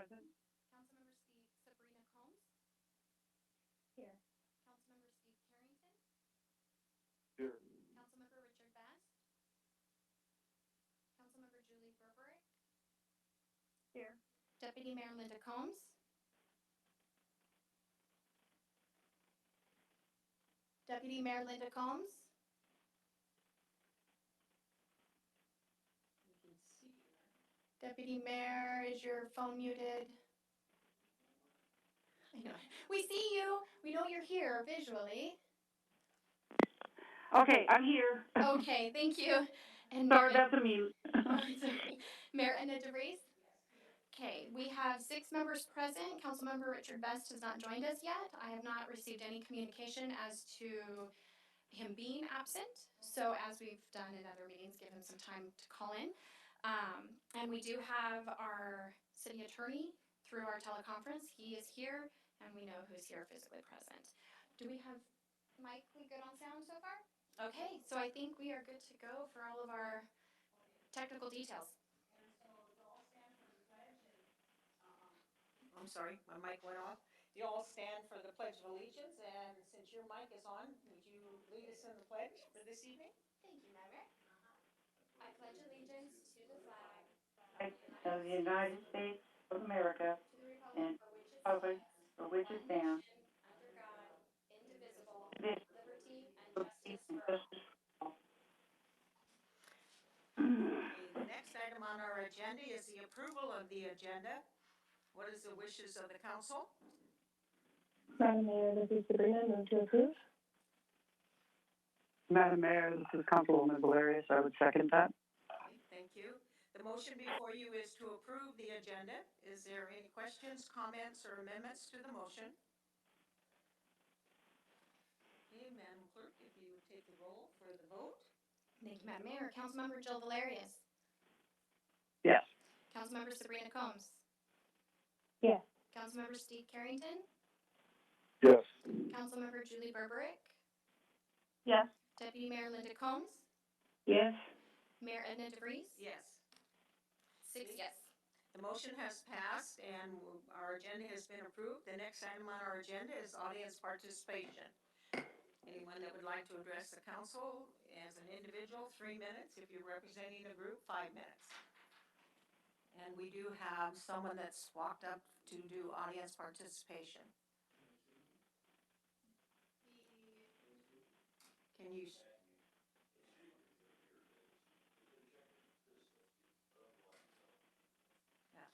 Councilmember Sabrina Combs. Here. Councilmember Steve Carrington. Here. Councilmember Richard Best. Councilmember Julie Berberick. Here. Deputy Mayor Linda Combs. Deputy Mayor Linda Combs. You can see her. Deputy Mayor, is your phone muted? I know. We see you. We know you're here visually. Okay, I'm here. Okay, thank you. And Sorry Mayor, about the mute. oh, it's okay. Mayor Edna DeVries? Okay, we have 6 members present. Councilmember Richard Best has not joined us yet. I have not received any communication as to him being absent. So as we've done in other meetings, give him some time to call in. And we do have our city attorney through our teleconference. He is here, and we know who's here physically present. Do we have, Mike, we good on sound so far? Okay, so I think we are good to go for all of our technical details. I'm sorry, my mic went off. You all stand for the Pledge of Allegiance, and since your mic is on, would you lead us in the pledge for this evening? Thank you, Madam Mayor. I pledge allegiance to the flag Of the United States of America to the republic and for which it public stands, for which one is down, nation, under God, indivisible, this liberty and peace justice and for all. justice for all. Okay, the next item on our agenda is the approval of the agenda. What is the wishes of the council? Madam Mayor, this is Sabrina. Move to approve. Madam Mayor, this is Councilwoman Valerius. I would second that. Okay, thank you. The motion before you is to approve the agenda. Is there any questions, comments, or amendments to the motion? Okay, Madam Clerk, if you would take the roll for the vote. Thank you, Madam Mayor. Councilmember Jill Valerius. Yes. Councilmember Sabrina Combs. Yes. Councilmember Steve Carrington. Yes. Councilmember Julie Berberick. Yes. Deputy Mayor Linda Combs. Yes. Mayor Edna DeVries. Yes. 6 yes. The motion has passed and our agenda has been approved. The next item on our agenda is audience participation. Anyone that would like to address the council as an individual, 3 minutes. If you're representing a group, 5 minutes. And we do have someone that's walked up to do audience participation. Can you? Yeah.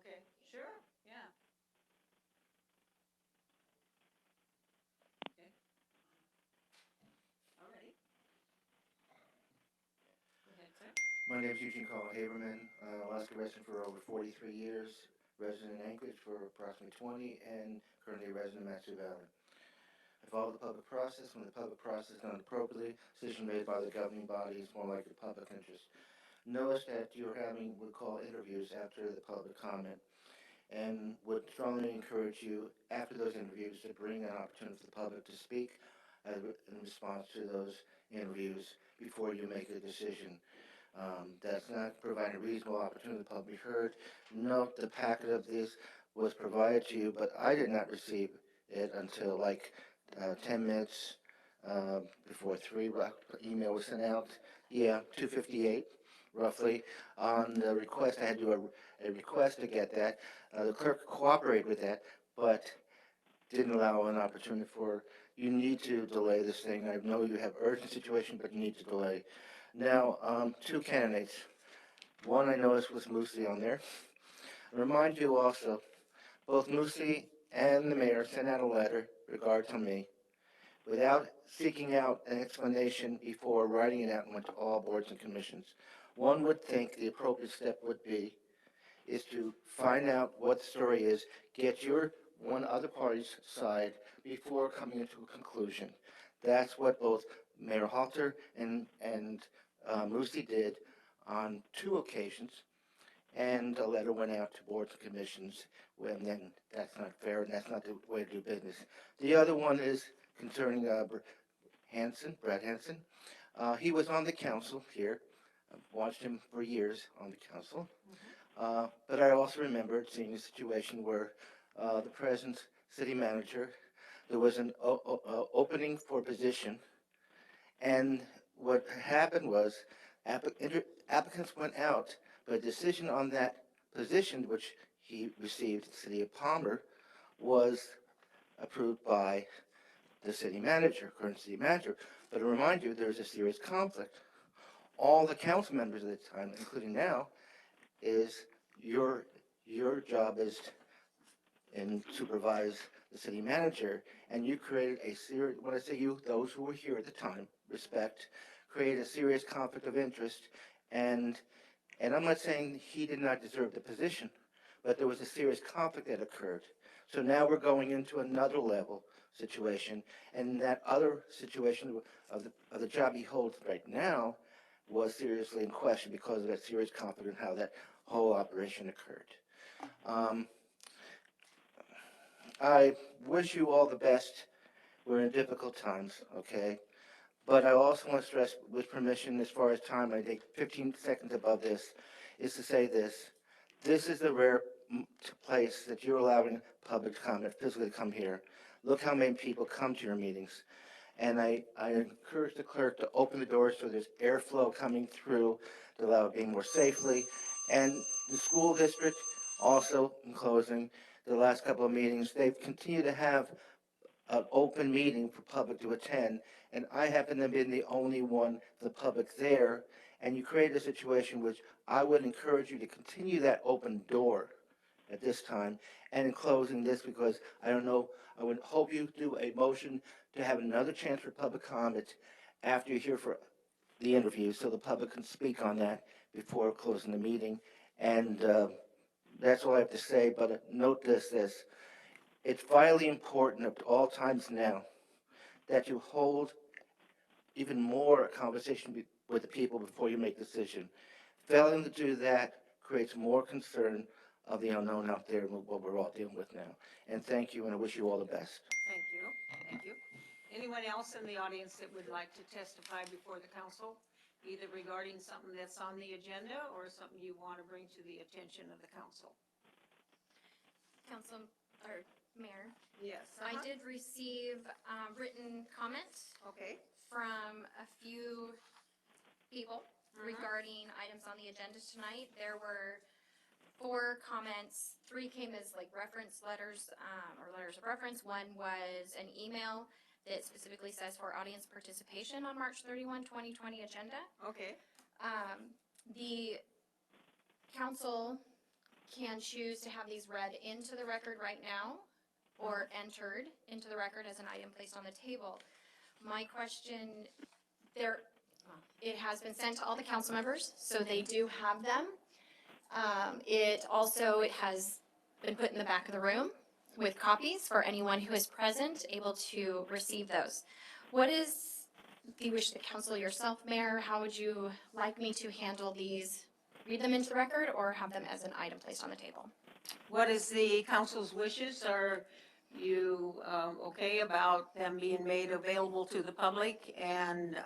Okay, sure, yeah. Okay. All righty. Go ahead, sir. My name is Eugene Carl Haberman, Alaska resident for over 43 years, resident in Anchorage for approximately 20, and currently a resident in Matsu Valley. I follow the public process. When the public process is done appropriately, decision made by the governing body is more like the public interest. Notice that you're having what we call interviews after the public comment, and would strongly encourage you after those interviews to bring an opportunity for the public to speak in response to those interviews before you make a decision. That's not providing a reasonable opportunity for the public to be heard. Note the packet of this was provided to you, but I did not receive it until like 10 minutes before 3. Email was sent out, 2:58 roughly. On the request, I had to do a request to get that. The clerk cooperated with that, but didn't allow an opportunity for, you need to delay this thing. I know you have urgent situation, but you need to delay. Now, 2 candidates. One I noticed was Moosey on there. I remind you also, both Moosey and the mayor sent out a letter regard to me without seeking out an explanation before writing it out and went to all boards and commissions. One would think the appropriate step would be is to find out what the story is, get your one other party's side before coming into a conclusion. That's what both Mayor Halter and Moosey did on 2 occasions, and a letter went out to boards and commissions. When then that's not fair, and that's not the way to do business. The other one is concerning Brad Hansen. He was on the council here I've watched him for years on the council. But I also remembered seeing a situation where the present city manager, there was an opening for a position, and what happened was applicants went out, but a decision on that position, which he received, the city of Palmer, was approved by the city manager, current city manager. But to remind you, there's a serious conflict. All the council members at the time, including now, is your job is and supervise the city manager, and you created a serious, when I say you, those who were here at the time, respect, created a serious conflict of interest, and I'm not saying he did not deserve the position, but there was a serious conflict that occurred. So now we're going into another level situation, and that other situation of the job he holds right now was seriously in question because of that serious conflict and how that whole operation occurred. I wish you all the best. We're in difficult times, okay? But I also want to stress, with permission, as far as time, I take 15 seconds above this, is to say this. This is the rare place that you're allowing public comment, physically come here. Look how many people come to your meetings. And I encourage the clerk to open the doors so there's airflow coming through to allow it being more safely. And the school district also, in closing, the last couple of meetings, they've continued to have an open meeting for public to attend, and I happen to have been the only one, the public there, and you created a situation which I would encourage you to continue that open door at this time. And in closing this, because I don't know, I would hope you do a motion to have another chance for public comment after you hear for the interview, so the public can speak on that before closing the meeting. And that's all I have to say, but note this, it's vitally important at all times now that you hold even more conversation with the people before you make a decision. Failing to do that creates more concern of the unknown out there, what we're all dealing with now. And thank you, and I wish you all the best. Thank you, thank you. Anyone else in the audience that would like to testify before the council, either regarding something that's on the agenda or something you want to bring to the attention of the council? Council, or Mayor, Yes. I did receive written comment Okay. from a few people regarding items on the agenda tonight. There were 4 comments. 3 came as like reference letters, or letters of reference. 1 was an email that specifically says for audience participation on March 31, 2020 agenda. Okay. The council can choose to have these read into the record right now or entered into the record as an item placed on the table. My question, it has been sent to all the council members, so they do have them. It has been put in the back of the room with copies for anyone who is present, able to receive those. What is the wish of the council yourself, Mayor? How would you like me to handle these? Read them into the record or have them as an item placed on the table? What is the council's wishes? Are you okay about them being made available to the public and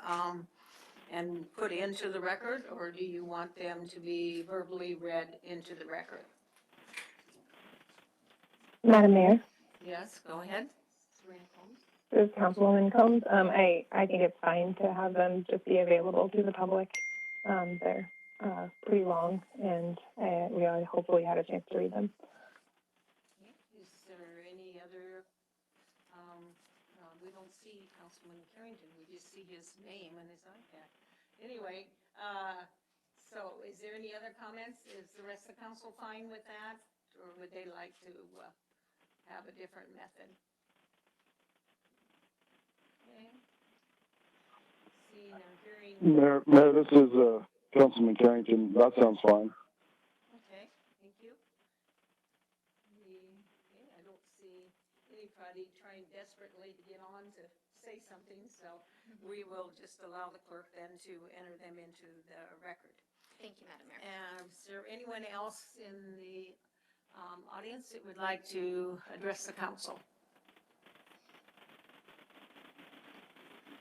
put into the record, or do you want them to be verbally read into the record? Madam Mayor, Yes, go ahead. this is Councilwoman Combs. I think it's fine to have them just be available to the public. They're pretty long, and we all hopefully had a chance to read them. Is there any other, we don't see Councilman Carrington, we just see his name and his iPad. Anyway, so is there any other comments? Is the rest of the council fine with that? Or would they like to have a different method? Okay. Seeing or hearing. Mayor, this is Councilman Carrington. That sounds fine. Okay, thank you. I don't see anybody trying desperately to get on to say something, so we will just allow the clerk then to enter them into the record. Thank you, Madam Mayor. And is there anyone else in the audience that would like to address the council?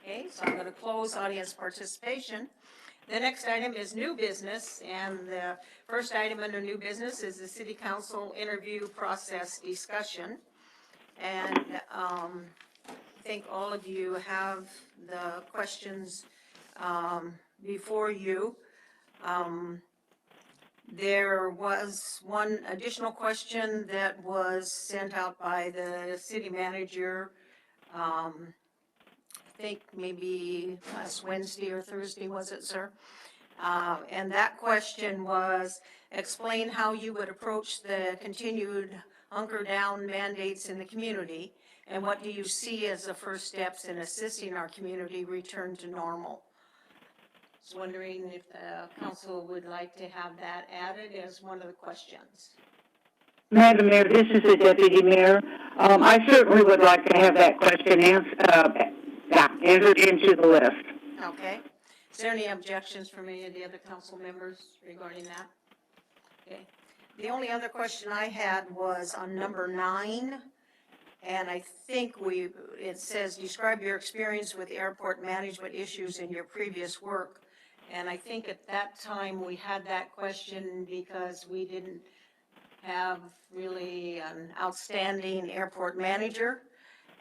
Okay, so I'm going to close audience participation. The next item is new business, and the first item under new business is the city council interview process discussion. And I think all of you have the questions before you. There was one additional question that was sent out by the city manager, I think maybe last Wednesday or Thursday, was it, sir? And that question was, explain how you would approach the continued hunker down mandates in the community, and what do you see as the first steps in assisting our community return to normal? I was wondering if the council would like to have that added as one of the questions. Madam Mayor, this is the Deputy Mayor. I certainly would like to have that question entered into the list. Okay. Is there any objections from any of the other council members regarding that? Okay. The only other question I had was on number 9, and I think it says, describe your experience with airport management issues in your previous work. And I think at that time we had that question because we didn't have really an outstanding airport manager.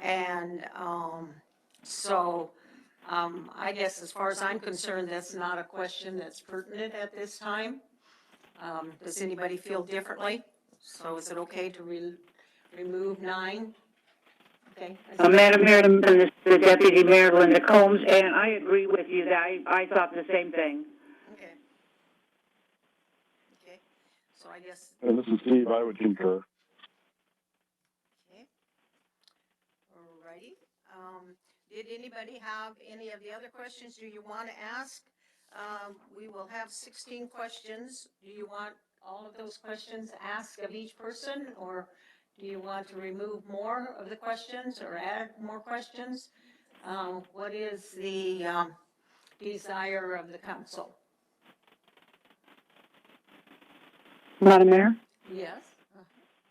And I guess as far as I'm concerned, that's not a question that's pertinent at this time. Does anybody feel differently? So is it okay to remove 9? Okay. Madam Mayor, this is the Deputy Mayor, Linda Combs, and I agree with you that I thought the same thing. Okay. Okay. So I guess. And this is Steve. I would concur. Okay. All righty. Did anybody have any of the other questions do you want to ask? We will have 16 questions. Do you want all of those questions asked of each person, or do you want to remove more of the questions or add more questions? What is the desire of the council? Madam Mayor, Yes.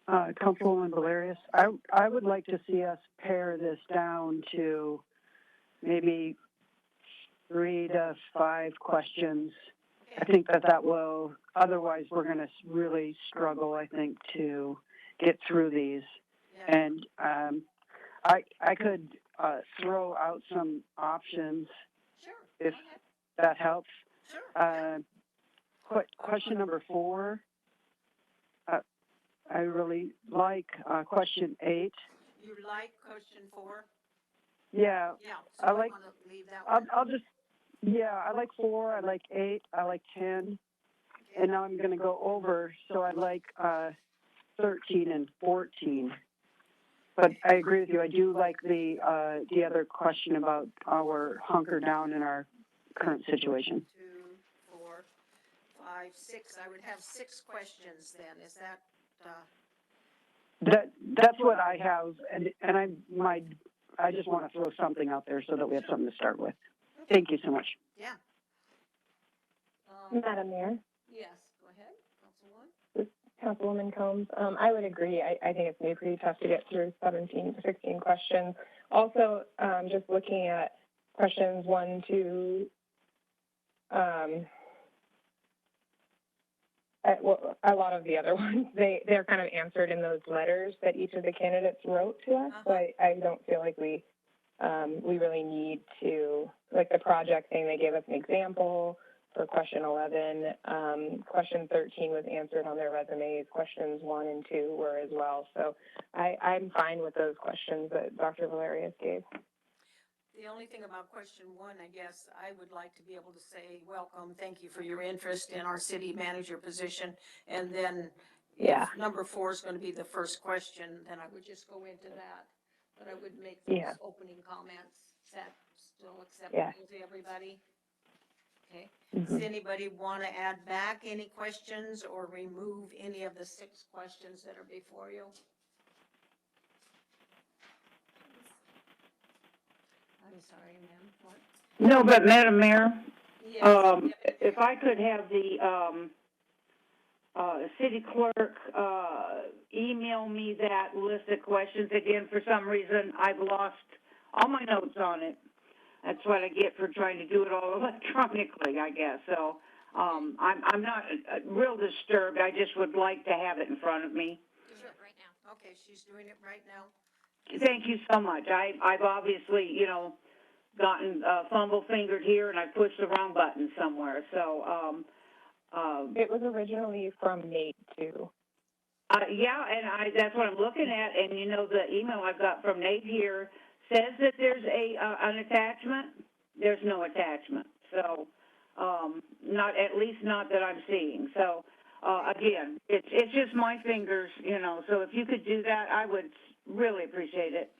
Councilwoman Valerius, I would like to see us pare this down to maybe 3 to 5 questions. I think that will, otherwise we're going to really struggle, I think, to get through these. Yeah. And I could throw out some options Sure. if Go ahead. that helps. Sure. Question number 4. I really like question 8. You like question 4? Yeah, Yeah. So I we like- want to leave that one. I like 4, I like 8, I like 10, and now I'm going to go over, so I like 13 and 14. But I agree with you, I do like the other question about our hunker down in our current situation. 2, 4, 5, 6. I would have 6 questions then. Is that, That's what I have, and I just want to throw something out there so that we have something to start with. Thank you so much. yeah. Madam Mayor, Yes, go ahead, Councilwoman Combs, I would agree. I think it's going to be pretty tough to get through 16 questions. Also, just looking at questions 1 to a lot of the other ones, they're kind of answered in those letters that each of the candidates wrote to us. So I don't feel like we really need to, like the project thing, they gave us an example for question 11. Question 13 was answered on their resumes. Questions 1 and 2 were as well. So I'm fine with those questions that Dr. Valerius gave. The only thing about question 1, I guess, I would like to be able to say, welcome, thank you for your interest in our city manager position. And then if number 4 is going to be the first question, then I would just go into that. But I would make those opening comments. Is that still acceptable to everybody? Okay. Does anybody want to add back any questions or remove any of the 6 questions that are before you? I'm sorry, ma'am. What? No, but Madam Mayor, Yes. if I could have the city clerk email me that list of questions again. For some reason, I've lost all my notes on it. that's what I get for trying to do it all electronically, I guess. So, I'm not real disturbed. I just would like to have it in front of me. Doing it right now. Okay, she's doing it right now. Thank you so much. I've obviously, gotten, fumble fingered here and I pushed the wrong button somewhere. So, It was originally from Nate too. yeah, and that's what I'm looking at. And the email I've got from Nate here says that there's an attachment. There's no attachment. So, at least not that I'm seeing. So, again, it's just my fingers, so if you could do that, I would really appreciate it.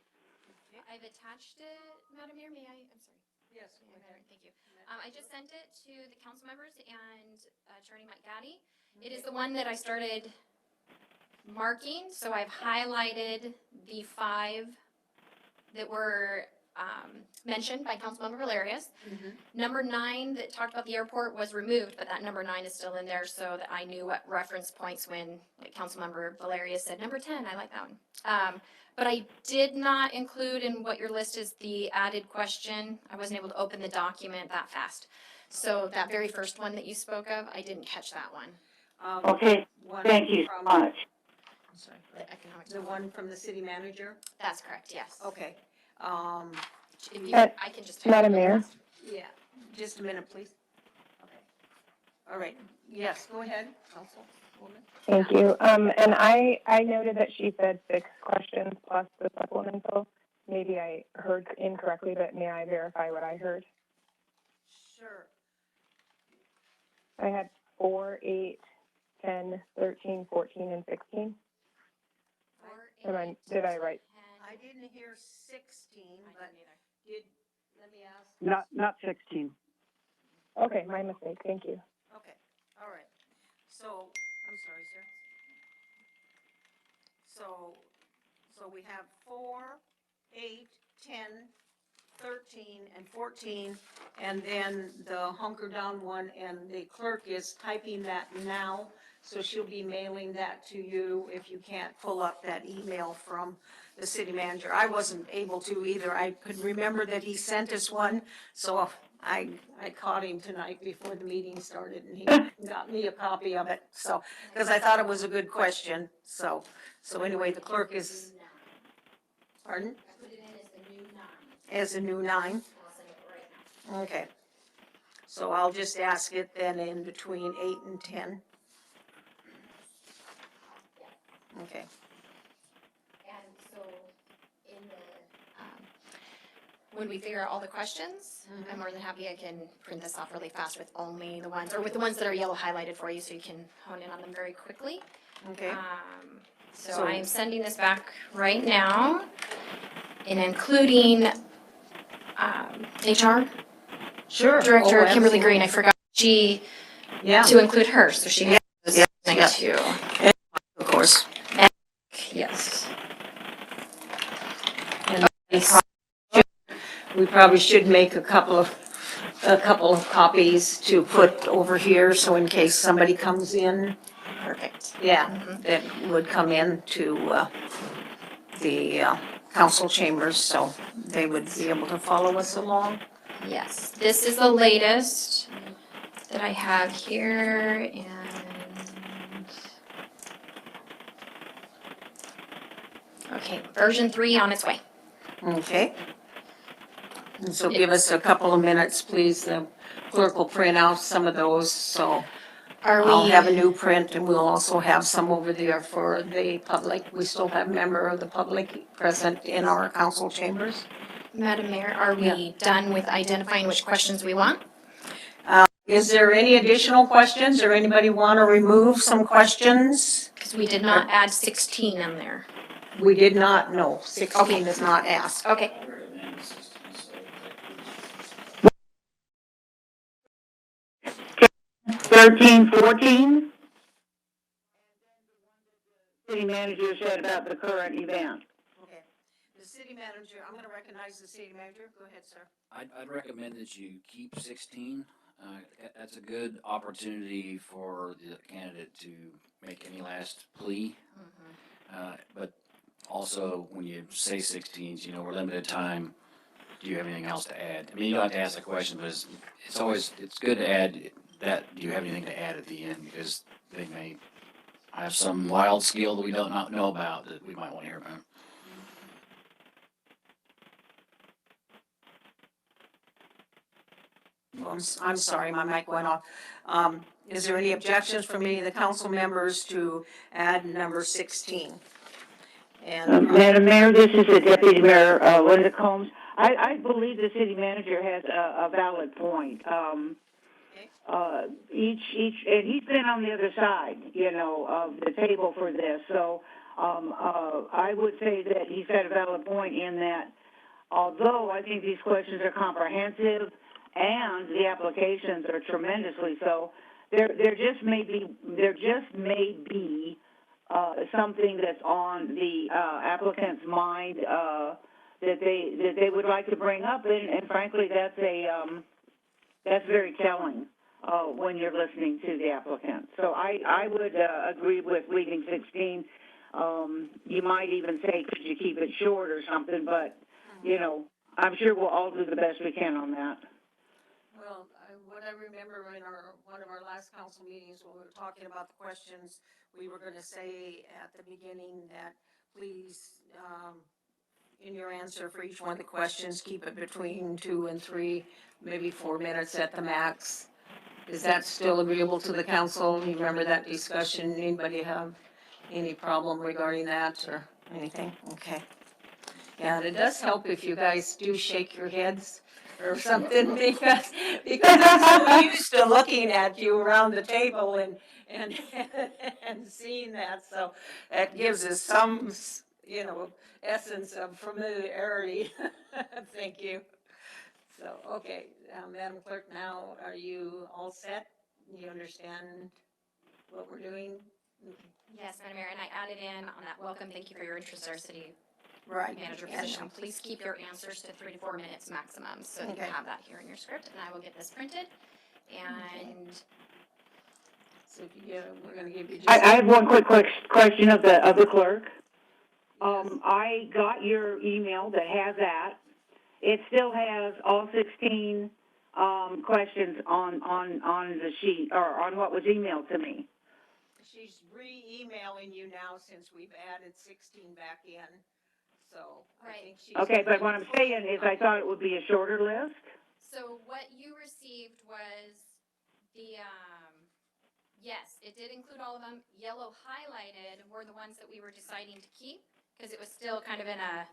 I've attached it, Madam Mayor, may I, I'm sorry. Yes, go Yeah, ahead. thank you. I just sent it to the council members and Attorney Mike Gaddy. It is the one that I started marking, so I've highlighted the 5 that were mentioned by Councilmember Valerius. Number 9 that talked about the airport was removed, but that number 9 is still in there so that I knew what reference points when Councilmember Valerius said number 10, I like that one. But I did not include in what your list is the added question. I wasn't able to open the document that fast. So that very first one that you spoke of, I didn't catch that one. Okay, thank you so much. I'm sorry. The economic The one from the city manager? That's correct, yes. Okay. If you, I can just. Madam Mayor? Yeah, just a minute, please. Okay. All right. Yes, go ahead, Councilwoman. Thank you. And I noted that she said 6 questions plus the supplemental. Maybe I heard incorrectly, but may I verify what I heard? Sure. I had 4, 8, 10, 13, 14, and 16. Did I write? I didn't hear 16, but let me ask. Not 16. Okay, my mistake. Thank you. Okay, all right. So, I'm sorry, sir. So we have 4, 8, 10, 13, and 14, and then the hunker down one, and the clerk is typing that now, so she'll be mailing that to you if you can't pull up that email from the city manager. I wasn't able to either. I could remember that he sent us one, so I caught him tonight before the meeting started, and he got me a copy of it, so, because I thought it was a good question, so anyway, the clerk is, pardon? I put it in as the new 9. As a new 9? I'll send it right now. Okay. So I'll just ask it then in between 8 and 10. Okay. And so in the, when we figure out all the questions, I'm more than happy I can print this off really fast with only the ones, or with the ones that are yellow highlighted for you so you can hone in on them very quickly. Okay. So I am sending this back right now and including HR Sure. Director Oh, Kimberly Green. absolutely. I forgot Yeah, to include her, so she has those things too. of course. Yes. And we probably should make a couple of copies to put over here, so in case somebody comes in, Perfect. yeah, that would come in to the council chambers, so they would be able to follow us along. Yes, this is the latest that I have here, and okay, version 3 on its way. Okay. And so give us a couple of minutes, please. The clerk will print out some of those, so I'll have a new print, and we'll also have some over there for the public. We still have a member of the public present in our council chambers. Madam Mayor, are we done with identifying which questions we want? Is there any additional questions, or anybody want to remove some questions? Because we did not add 16 in there. We did not, no, 16 is not asked. Okay. 13, 14? City manager said about the current event. Okay. The city manager, I'm going to recognize the city manager. Go ahead, sir. I'd recommend that you keep 16. That's a good opportunity for the candidate to make any last plea. But also, when you say 16s, we're limited time. do you have anything else to add? I mean, you don't have to ask the question, but it's always, it's good to add that, do you have anything to add at the end? Because they may have some wild skill that we don't not know about that we might want to hear about. I'm sorry, my mic went off. Is there any objections from any of the council members to add number 16? And, Madam Mayor, this is the Deputy Mayor, Linda Combs. I believe the city manager has a valid point. And he's been on the other side, you know, of the table for this. So, I would say that he's got a valid point in that although I think these questions are comprehensive and the applications are tremendously so, there just may be something that's on the applicant's mind that they would like to bring up, and frankly, that's very telling when you're listening to the applicant. So I would agree with leaving 16. You might even say, could you keep it short or something? But you know, I'm sure we'll all do the best we can on that. well, what I remember in one of our last council meetings when we were talking about the questions, we were gonna say at the beginning that please, in your answer for each one of the questions, keep it between 2 and 3, maybe 4 minutes at the max. Is that still agreeable to the council? You remember that discussion? Anybody have any problem regarding that or anything? Okay. Yeah, and it does help if you guys do shake your heads or something because I'm so used to looking at you around the table and seeing that, so that gives us some, you know, essence of familiarity. Thank you. So, okay, Madam Clerk, now are you all set? You understand what we're doing? Yes, Madam Mayor, and I added in on that welcome, thank you for your interest in our city Right. manager position. Please keep your answers to 3 to 4 minutes maximum, so you Okay. have that here in your script, and I will get this printed. And So if you we're gonna give you just. I have one quick question of the clerk. I got your email that has that. It still has all 16 questions on the sheet or on what was emailed to me. She's re-emailing you now since we've added 16 back in, so I Right. think she's. Okay, but what I'm saying is I thought it would be a shorter list. so what you received was the, yes, it did include all of them. Yellow highlighted were the ones that we were deciding to keep, because it was still kind of in a,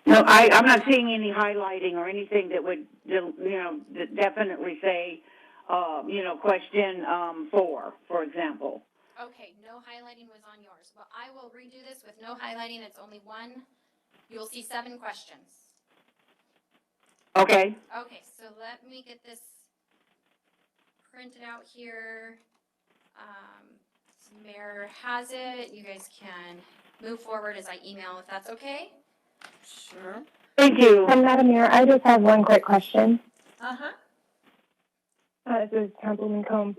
No, I'm not seeing any highlighting or anything that would, you know, definitely say, you know, question 4, for example. okay, no highlighting was on yours. Well, I will redo this with no highlighting. It's only one. You'll see 7 questions. Okay. Okay, so let me get this printed out here. Mayor has it. You guys can move forward as I email, if that's okay. Sure. Thank you. And Madam Mayor, I just have one quick question. Uh-huh. This is Councilwoman Combs.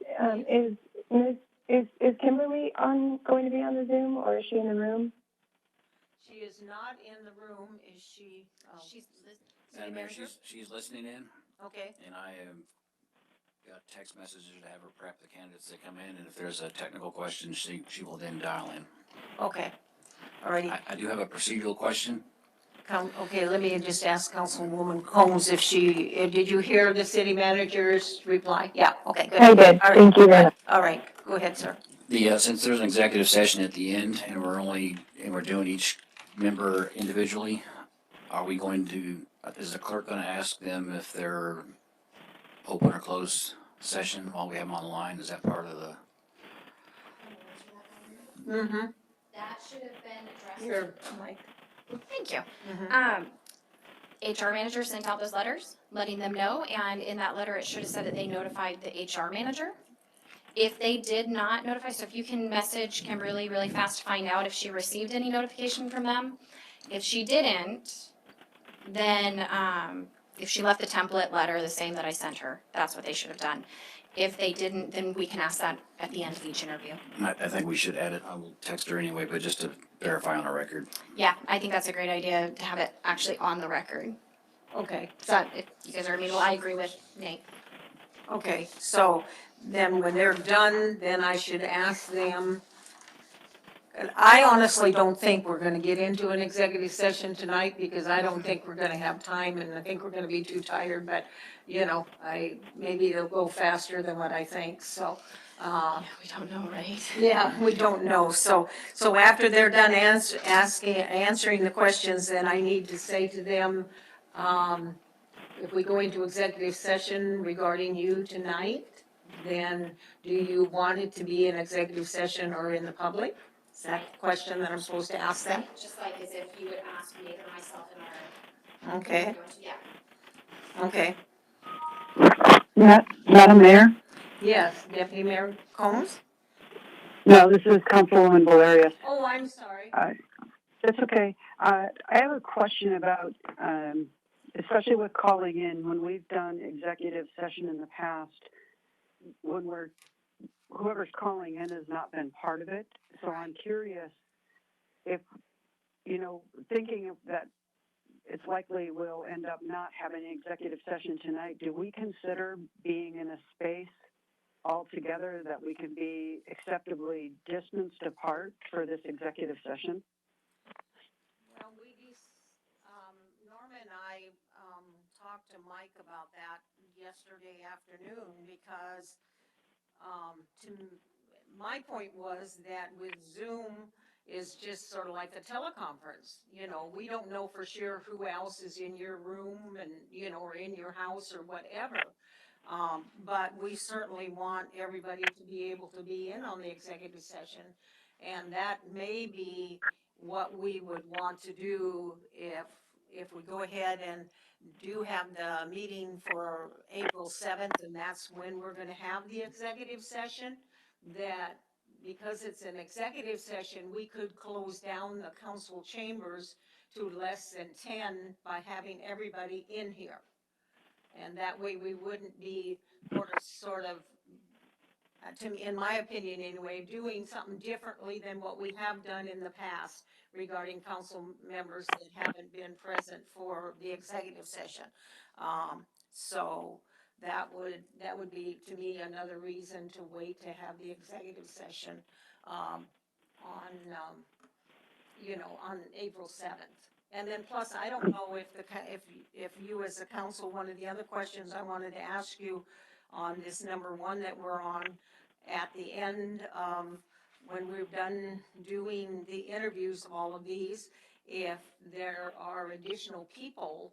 Is Kimberly going to be on the Zoom, or is she in the room? She is not in the room, is she? She's Madam Mayor, she's listening in, Okay, and I got text messages to have her prep the candidates that come in, and if there's a technical question, she will then dial in. okay. All righty. I do have a procedural question. Okay, let me just ask Councilwoman Combs if did you hear the city manager's reply? Yeah, okay, good. I did. All right. Thank you very much. All right, go ahead, sir. Since there's an executive session at the end, and we're doing each member individually, are we going to, is the clerk gonna ask them if they're open or closed session while we have them on the line? Is that part of the? Mm-hmm. That should have been addressed. Here, Mike. Thank you. Mhm. HR manager sent out those letters, letting them know, and in that letter, it should have said that they notified the HR manager. If they did not notify, so if you can message Kimberly really fast to find out if she received any notification from them. If she didn't, then, if she left the template letter, the same that I sent her, that's what they should have done. If they didn't, then we can ask that at the end of each interview. I think we should add it. I will text her anyway, but just to verify on our record. Yeah, I think that's a great idea to have it actually on the record. Okay, So if you guys are amenable, I agree with Nate. okay, so then when they're done, then I should ask them. And I honestly don't think we're gonna get into an executive session tonight because I don't think we're gonna have time and I think we're gonna be too tired, but, you know, maybe it'll go faster than what I think, so. We don't know, right? Yeah, we don't know, so after they're done answering the questions, then I need to say to them, if we go into executive session regarding you tonight, then do you want it to be an executive session or in the public? Is that the question that I'm supposed to ask them? Just like as if you would ask Nate or myself in our. Okay, Yeah. okay. Madam Mayor? Yes, Deputy Mayor Combs? No, this is Councilwoman Valerius. Oh, I'm sorry. That's okay. I have a question about, especially with calling in, when we've done executive session in the past, when whoever's calling in has not been part of it. So I'm curious if, thinking of that it's likely we'll end up not having an executive session tonight, do we consider being in a space altogether that we can be acceptably distanced apart for this executive session? Well, Norma and I, talked to Mike about that yesterday afternoon because, my point was that with Zoom is just sort of like a teleconference. We don't know for sure who else is in your room and, or in your house or whatever. But we certainly want everybody to be able to be in on the executive session. And that may be what we would want to do if we go ahead and do have the meeting for April 7th, and that's when we're going to have the executive session, that because it's an executive session, we could close down the council chambers to less than 10 by having everybody in here. And that way we wouldn't be sort of, to me, in my opinion anyway, doing something differently than what we have done in the past regarding council members that haven't been present for the executive session. So that would be, to me, another reason to wait to have the executive session on April 7th. And then plus, I don't know if you as a council, one of the other questions I wanted to ask you on this number one that we're on, at the end of when we're done doing the interviews of all of these, if there are additional people,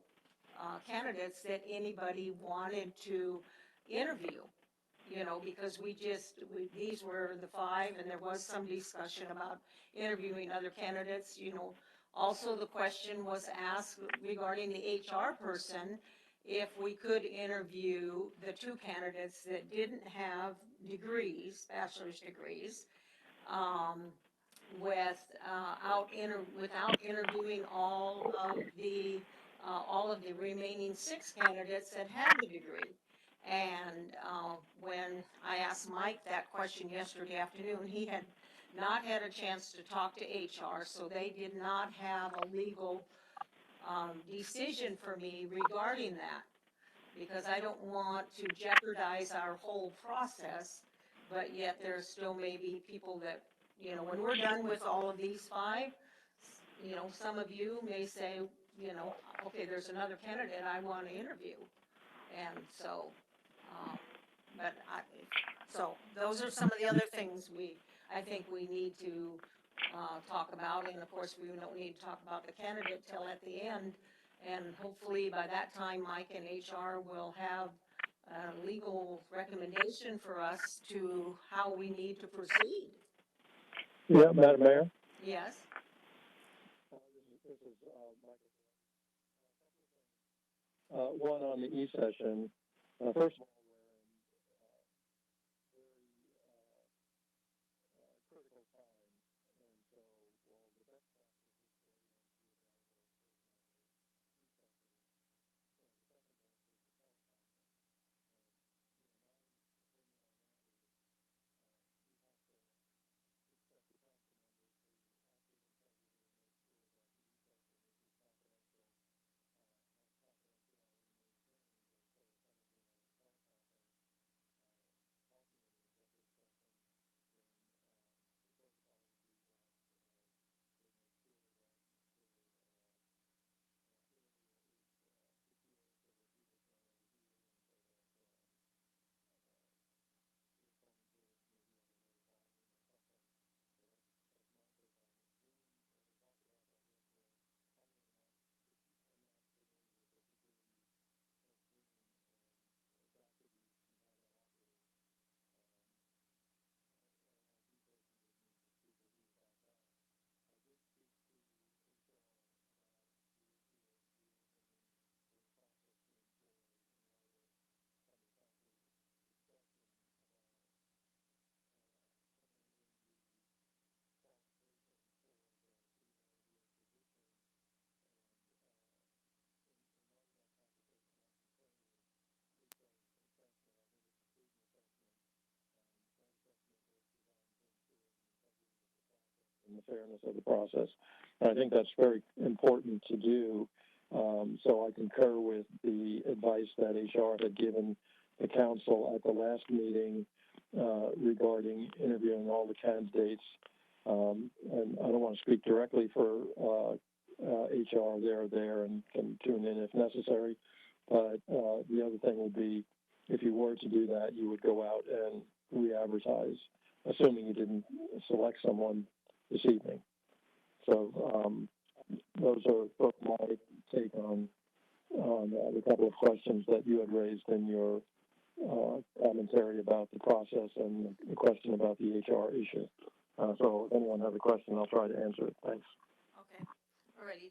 candidates that anybody wanted to interview, because these were the 5 and there was some discussion about interviewing other candidates, Also, the question was asked regarding the HR person, if we could interview the 2 candidates that didn't have degrees, bachelor's degrees, without interviewing all of the remaining 6 candidates that had the degree. And when I asked Mike that question yesterday afternoon, he had not had a chance to talk to HR, so they did not have a legal decision for me regarding that, because I don't want to jeopardize our whole process, but yet there still may be people that, when we're done with all of these 5, some of you may say, okay, there's another candidate I want to interview. And so, so those are some of the other things I think we need to talk about. And of course, we don't need to talk about the candidate till at the end. And hopefully by that time, Mike and HR will have a legal recommendation for us to how we need to proceed. Yeah, Madam Mayor? Yes? One on the e-session. First of all, the fairness of the process. And I think that's very important to do. So I concur with the advice that HR had given the council at the last meeting regarding interviewing all the candidates. And I don't want to speak directly for HR. They're there and can tune in if necessary. But the other thing would be, if you were to do that, you would go out and re-advertise, assuming you didn't select someone this evening. So those are both my take on the couple of questions that you had raised in your commentary about the process and the question about the HR issue. So if anyone has a question, I'll try to answer it. Thanks. Okay, alrighty,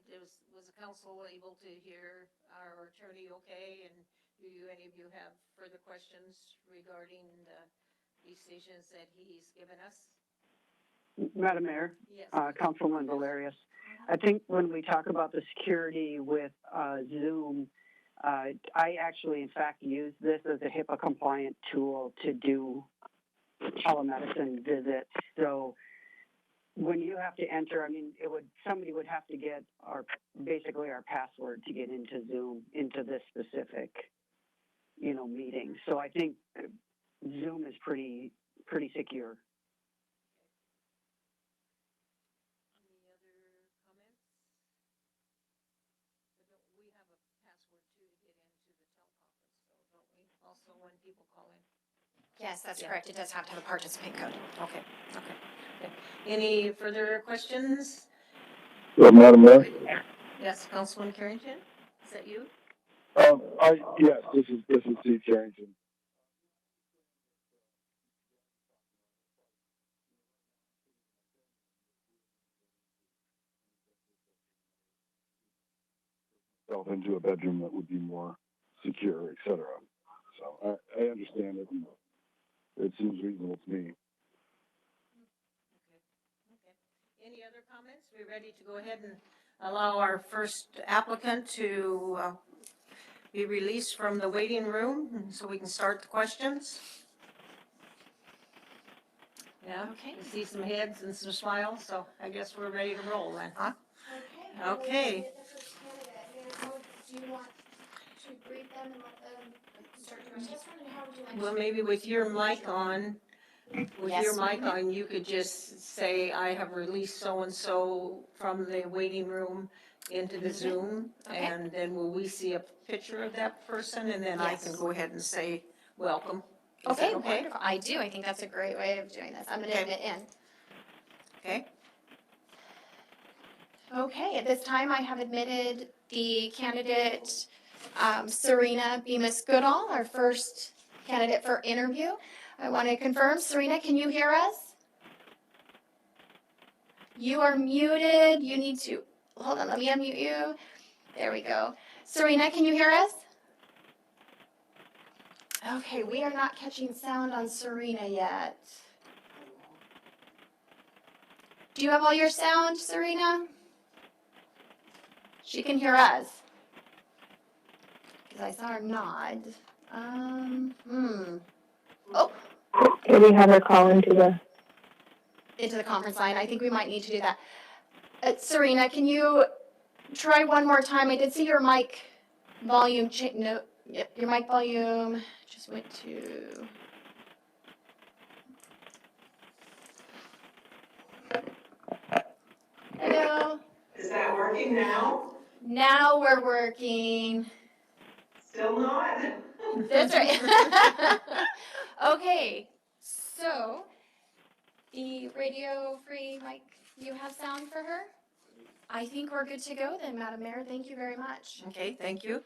was the council able to hear our attorney okay? And any of you have further questions regarding the decisions that he's given us? Madam Mayor, Yes. Councilman Valerius, I think when we talk about the security with Zoom, I actually, in fact, use this as a HIPAA compliant tool to do telemedicine visits. So when you have to enter, I mean, somebody would have to get basically our password to get into Zoom, into this specific, meeting. So I think Zoom is pretty secure. Any other comments? We have a password too to get into the teleconference, though, don't we? Also, when people call in. Yes, that's Yeah. correct. It does have to have a participant code. Okay. Any further questions? Madam Mayor? Yes, Councilman Carrington, is that you? Yes, this is Steve Carrington. Into a bedroom that would be more secure, etc. So I understand it. And it seems reasonable to me. Okay. Any other comments? We're ready to go ahead and allow our first applicant to be released from the waiting room so we can start the questions. Yeah, Okay. I see some heads and some smiles, so I guess we're ready to roll then, huh? Okay. Okay. Do you want to greet them and let them start doing this one, and how would you like Well, to? maybe with your mic on, Yes, ma'am. you could just say, I have released so-and-so from the waiting room into the Zoom, Okay. and then will we see a picture of that person, and then I can Yes. go ahead and say, welcome. Is Okay, that okay? wonderful. I do. I think that's a great way of doing this. I'm going to Okay. admit in. Okay, Okay, at this time, I have admitted the candidate, Serena Bemis Goodall, our first candidate for interview. I want to confirm, Serena, can you hear us? You are muted. You need to, hold on, let me unmute you. There we go. Serena, can you hear us? Okay, we are not catching sound on Serena yet. Do you have all your sound, Serena? She can hear us. Because I saw her nod. Oh, Can we have her call into into the conference line. I think we might need to do that. Serena, can you try one more time? I did see your mic volume no, yep, your mic volume just went to. Hello? Is that working now? Now we're working. Still not? That's right. Okay, so the radio free mic, you have sound for her? I think we're good to go then, Madam Mayor. Thank you very much. okay, thank you.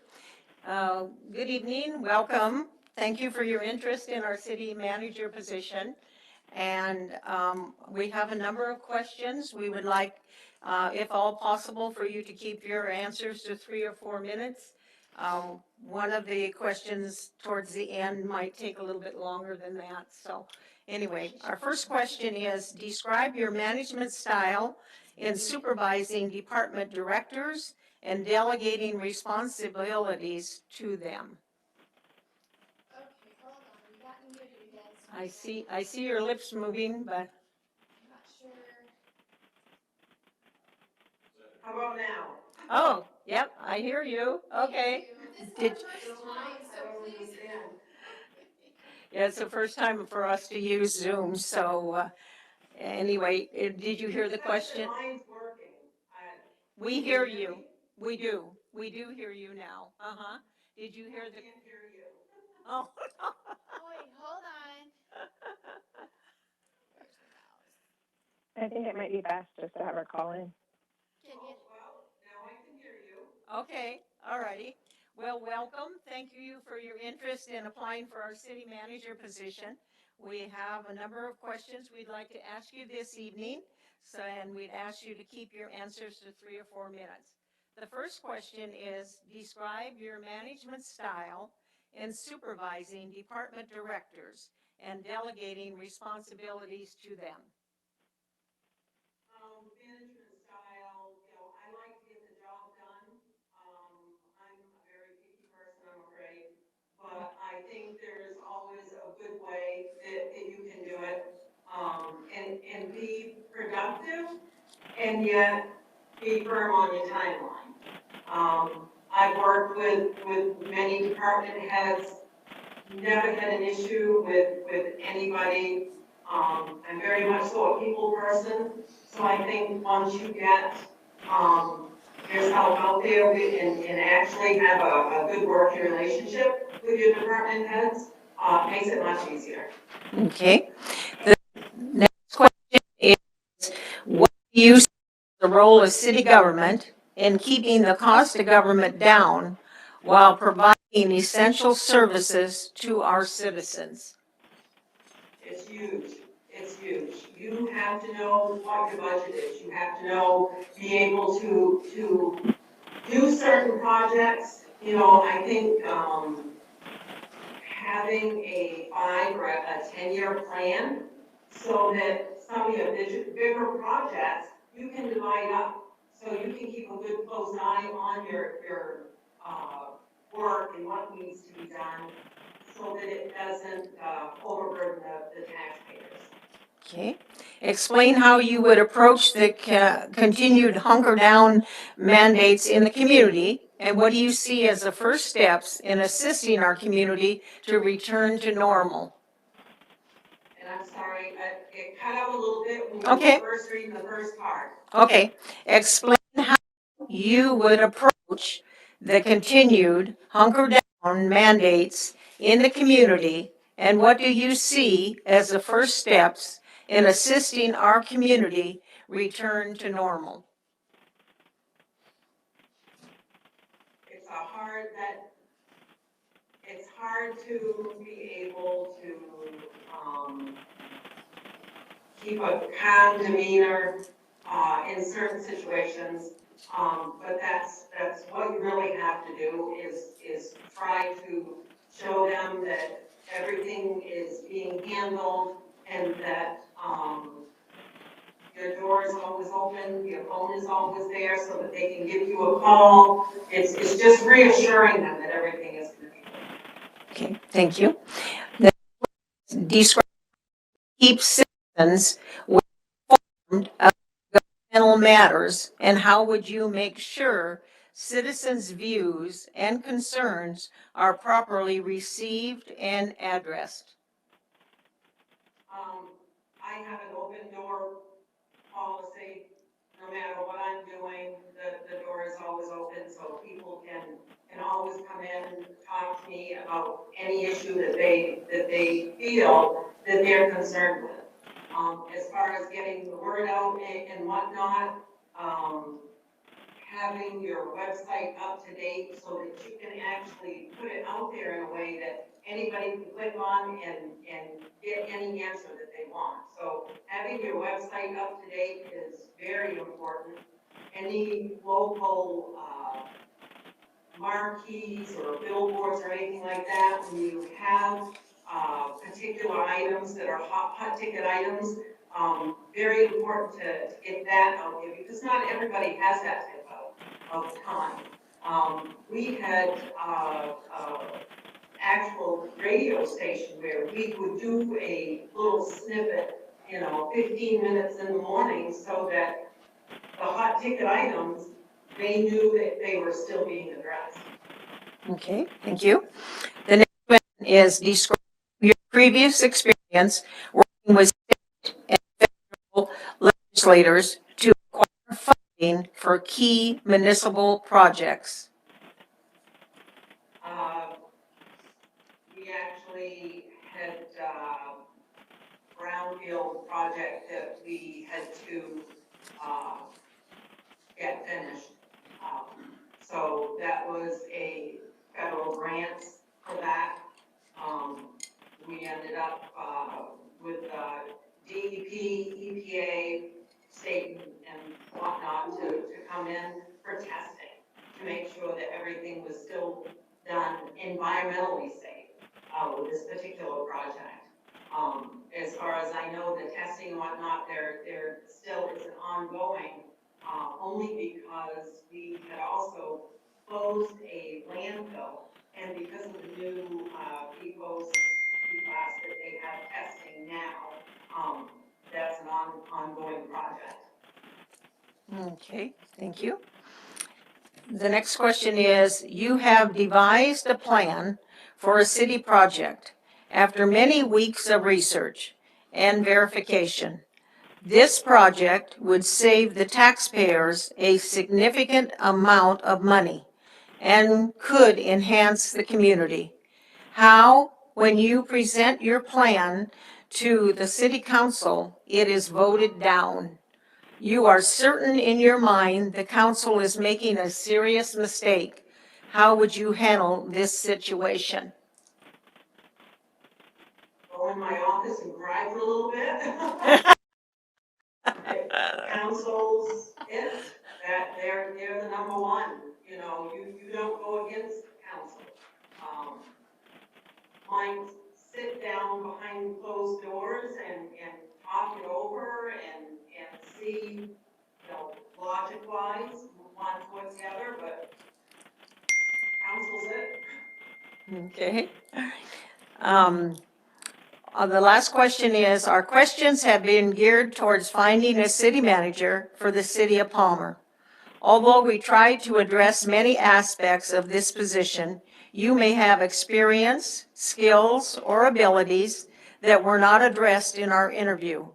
Good evening, welcome. Thank you for your interest in our city manager position. And we have a number of questions. We would like, if all possible, for you to keep your answers to 3 or 4 minutes. One of the questions towards the end might take a little bit longer than that. So anyway, our first question is, describe your management style in supervising department directors and delegating responsibilities to them. Okay, hold on. We got muted again. I see your lips moving, but I'm not sure. How about now? Oh, yep, I hear you. Okay. This is Did- our first time, so please. Yeah, it's the first time for us to use Zoom, so, anyway, did you hear the question? Mine's working. We hear you. We do. We do hear you now. Uh-huh. Did you hear the? Can't hear you. Oh. Oh, wait, hold on. Where's the mouse? I think it might be best just to have her call in. Can you? Well, now I can hear you. Okay, all righty. Well, welcome. Thank you for your interest in applying for our city manager position. We have a number of questions we'd like to ask you this evening, and we'd ask you to keep your answers to 3 or 4 minutes. The first question is, describe your management style in supervising department directors and delegating responsibilities to them. Management style, I like to get the job done. I'm a very picky person, I'm afraid, but I think there's always a good way that you can do it, and be productive, and yet be firm on your timeline. I've worked with many department heads, never had an issue with anybody. I'm very much so a people person, so I think once you get yourself out there and actually have a good working relationship with your department heads, makes it much easier. Okay. The next question is, what do you see the role of city government in keeping the cost of government down while providing essential services to our citizens? It's huge. It's huge. You have to know what your budget is. You have to know, be able to do certain projects. I think, having a 5 or a 10-year plan so that some of your bigger projects, you can divide up. So you can keep a good close eye on your work and what needs to be done so that it doesn't overburden the taxpayers. Okay. Explain how you would approach the continued hunker down mandates in the community, and what do you see as the first steps in assisting our community to return to normal? And I'm sorry, it cut out a little bit when you Okay. were first reading the first part. Okay. Explain how you would approach the continued hunker down mandates in the community, and what do you see as the first steps in assisting our community return to normal? It's hard to be able to keep a calm demeanor in certain situations, but that's what you really have to do is try to show them that everything is being handled and that your door is always open, your phone is always there so that they can give you a call. It's just reassuring them that everything is going to be good. Okay, thank you. Describe keep citizens informed of governmental matters, and how would you make sure citizens' views and concerns are properly received and addressed? I have an open door policy. No matter what I'm doing, the door is always open so people can always come in and talk to me about any issue that they feel that they're concerned with. As far as getting the word out and whatnot, having your website up to date so that you can actually put it out there in a way that anybody can click on and get any answer that they want. So having your website up to date is very important. Any local marquees or billboards or anything like that, when you have particular items that are hot ticket items, very important to get that out there because not everybody has that type of time. We had actual radio station where we would do a little snippet, 15 minutes in the morning so that the hot ticket items they knew that they were still being addressed. Okay, thank you. The next one is describe your previous experience working with state and federal legislators to acquire funding for key municipal projects. We actually had brownfield project that we had to get finished. So that was a federal grant for that. We ended up with DEP, EPA, state and whatnot to come in for testing, to make sure that everything was still done environmentally safe with this particular project. As far as I know, the testing and whatnot, there still is an ongoing, only because we had also closed a landfill, and because of the new PFOS, PFAS that they have testing now, that's an ongoing project. Okay, thank you. The next question is, you have devised a plan for a city project after many weeks of research and verification. This project would save the taxpayers a significant amount of money and could enhance the community. How, when you present your plan to the city council, it is voted down? You are certain in your mind the council is making a serious mistake. How would you handle this situation? Go in my office and cry for a little bit. Council's that they're the number one, you know, you don't go against council. Might sit down behind closed doors and talk it over and see, you know, logic-wise, one foot together, but council's it. Okay. The last question is, our questions have been geared towards finding a city manager for the city of Palmer. Although we tried to address many aspects of this position, you may have experience, skills, or abilities that were not addressed in our interview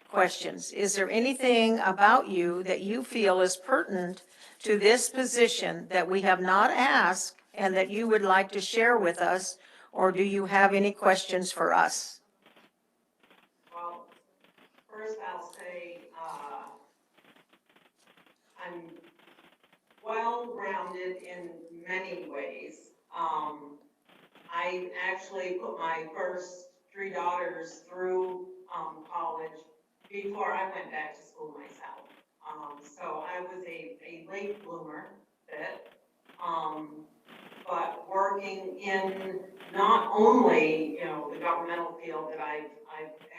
questions. Is there anything about you that you feel is pertinent to this position that we have not asked and that you would like to share with us, or do you have any questions for us? Well, first I'll say, I'm well-rounded in many ways. I actually put my first 3 daughters through college before I went back to school myself. So I was a late bloomer bit, but working in not only, you know, the governmental field that I've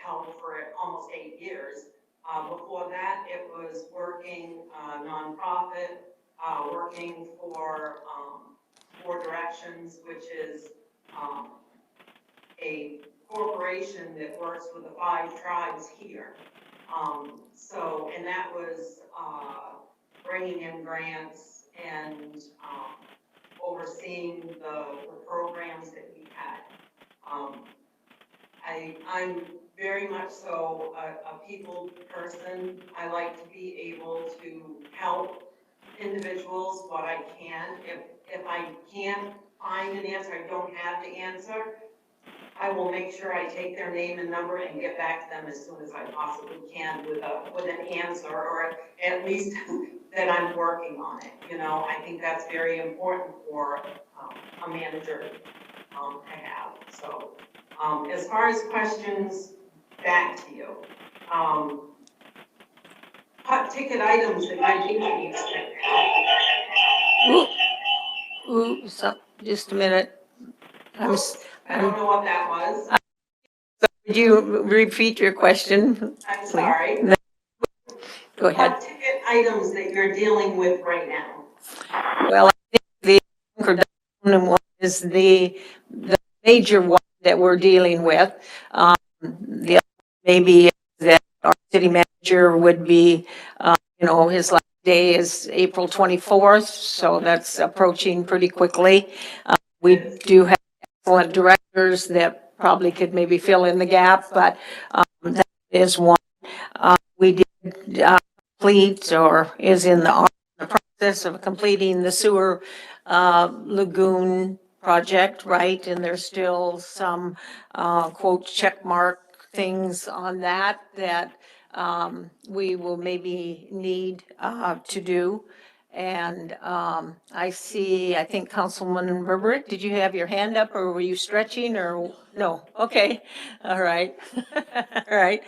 held for almost 8 years. Before that, it was working nonprofit, working for Four Directions, which is a corporation that works with the 5 tribes here. So, and that was bringing in grants and overseeing the programs that we had. I'm very much so a people person. I like to be able to help individuals what I can. If I can't find an answer, I don't have the answer, I will make sure I take their name and number and get back to them as soon as I possibly can with an answer, or at least that I'm working on it. You know, I think that's very important for a manager to have. So as far as questions, back to you. Hot ticket items that I think Just a minute. I don't know what that was. Would you repeat your question? I'm sorry. Go ahead. Hot ticket items that you're dealing with right now. Well, I think the one is the major one that we're dealing with. The other maybe is that our city manager would be, you know, his last Day is April 24th, so that's approaching pretty quickly. We do have excellent directors that probably could maybe fill in the gap, but that is one. We did complete or is in the process of completing the sewer lagoon project, right? And there's still some quote check mark things on that we will maybe need to do. And I think Councilman Berberick, did you have your hand up or were you stretching or no? Okay, all right, all right.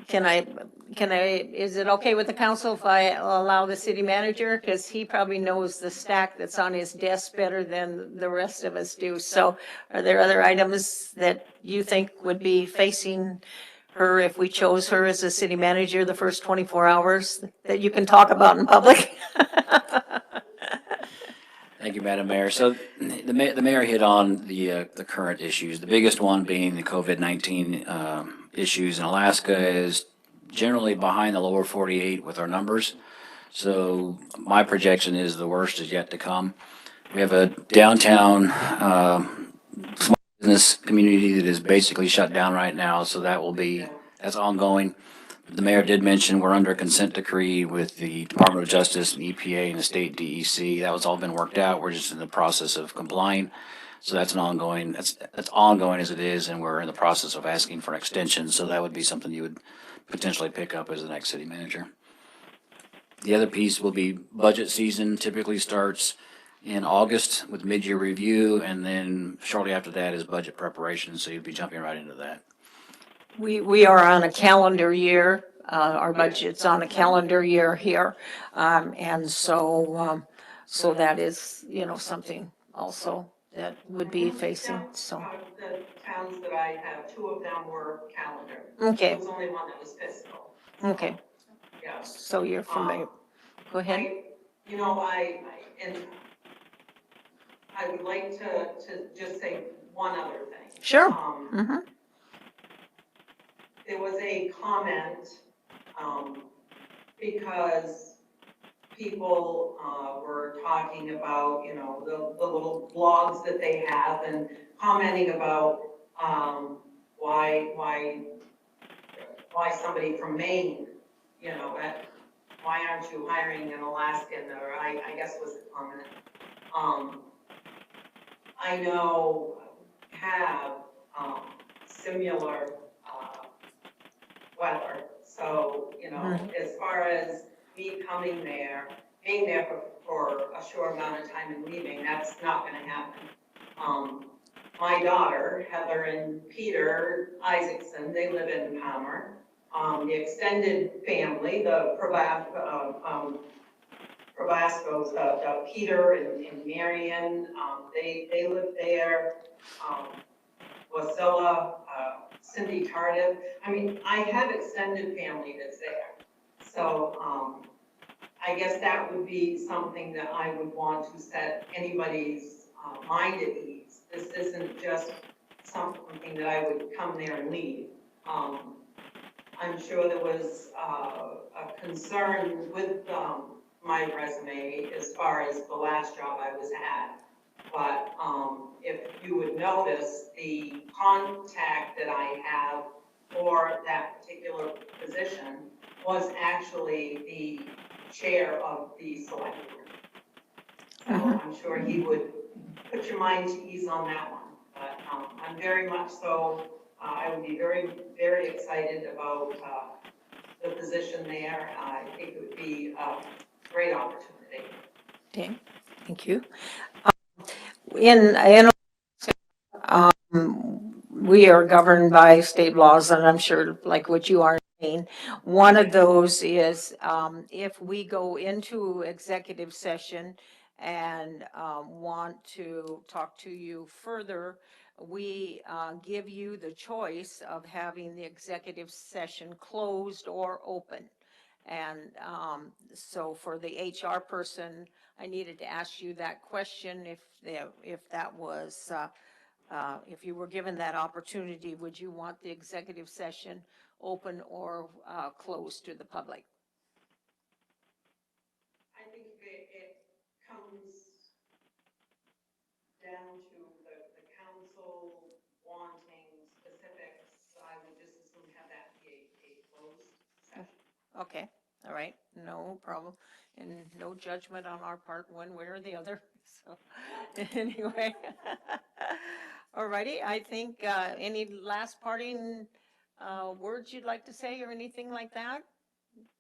Can I, is it okay with the council if I allow the city manager? Because he probably knows the stack that's on his desk better than the rest of us do. So are there other items that you think would be facing her if we chose her as a city manager the first 24 hours that you can talk about in public? Thank you, Madam Mayor. So the mayor hit on the current issues, the biggest one being the COVID-19 issues in Alaska is generally behind the lower 48 with our numbers. So my projection is the worst is yet to come. We have a downtown small business community that is basically shut down right now, so that's ongoing. The mayor did mention we're under a consent decree with the Department of Justice and EPA and the state DEC. That was all been worked out. We're just in the process of complying. So that's ongoing as it is, and we're in the process of asking for an extension. So that would be something you would potentially pick up as the next city manager. The other piece will be budget season typically starts in August with mid-year review, and then shortly after that is budget preparation. So you'd be jumping right into that. We are on a calendar year. Our budget's on a calendar year here. And so that is, something also that would be facing, so. The towns that I have, 2 of them were calendar. Okay. There was only one that was fiscal. Okay. Yeah. So you're familiar. Go ahead. And I would like to just say one other thing. Sure. There was a comment, because people were talking about, the little blogs that they have and commenting about why somebody from Maine, why aren't you hiring an Alaskan, or I guess was the comment. I know have similar weather, so, as far as me coming there, being there for a short amount of time and leaving, that's not gonna happen. My daughter, Heather and Peter Isaacson, they live in Palmer. The extended family, the Probascos, the Peter and Marion, they live there. Wasilla, Cindy Tardif. I mean, I have extended family that's there. So, I guess that would be something that I would want to set anybody's mind at ease. This isn't just something that I would come there and leave. I'm sure there was a concern with my resume as far as the last job I was at. But if you would notice, the contact that I have for that particular position was actually the chair of the select board. So I'm sure he would put your mind to ease on that one. But I'm very much so, I would be very, very excited about the position there. I think it would be a great opportunity. Okay, thank you. We are governed by state laws, and I'm sure like what you are saying. One of those is if we go into executive session and want to talk to you further, we give you the choice of having the executive session closed or open. And so for the HR person, I needed to ask you that question if that was, if you were given that opportunity, would you want the executive session open or closed to the public? down to the council wanting specifics, I would just as soon have that be a closed session. Okay, all right, no problem. And no judgment on our part, one way or the other, so, anyway. All righty, I think, any last parting, words you'd like to say or anything like that?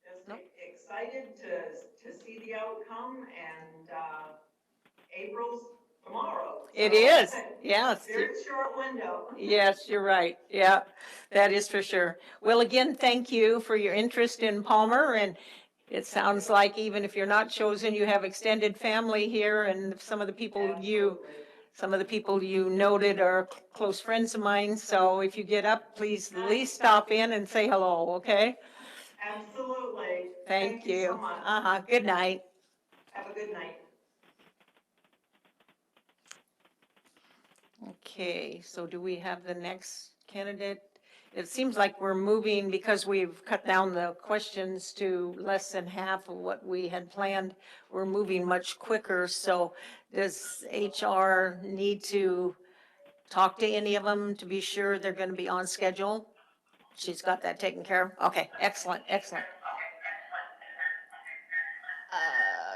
Just Nope. excited to see the outcome, and April's tomorrow. It so is, yes. Very short window. Yes, you're right. Yeah, that is for sure. Well, again, thank you for your interest in Palmer, and it sounds like even if you're not chosen, you have extended family here, and some of the people you noted are close friends of mine. So if you get up, please at least stop in and say hello, okay? Absolutely. Thank you so you. much. Good night. Have a good night. Okay, so do we have the next candidate? It seems like we're moving, because we've cut down the questions to less than half of what we had planned. We're moving much quicker, so does HR need to talk to any of them to be sure they're going to be on schedule? She's got that taken care of? Okay, excellent, excellent.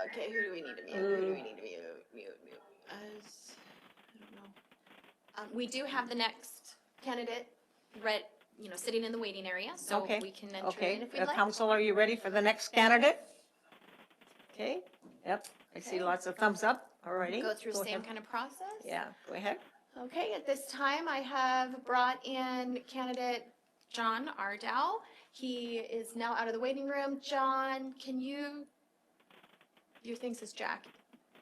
Okay, who do we need to mute? Who do we need to mute? Mute. I don't know. We do have the next candidate sitting in the waiting area, so Okay, we can enter Okay, in if we'd like. Council, are you ready for the next candidate? Okay, yep, I see Okay. lots of thumbs up already. Go through same ahead. kind of process. Yeah, go ahead. Okay, at this time, I have brought in candidate John Ardow. He is now out of the waiting room. John, your thing says Jack.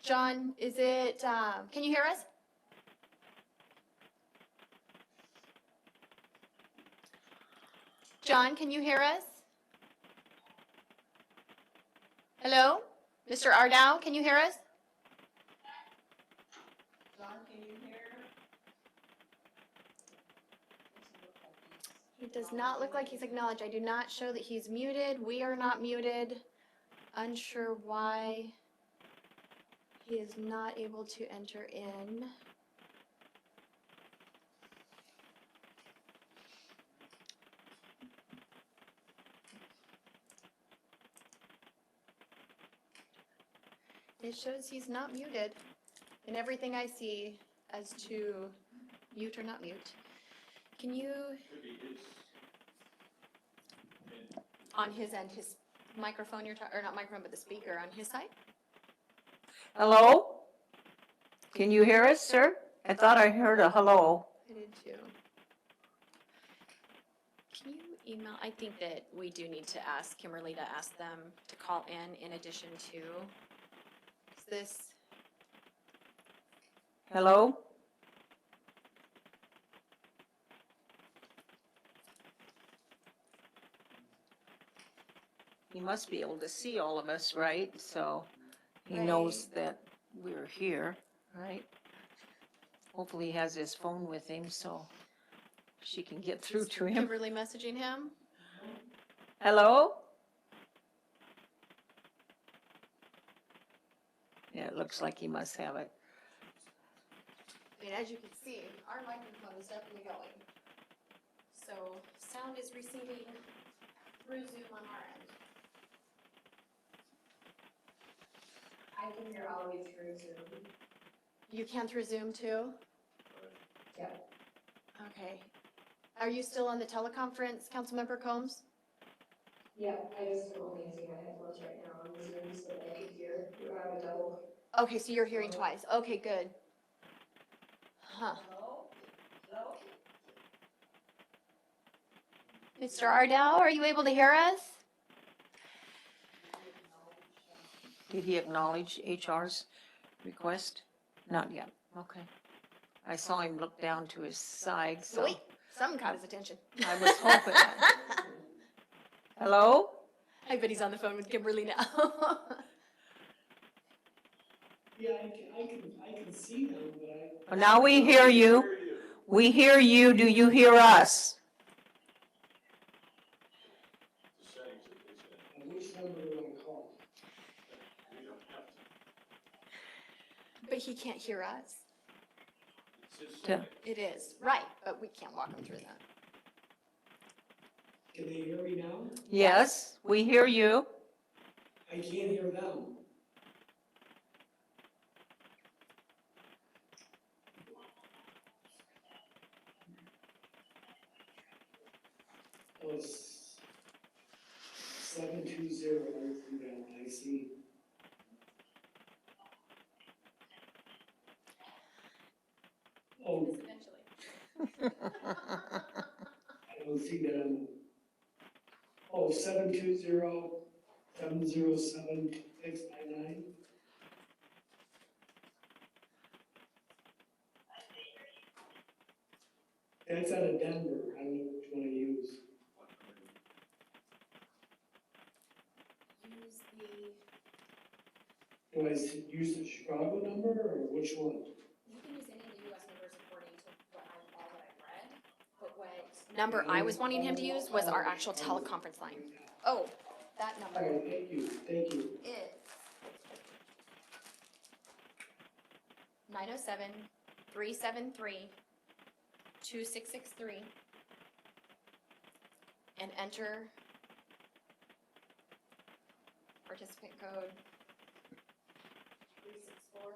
John, can you hear us? John, can you hear us? Hello? Mr. Ardow, can you hear us? John, can you hear? It does not look like he's acknowledged. I do not show that he's muted. We are not muted. Unsure why he is not able to enter in. It shows he's not muted in everything I see as to mute or not mute. Can you? On his end, his microphone or not microphone, but the speaker on his side? Hello? Can you hear us, sir? I thought I heard a hello. I did too. Can you email? I think that we do need to ask Kimberly to ask them to call in addition to, is this? Hello? He must be able to see all of us, right? So he knows that we're here, right? Hopefully he has his phone with him so she can get through to him. Kimberly messaging him? Hello? Yeah, it looks like he must have it. I mean, as you can see, our microphone is definitely going. So sound is receiving through Zoom on our end. I can hear all the way through Zoom. You can through Zoom too? Yep. Okay. Are you still on the teleconference, Councilmember Combs? Yep, I just am only using my headphones right now on the Zoom so that I can hear. You have a double. Okay, so you're hearing twice. Okay, good. Huh. Hello? Mr. Ardell, are you able to hear us? Did he acknowledge HR's request? Not yet. Okay. I saw him look down to his side, so Wait, something caught his attention. I was hoping. Hello? I bet he's on the phone with Kimberly now. Yeah, I can see them, but Well, now we hear you. We hear you. Do you hear us? which number do you want to call? But he can't hear us. It is, right, but we can't walk them through that. Can they hear me now? Yes, we hear you. I can't hear them. Oh, 720, I see that, I see. Oh, I don't see that on, oh, 720-707-699. That's out of Denver, I don't know which one to use. Do I use the Chicago number, or which one? You can use any of the US numbers according to all that I've read, but what number I was wanting him to use was our actual teleconference line. Oh, that All number right, thank you, thank you. is 907-373-2663 and enter participant code 364.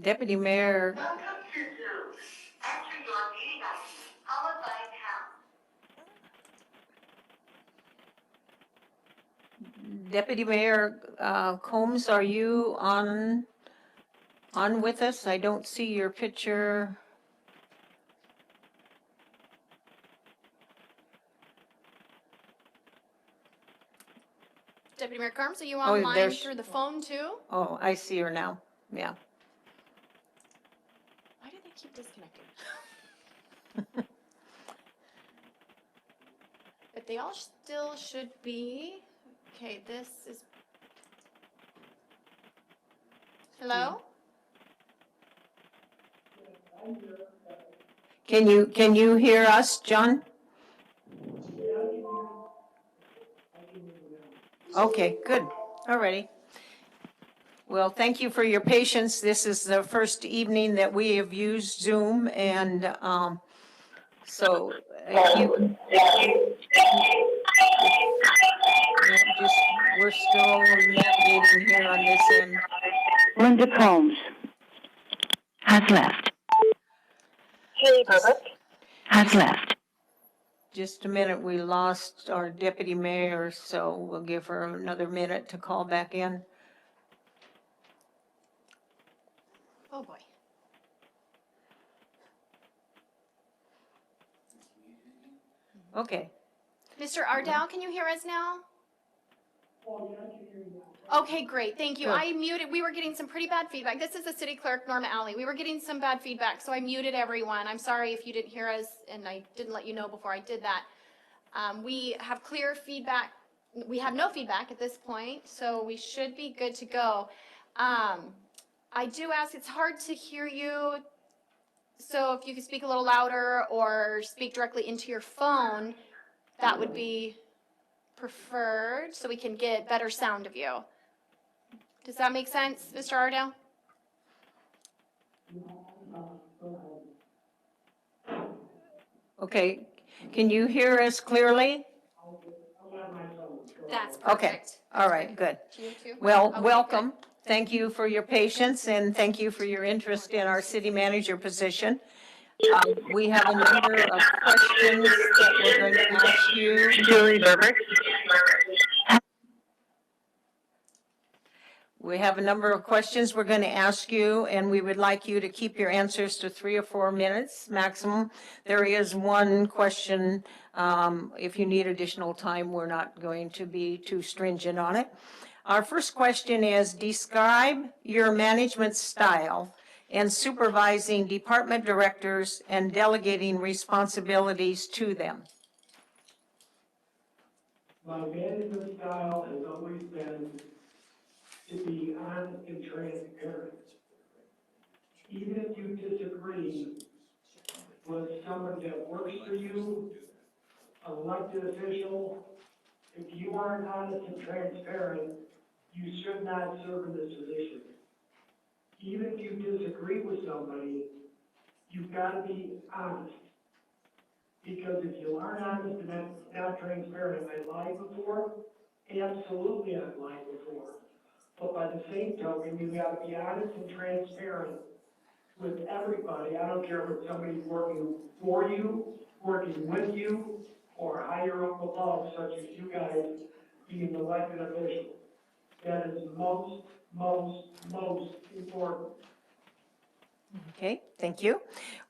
Deputy Mayor, Welcome to Zoom. Enter your meeting ID followed by pound. Deputy Mayor Combs, are you on with us? I don't see your picture. Deputy Mayor Carms, are you Oh, online there's- through the phone too? Oh, I see her now. Yeah. Why do they keep disconnecting? But they all still should be. Okay, this is. Hello? Can you hear us, John? Okay, good. Alrighty. Well, thank you for your patience. This is the first evening that we have used Zoom, and so we're still navigating here on this end. Linda Combs has left. Haley Burbach Has left. Just a minute, we lost our deputy mayor, so we'll give her another minute to call back in. Oh boy. Okay. Mr. Ardell, can you hear us now? Okay, great, thank you. Good. I muted, we were getting some pretty bad feedback. This is the city clerk, Norma Alley. We were getting some bad feedback, so I muted everyone. I'm sorry if you didn't hear us, and I didn't let you know before I did that. We have clear feedback. We have no feedback at this point, so we should be good to go. I do ask, it's hard to hear you, so if you could speak a little louder or speak directly into your phone, that would be preferred, so we can get better sound of you. Does that make sense, Mr. Ardell? Okay, can you hear us clearly? That's Okay, perfect. all right, good. To you too? Well, Okay, welcome. Thank you for your patience, and thank you for your interest in our city manager position. We have a number of questions that we're going to ask you. Julie Burbach. We have a number of questions we're going to ask you, and we would like you to keep your answers to 3 or 4 minutes maximum. There is one question. If you need additional time, we're not going to be too stringent on it. Our first question is, describe your management style and supervising department directors and delegating responsibilities to them. My management style has always been to be honest and transparent. Even if you disagree with someone that works for you, an elected official, if you aren't honest and transparent, you should not serve in this position. Even if you disagree with somebody, you've got to be honest. Because if you aren't honest and not transparent, have I lied before? Absolutely, I've lied before. But by the same token, you've got to be honest and transparent with everybody. I don't care if somebody's working for you, working with you, or higher up above, such as you guys being elected officials. That is most important. Okay, thank you.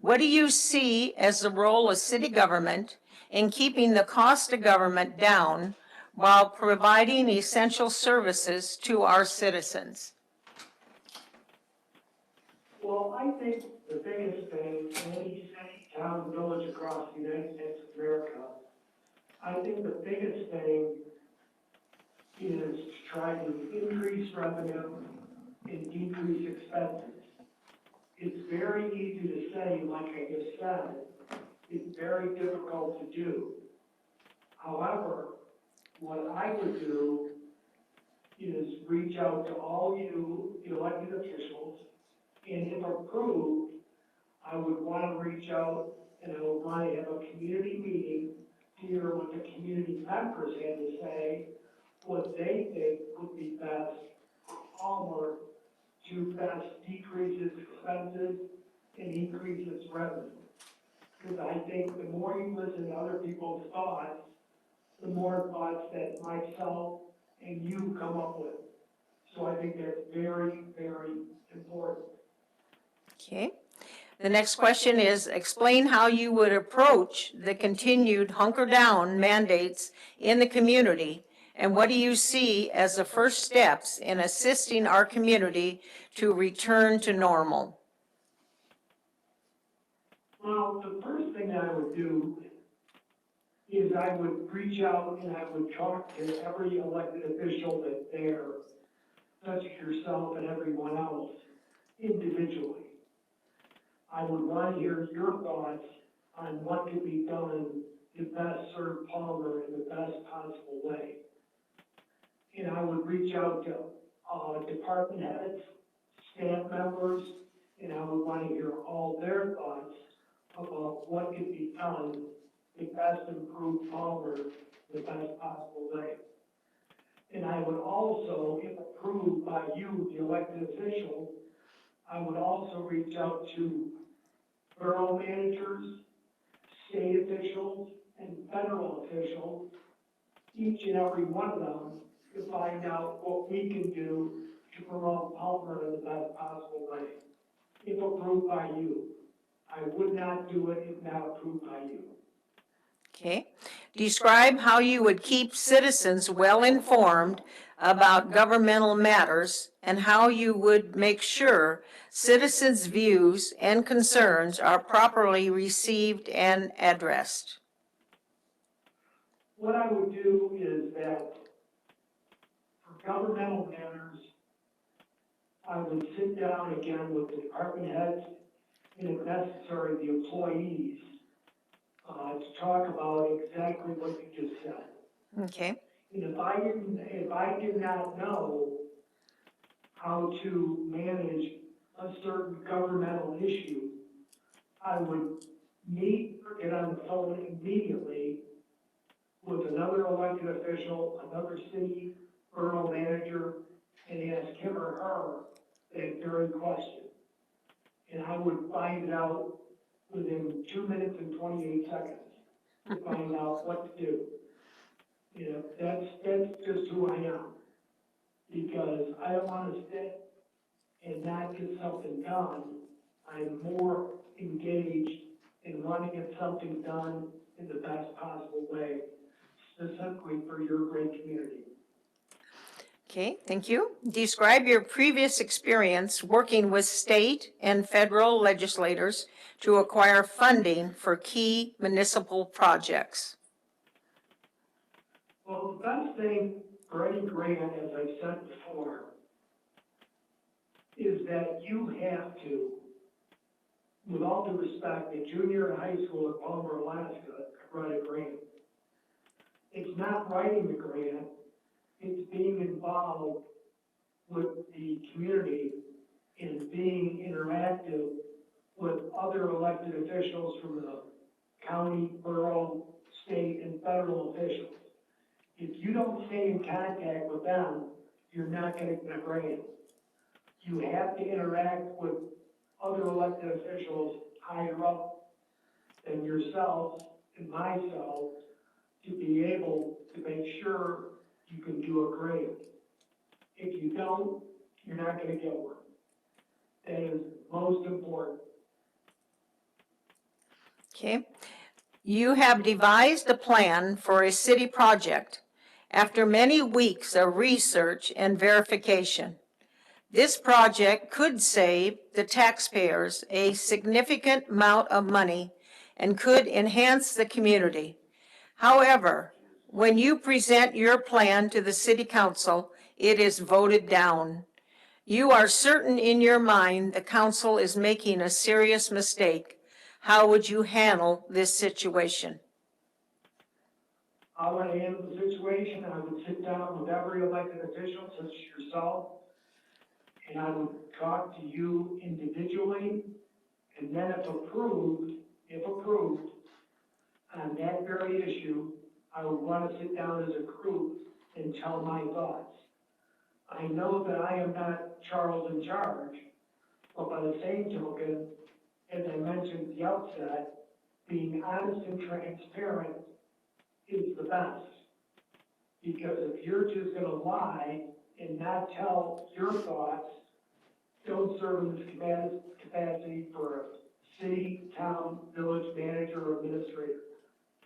What do you see as the role of city government in keeping the cost of government down while providing essential services to our citizens? Well, I think the biggest thing in any city, town, village across the United States of America, I think the biggest thing is to try to increase revenue and decrease expenses. It's very easy to say, like I just said, it's very difficult to do. However, what I would do is reach out to all you elected officials, and if approved, I would want to reach out and I would want to have a community meeting to hear what the community members had to say, what they think would be best for Palmer to best decrease its expenses and increase its revenue. Because I think the more you listen to other people's thoughts, the more thoughts that myself and you come up with. So I think that's very, very important. Okay. The next question is, explain how you would approach the continued hunker down mandates in the community, and what do you see as the first steps in assisting our community to return to normal? Well, the first thing I would do is I would reach out and I would talk to every elected official that's there, such as yourself and everyone else, individually. I would want to hear your thoughts on what could be done to best serve Palmer in the best possible way. And I would reach out to department heads, staff members, and I would want to hear all their thoughts about what could be done to best improve Palmer in the best possible way. And I would also, if approved by you, the elected official, I would also reach out to borough managers, state officials, and federal officials, each and every one of them, to find out what we can do to promote Palmer in the best possible way, if approved by you. I would not do it if not approved by you. Okay. Describe how you would keep citizens well informed about governmental matters and how you would make sure citizens' views and concerns are properly received and addressed. What I would do is that for governmental matters, I would sit down again with the department heads and, if necessary, the employees, to talk about exactly what you just said. Okay. And if I did not know how to manage a certain governmental issue, I would meet or get on the phone immediately with another elected official, another city borough manager, and ask him or her that very question. And I would find it out within 2 minutes and 28 seconds to find out what to do. You know, that's just who I am. Because I don't want to sit and not get something done. I'm more engaged in wanting to get something done in the best possible way, specifically for your great community. Okay, thank you. Describe your previous experience working with state and federal legislators to acquire funding for key municipal projects. Well, the best thing for any grant, as I've said before, is that you have to, with all due respect, a junior in high school in Palmer, Alaska, could write a grant. It's not writing the grant, it's being involved with the community and being interactive with other elected officials from the county, borough, state, and federal officials. If you don't stay in contact with them, you're not gonna get a grant. You have to interact with other elected officials higher up than yourself and myself to be able to make sure you can do a grant. If you don't, you're not gonna get one. That is most important. Okay. You have devised a plan for a city project after many weeks of research and verification. This project could save the taxpayers a significant amount of money and could enhance the community. However, when you present your plan to the city council, it is voted down. You are certain in your mind the council is making a serious mistake. How would you handle this situation? I want to handle the situation, I would sit down with every elected official, such as yourself, and I would talk to you individually, and then if approved, on that very issue, I would want to sit down as a group and tell my thoughts. I know that I am not Charles in charge, but by the same token, as I mentioned at the outset, being honest and transparent is the best. Because if you're just gonna lie and not tell your thoughts, don't serve in this capacity for a city, town, village manager, or administrator.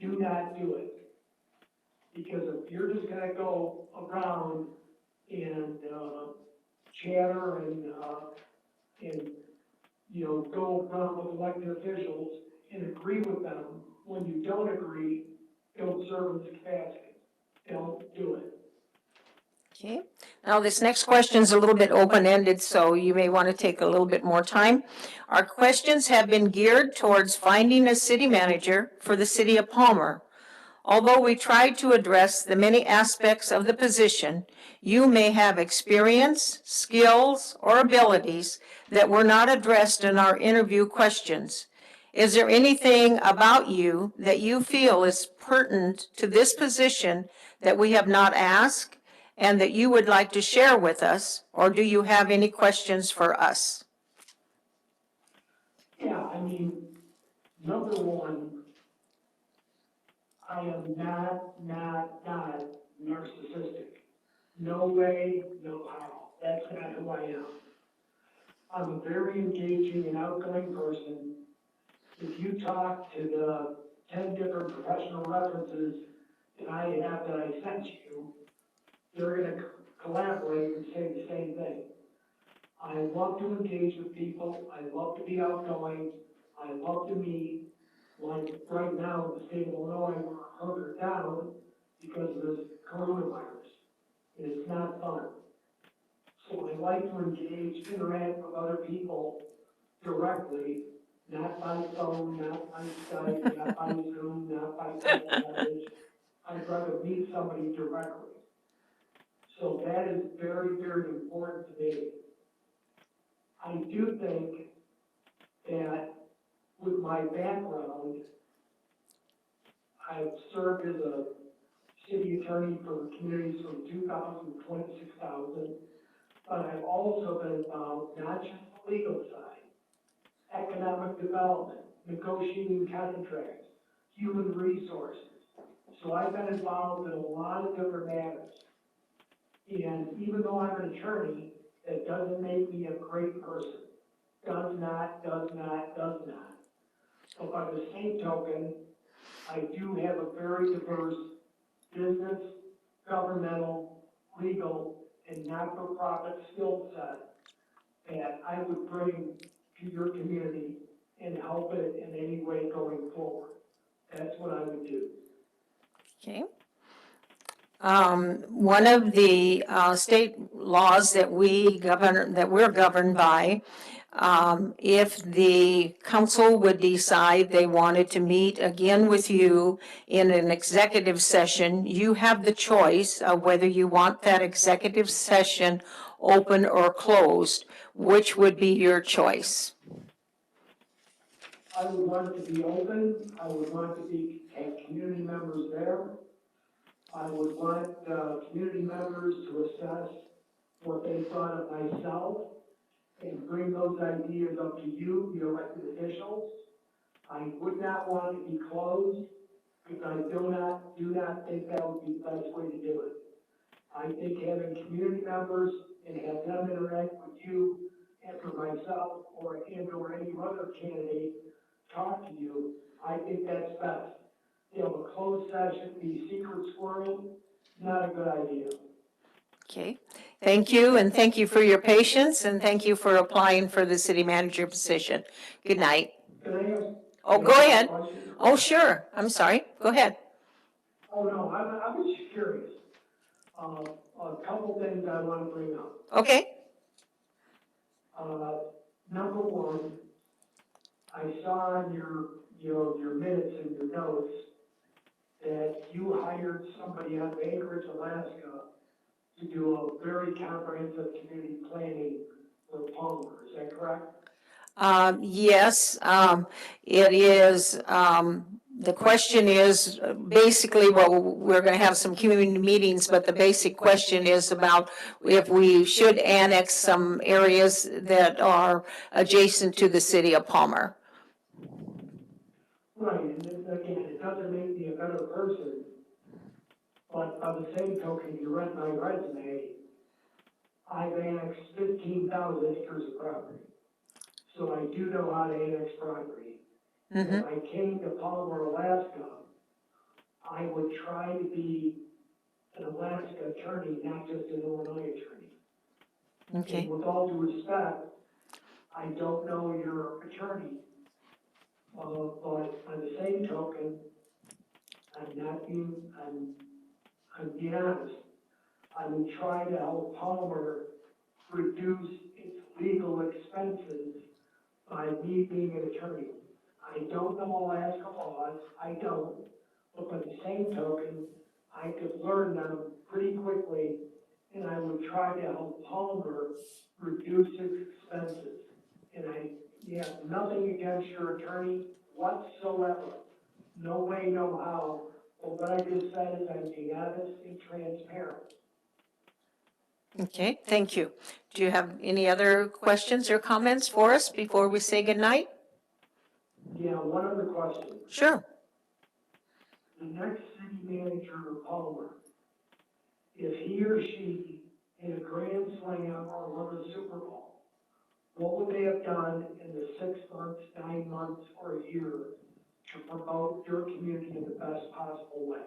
Do not do it. Because if you're just gonna go around and, chatter and, go around with elected officials and agree with them, when you don't agree, don't serve in this capacity. Don't do it. Okay. Now, this next question is a little bit open-ended, so you may want to take a little bit more time. Our questions have been geared towards finding a city manager for the city of Palmer. Although we tried to address the many aspects of the position, you may have experience, skills, or abilities that were not addressed in our interview questions. Is there anything about you that you feel is pertinent to this position that we have not asked and that you would like to share with us, or do you have any questions for us? Yeah, number one, I am not narcissistic. No way, no how. That's not who I am. I'm a very engaging and outgoing person. If you talk to the 10 different professional references that I have that I sent you, they're gonna collaborate and say the same thing. I love to engage with people. I love to be outgoing. I love to meet. Like right now in the state of Illinois, we're hunkered down because of this coronavirus. And it's not fun. So I like to engage, interact with other people directly, not by phone, not by Skype, not by Zoom, not by text message. I'd rather meet somebody directly. So that is very, very important to me. I do think that with my background, I've served as a city attorney for communities from 2,000 to 26,000, but I've also been involved not just the legal side, economic development, negotiating contracts, human resources. So I've been involved in a lot of different matters. And even though I'm an attorney, that doesn't make me a great person. Does not. But by the same token, I do have a very diverse business, governmental, legal, and not-for-profit skill set that I would bring to your community and help it in any way going forward. That's what I would do. Okay. One of the state laws that we're governed by If the council would decide they wanted to meet again with you in an executive session, you have the choice of whether you want that executive session open or closed. Which would be your choice? I would want it to be open, I would want to have community members there. I would want, community members to assess what they thought of myself and bring those ideas up to you, the elected officials. I would not want it to be closed, because I do not think that would be the best way to do it. I think having community members and have them interact with you after myself or any other candidate talk to you, I think that's best. You know, a closed session, be secret squirrel, not a good idea. Okay, thank you, and thank you for your patience, and thank you for applying for the city manager position. Good night. Can I ask? Oh, go ahead. Oh, sure, I'm sorry, go ahead. Oh, no, I'm just curious. A couple things I want to bring up. Okay, Number one, I saw in your minutes and your notes that you hired somebody out of Anchorage, Alaska to do a very comprehensive community planning for Palmer, is that correct? yes, it is, the question is, basically, well, we're going to have some community meetings, but the basic question is about if we should annex some areas that are adjacent to the city of Palmer. Right, and then, again, it doesn't make me a better person, but by the same token, you read my resume, I've annexed 15,000 acres of property. So I do know how to annex property. Mm-hmm. If I came to Palmer, Alaska, I would try to be an Alaska attorney, not just an Illinois attorney. Okay. And with all due respect, I don't know your attorney, but on the same token, I'm being honest. I would try to help Palmer reduce its legal expenses by me being an attorney. I don't know Alaska laws, I don't, but by the same token, I could learn them pretty quickly, and I would try to help Palmer reduce its expenses. And you have nothing against your attorney whatsoever. No way, no how. But what I just said is I'm being honest and transparent. Okay, thank you. Do you have any other questions or comments for us before we say goodnight? Yeah, one other question. Sure. The next city manager of Palmer, if he or she had a grand slam or won a Super Bowl, what would they have done in the 6 months, 9 months, or a year to promote your community in the best possible way?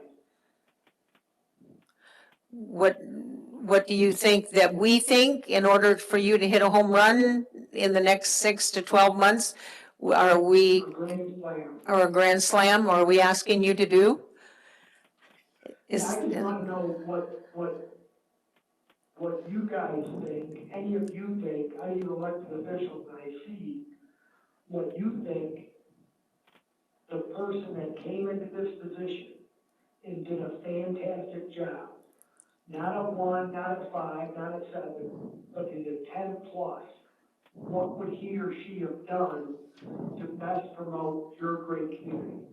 What do you think that we think in order for you to hit a home run in the next 6 to 12 months? Are we, A grand slam. or a grand slam, or are we asking you to do? Yeah, I just want to know what you guys think, any of you think, any elected officials that I see, what you think the person that came into this position and did a fantastic job. Not a 1, not a 5, not a 7, but did a 10 plus. What would he or she have done to best promote your great community?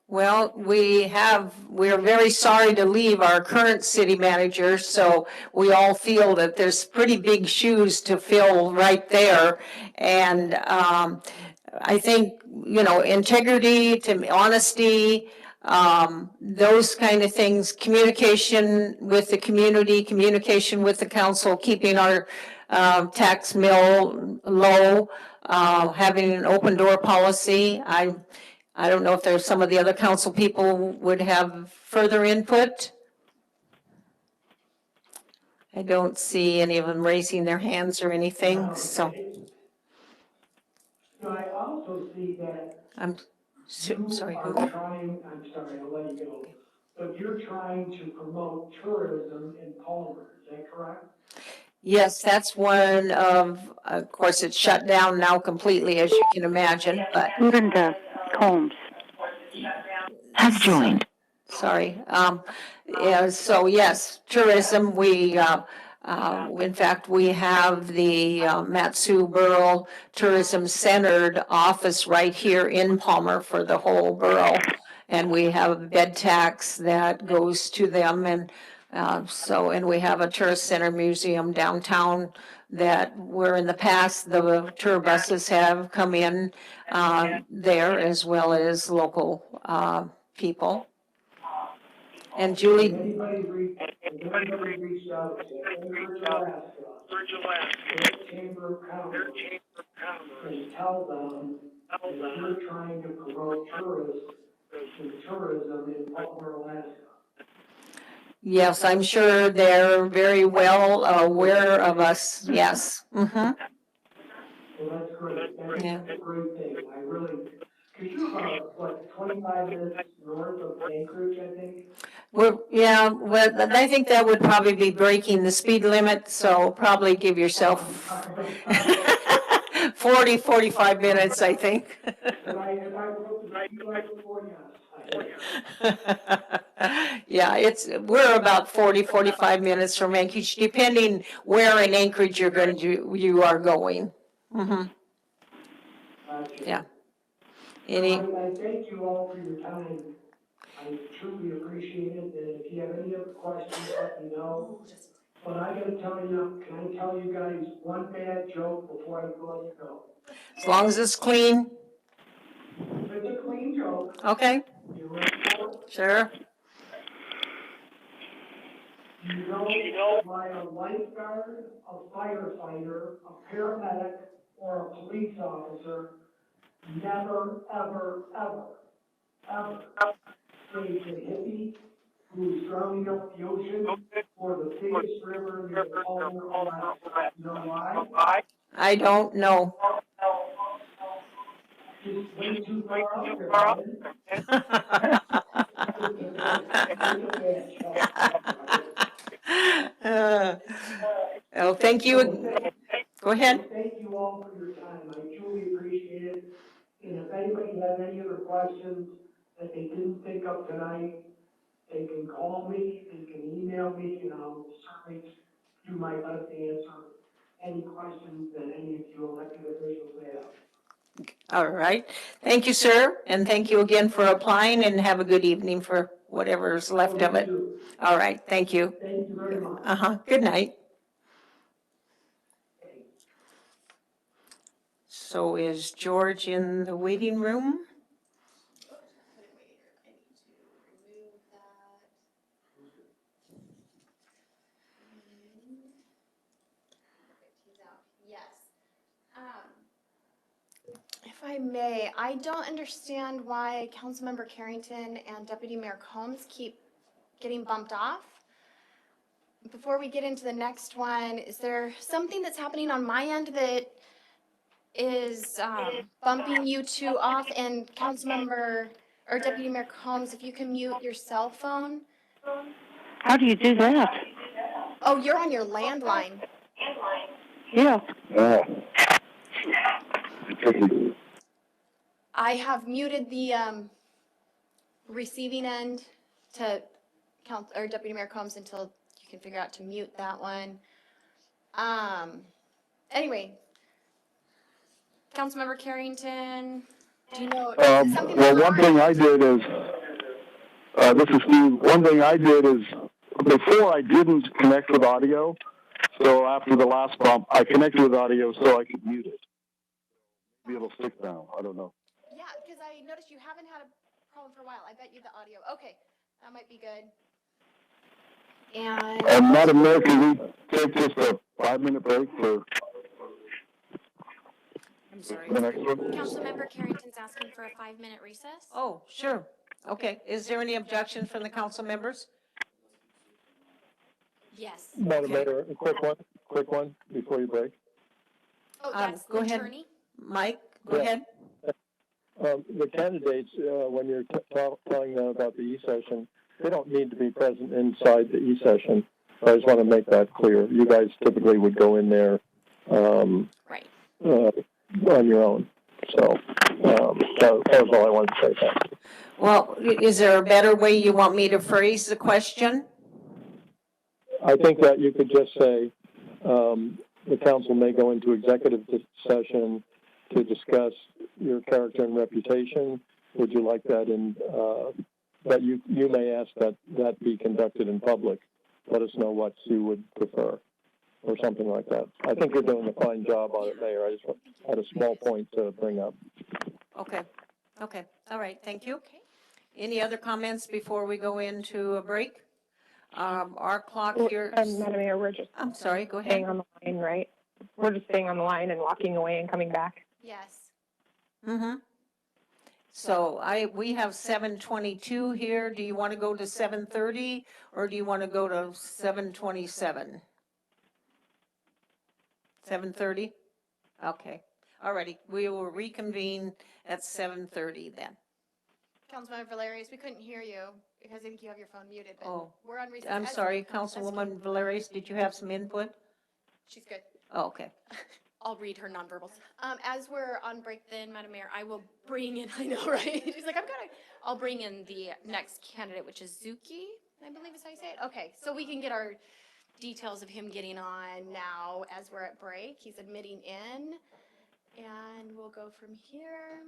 Well, we're very sorry to leave our current city manager, so we all feel that there's pretty big shoes to fill right there. And I think, integrity, honesty, those kind of things, communication with the community, communication with the council, keeping our tax mill low, having an open door policy. I don't know if there's some of the other council people would have further input. I don't see any of them raising their hands or anything, so. So I also see that I'm sorry, who? I'm sorry, I'll let you go. But you're trying to promote tourism in Palmer, is that correct? Yes, that's one of course, it's shut down now completely, as you can imagine, but. Linda Combs has joined. Sorry. Yeah, so yes, tourism, in fact, we have the Matsu Borough Tourism Centered office right here in Palmer for the whole borough. And we have a bed tax that goes to them, and and we have a tourist center museum downtown that where in the past the tour buses have come in there, as well as local people. And Julie, Has anybody reached out to Anchorage, Alaska, their Chamber of Commerce, and tell them that you're trying to promote tourism in Palmer, Alaska? yes, I'm sure they're very well aware of us, yes. Mm-hmm. Well, that's great. That's a great thing. I really, because you're about, 25 minutes north of Anchorage, I think? Well, I think that would probably be breaking the speed limit, so probably give yourself 40, 45 minutes, I think. Yeah, we're about 40, 45 minutes from Anchorage, depending where in Anchorage you are going. Mm-hmm. Yeah. I thank you all for your time. I truly appreciate it, and if you have any other questions, let me know. But I gotta tell you, can I tell you guys one bad joke before I let you go? As long as it's clean. It's a clean joke. Okay. You ready for it? Sure. You know why a lifeguard, a firefighter, a paramedic, or a police officer never, ever, ever, ever saves a hippie who's drowning up the ocean or the biggest river near Palmer, Alaska? You know why? I don't know. Just way too far out there, man. Oh, thank you. Go ahead. Thank you all for your time. I truly appreciate it. And if anybody has any other questions that they didn't think of tonight, they can call me, they can email me, and I'll certainly do my best to answer any questions that any of you elected officials have. All right. Thank you, sir. And thank you again for applying, and have a good evening for whatever's left of it. All right. Thank you. Thank you very much. Good night. So is George in the waiting room? If I may, I don't understand why Councilmember Carrington and Deputy Mayor Combs keep getting bumped off. Before we get into the next one, is there something that's happening on my end that is bumping you two off? And Councilmember or Deputy Mayor Combs, if you can mute your cell phone. How do you do that? Oh, you're on your landline. Yeah. I have muted the receiving end to Deputy Mayor Combs until you can figure out to mute that one. Anyway, Councilmember Carrington, do you know something? Well, one thing I did is, this is Steve. One thing I did is, before I didn't connect with audio, so after the last bump, I connected with audio so I could mute it. Maybe it'll stick now. I don't know. Yeah, because I noticed you haven't had a problem for a while. I bet you the audio. Okay, that might be good. And Madam Mayor, can we take just a 5-minute break for I'm sorry. the next one? Councilmember Carrington's asking for a 5-minute recess. Oh, sure. Okay. Is there any objection from the council members? Yes. Madam Mayor, a quick one before you break. Oh, that's Go the ahead. attorney. Mike, go ahead. The candidates, when you're telling them about the E-session, they don't need to be present inside the E-session. I just want to make that clear. You guys typically would go in there, Right. On your own. So, that was all I wanted to say. Thanks. Well, is there a better way you want me to phrase the question? I think that you could just say, the council may go into executive session to discuss your character and reputation. Would you like that that you may ask that be conducted in public? Let us know what you would prefer, or something like that. I think you're doing a fine job on it, Mayor. I just had a small point to bring up. Okay, all right, thank you. Any other comments before we go into a break? Our clock here. Madam Mayor, we're just I'm sorry, go ahead. staying on the line, right? We're just staying on the line and walking away and coming back. Yes. Mm-hmm. So we have 7:22 here. Do you want to go to 7:30 or do you want to go to 7:27? 7:30? Okay. All righty. We will reconvene at 7:30 then. Councilmember Valerius, we couldn't hear you because I think you have your phone muted, but Oh, we're on recess. I'm sorry, Councilwoman Valerius, did you have some input? She's good. Oh, okay. I'll read her nonverbals. As we're on break then, Madam Mayor, I will bring in, I know, right? She's like, I'll bring in the next candidate, which is Zuki, I believe is how you say it. Okay, so we can get our details of him getting on now as we're at break. He's admitting in, and we'll go from here.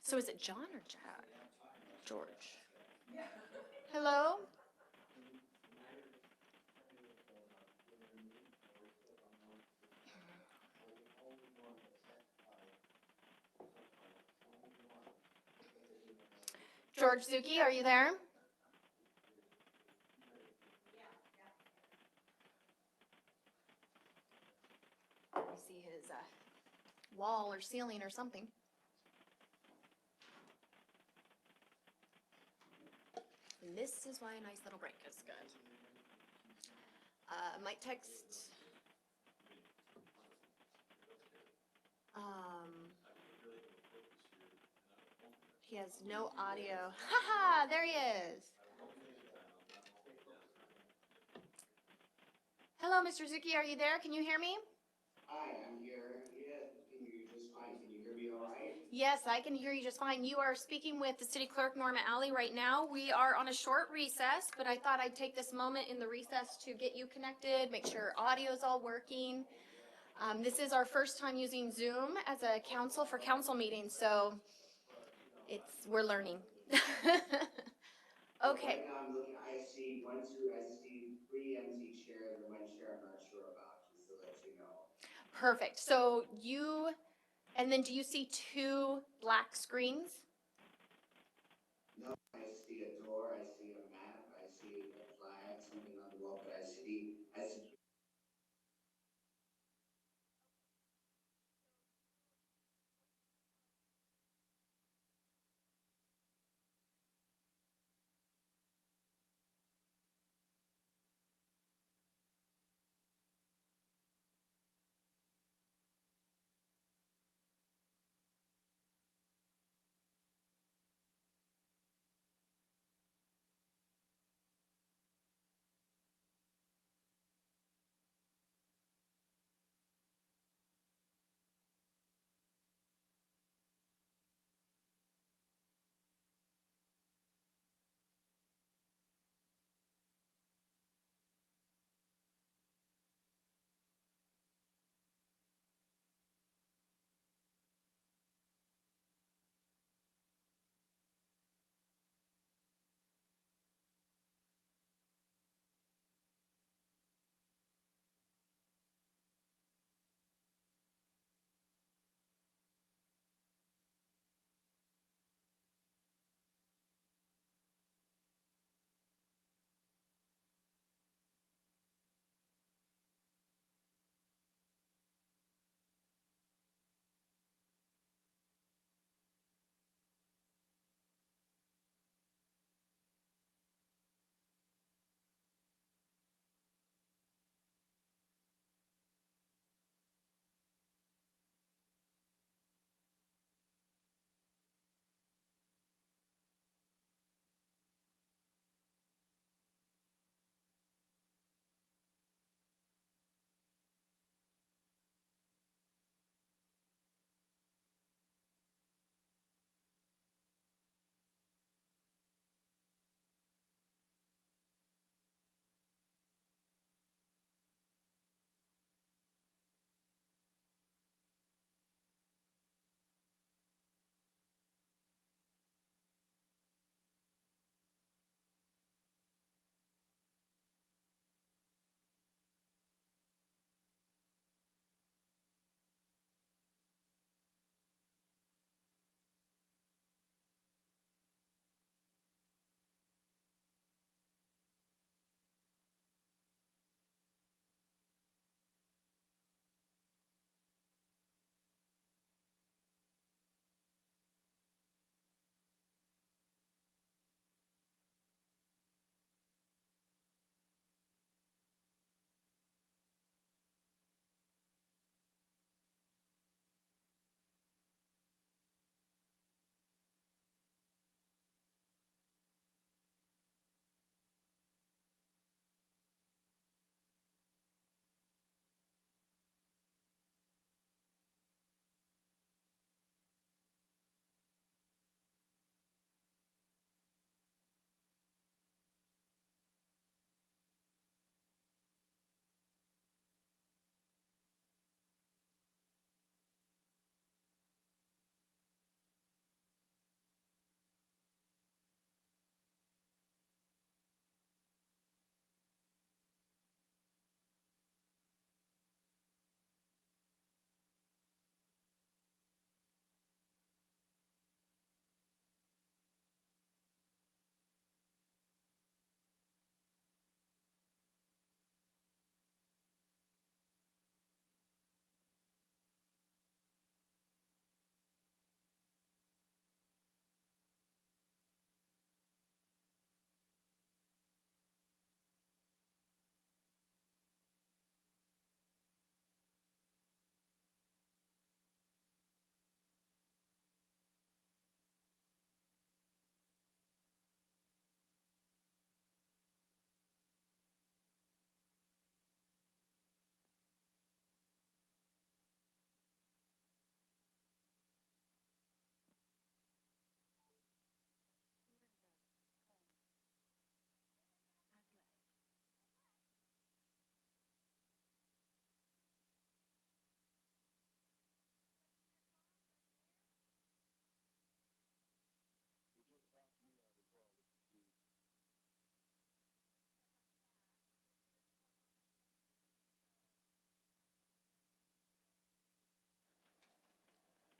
So is it John or Jack? George. Hello? George Zuki, are you there? I see his wall or ceiling or something. And this is why a nice little break is good. Might text. He has no audio. Haha, there he is. Hello, Mr. Zuki, are you there? Can you hear me? Hi, I'm here. Yeah, I can hear you just fine. Can you hear me all right? Yes, I can hear you just fine. You are speaking with the city clerk, Norma Alley, right now. We are on a short recess, but I thought I'd take this moment in the recess to get you connected, make sure audio is all working. This is our first time using Zoom as a council for council meetings, so we're learning. Okay. Right now I'm looking, I see three empty chairs and one chair I'm not sure about, just to let you know. Perfect. So and then do you see two black screens? No, I see a door, I see a map, I see a flag, something on the wall, but I see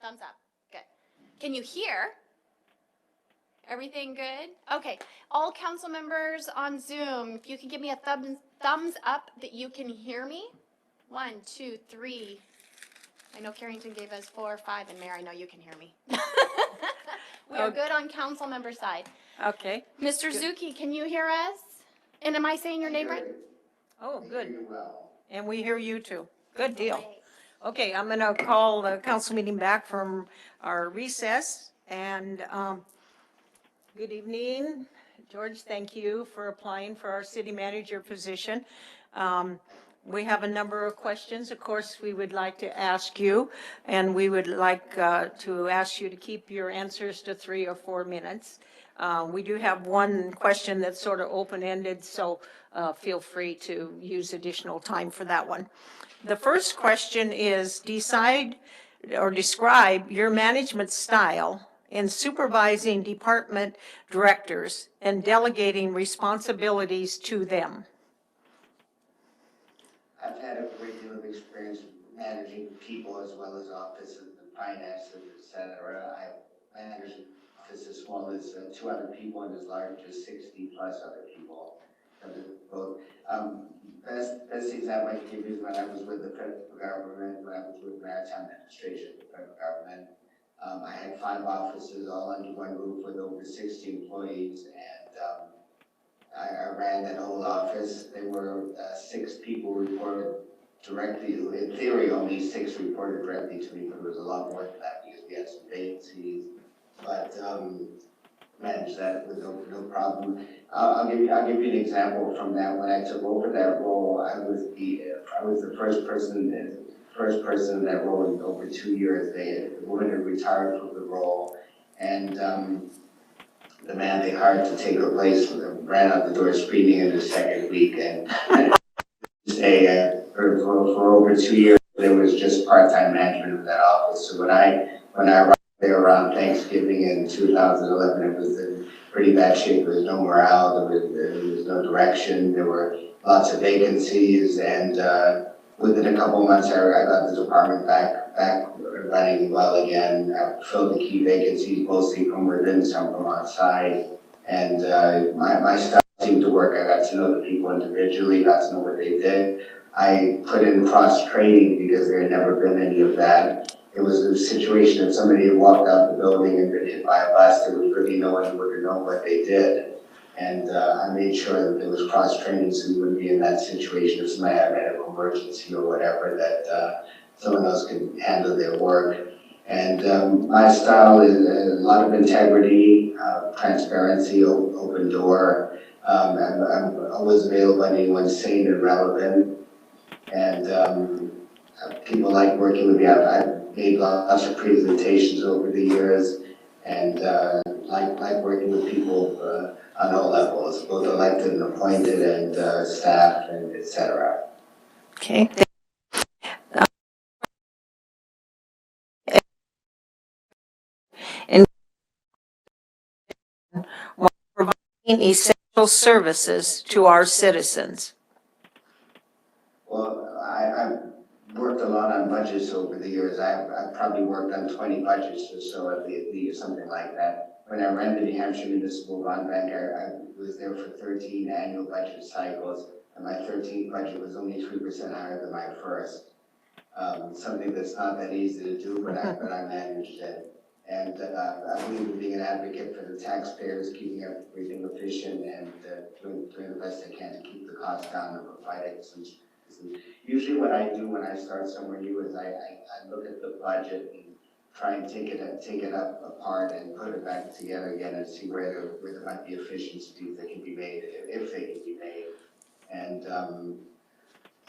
thumbs up. Good. Can you hear? Everything good? Okay. All council members on Zoom, if you can give me a thumbs up that you can hear me. 1, 2, 3. I know Carrington gave us 4, 5, and Mayor, I know you can hear me. We are good on council member side. Okay. Mr. Zuki, can you hear us? And am I saying your name right? Oh, good. And we hear you too. Good deal. Okay, I'm going to call the council meeting back from our recess. And good evening, George. Thank you for applying for our city manager position. We have a number of questions, of course, we would like to ask you, and we would like to ask you to keep your answers to 3 or 4 minutes. We do have one question that's sort of open-ended, so feel free to use additional time for that one. The first question is, decide or describe your management style in supervising department directors and delegating responsibilities to them. I've had a great deal of experience managing people as well as offices and finances, et cetera. I managed an office as small as 200 people and as large as 60 plus other people. Both. Best example I can give you is when I was with the federal government, when I was with Maritime Administration, the federal government. I had 5 offices all under one roof with over 60 employees, and I ran that whole office. There were 6 people reported directly. In theory, only 6 reported directly to me, but it was a lot more than that because we had some vacancies. But managed that with no problem. I'll give you an example from that. When I took over that role, I was the first person in that role in over 2 years. The woman had retired from the role, and the man they hired to take her place ran out the door screaming in his second week, and for over 2 years there was just part-time management of that office. So when I arrived there around Thanksgiving in 2011, it was in pretty bad shape. There was no morale, there was no direction, there were lots of vacancies, and within a couple of months I got the department back running well again. I filled the key vacancies mostly from within, some from outside, and my style seemed to work. I got to know the people individually, got to know what they did. I put in cross-training because there had never been any of that. It was a situation if somebody had walked out the building and been hit by a bus, there was really no one who would have known what they did. And I made sure that there was cross-training so we wouldn't be in that situation if somebody had a medical emergency or whatever, that someone else could handle their work. And my style is a lot of integrity, transparency, open door. I'm always available when anyone's sane and relevant. And people like working with me. I've made lots of presentations over the years, and like working with people on all levels, both elected and appointed, and staff, and et cetera. Okay. And while providing essential services to our citizens. Well, I've worked a lot on budgets over the years. I've probably worked on 20 budgets or so at the something like that. When I ran the New Hampshire Municipal Bond Bank, I was there for 13 annual budget cycles, and my 13th budget was only 3% higher than my first. Something that's not that easy to do, but I managed it. And I believe in being an advocate for the taxpayers, keeping everything efficient, and doing the best I can to keep the costs down and provide excellence. Usually what I do when I start somewhere new is I look at the budget and try and take it up apart and put it back together again and see where there might be efficiencies that can be made, if they can be made. And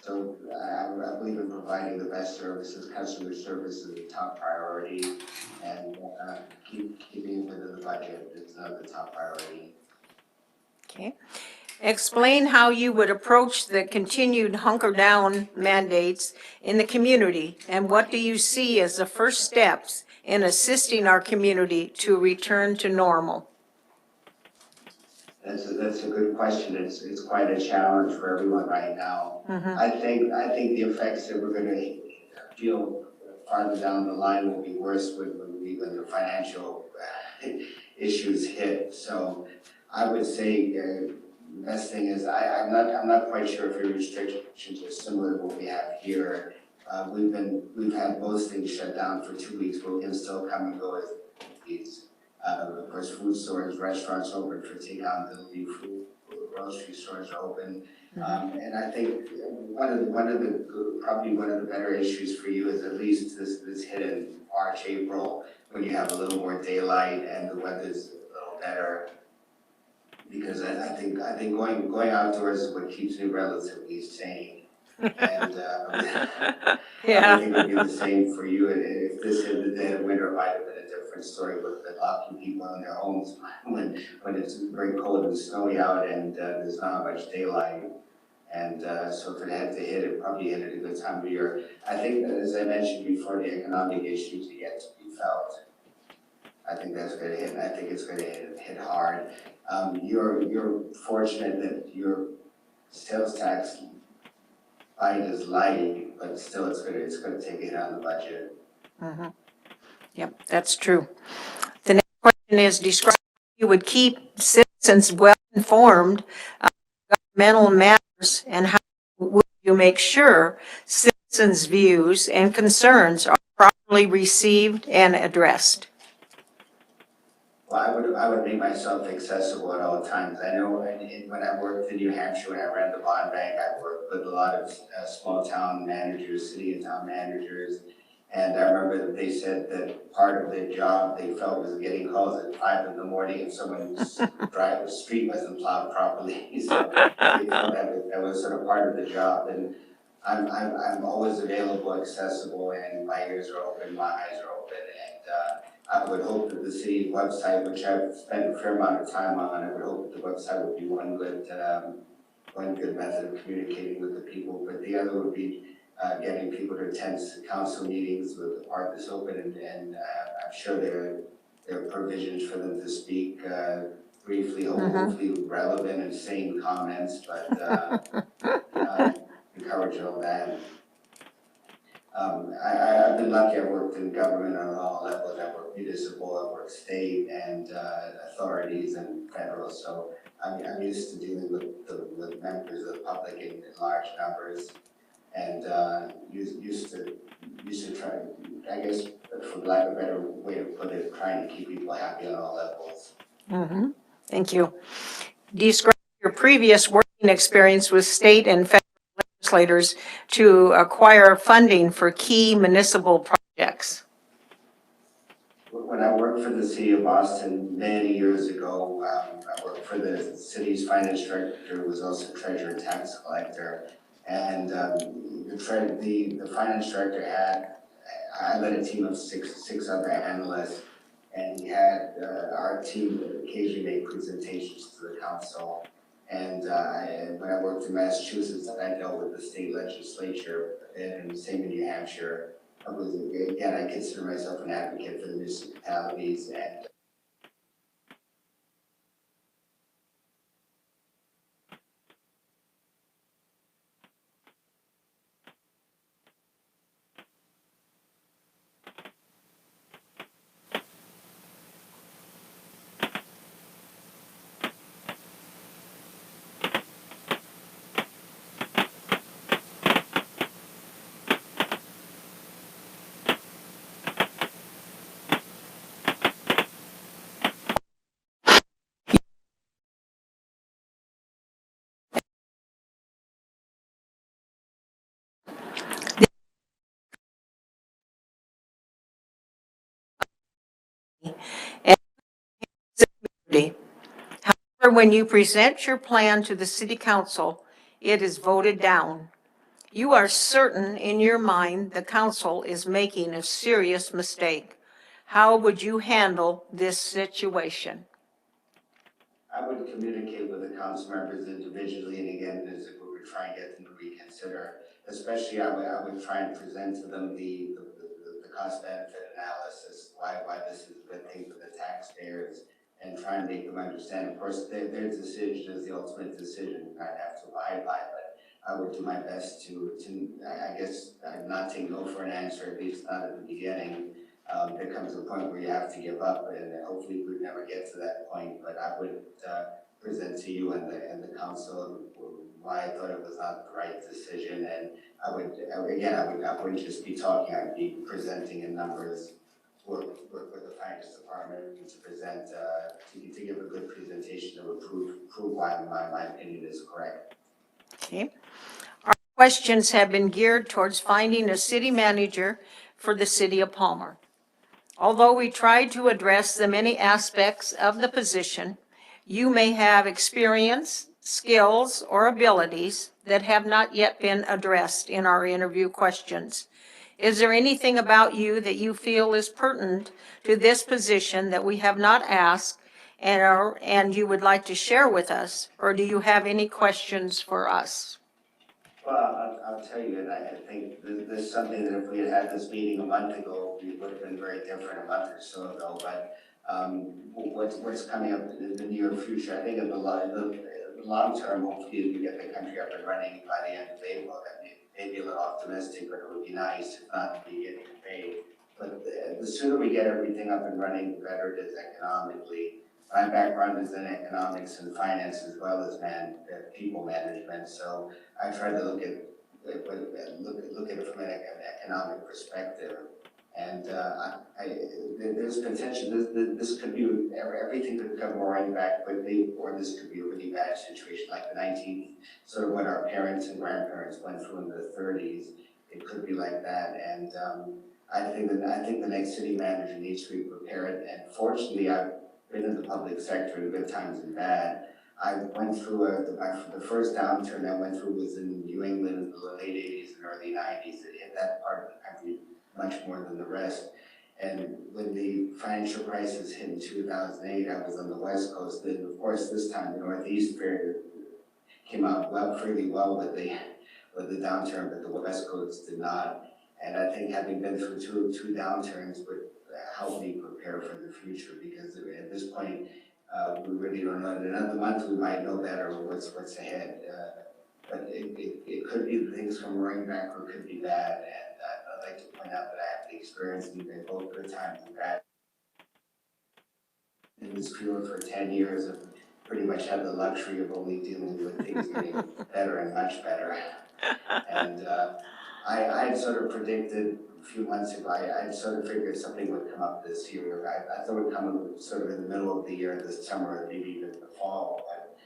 so I believe in providing the best services. Customer service is the top priority, and keeping it within the budget is the top priority. Okay. Explain how you would approach the continued hunker down mandates in the community, and what do you see as the first steps in assisting our community to return to normal? That's a good question. It's quite a challenge for everyone right now. Mm-hmm. I think the effects that we're going to feel farther down the line will be worse when the financial issues hit. So I would say the best thing is, I'm not quite sure if your restrictions are similar to what we have here. We've had most things shut down for 2 weeks, but we can still come and go as needs. Of course, food stores, restaurants open for takeout, delivery, food, grocery stores are open. And I think probably one of the better issues for you is at least this hit in March, April, when you have a little more daylight and the weather's a little better. Because I think going outdoors is what keeps me relatively sane. And Yeah. I think it would be the same for you. And if this hit the dead of winter, it might have been a different story with locking people in their homes when it's very cold and snowy out and there's not much daylight. And so if it had to hit, it probably hit at a good time of year. I think that, as I mentioned before, the economic issues yet to be felt. I think that's going to hit, and I think it's going to hit hard. You're fortunate that your sales tax bite is light, but still it's going to take a hit on the budget. Mm-hmm. Yep, that's true. The next question is, describe how you would keep citizens well informed of governmental matters, and how would you make sure citizens' views and concerns are properly received and addressed? Well, I would make myself accessible at all times. I know when I worked in New Hampshire, when I ran the bond bank, I worked with a lot of small town managers, city and town managers. And I remember that they said that part of their job they felt was getting calls at 5 in the morning if someone's the street wasn't plowed properly. So they felt that was sort of part of the job. And I'm always available, accessible, and my ears are open, my eyes are open. And I would hope that the city website, which I've spent a fair amount of time on, I would hope that the website would be one good method of communicating with the people. But the other would be getting people to attend council meetings with the park that's open, and I'm sure there are provisions for them to speak briefly, hopefully relevant and sane comments, but encourage all that. I've been lucky. I've worked in government on all levels. I've worked municipal, I've worked state and authorities and federal. So I'm used to dealing with members of the public in large numbers, and used to try, I guess, for lack of a better way to put it, trying to keep people happy on all levels. Mm-hmm. Thank you. Describe your previous working experience with state and federal legislators to acquire funding for key municipal projects. When I worked for the city of Boston many years ago, I worked for the city's finance director, who was also treasurer and tax collector. And the finance director I led a team of six other analysts, and he had our team occasionally make presentations to the council. And when I worked in Massachusetts, I dealt with the state legislature, and same in New Hampshire. Again, I consider myself an advocate for the municipalities, and However, when you present your plan to the city council, it is voted down. You are certain in your mind the council is making a serious mistake. How would you handle this situation? I would communicate with the council members individually, and again, as a group, would try and get them to reconsider. Especially, I would try and present to them the cost benefit analysis, why this is a good thing for the taxpayers, and try and make them understand. Of course, their decision is the ultimate decision, I'd have to abide by, but I would do my best I guess, not take no for an answer, at least not at the beginning. There comes a point where you have to give up, and hopefully we'd never get to that point, but I would, present to you and the council why I thought it was not the right decision, and I wouldn't just be talking, I'd be presenting in numbers, work with the finance department to present, to give a good presentation to prove why my opinion is correct. Okay. Our questions have been geared towards finding a city manager for the city of Palmer. Although we tried to address the many aspects of the position, you may have experience, skills, or abilities that have not yet been addressed in our interview questions. Is there anything about you that you feel is pertinent to this position that we have not asked and you would like to share with us, or do you have any questions for us? Well, I'll tell you, and I think this is something that if we had this meeting a month ago, we would have been very different a month or so ago, but what's coming up in the near future, I think in the long term, hopefully we get the country up and running by the end of April. That may be a little optimistic, but it would be nice if not to be getting paid. But the sooner we get everything up and running, the better it is economically. My background is in economics and finance as well as people management, so I try to look at it from an economic perspective. And there's potential. This could be everything could come roaring back quickly, or this could be a really bad situation, like the sort of what our parents and grandparents went through in the 30s. It could be like that, and I think the next city manager needs to be prepared. And fortunately, I've been in the public sector in good times and bad. I went through the first downturn I went through was in New England in the late 80s and early 90s. It hit that part of the country much more than the rest. And when the financial crisis hit in 2008, I was on the West Coast. And of course, this time the Northeast came out fairly well with the downturn, but the West Coast did not. And I think having been through two downturns would help me prepare for the future, because at this point, we really don't know. In another month, we might know better what's ahead. But it could be that things come roaring back, or it could be bad. And I'd like to point out that I have the experience in both good times and bad. In this field for 10 years, and pretty much had the luxury of only dealing with things getting better and much better. And I had sort of predicted a few months ago, I had sort of figured something would come up this year. I thought it would come sort of in the middle of the year, this summer, maybe even the fall. But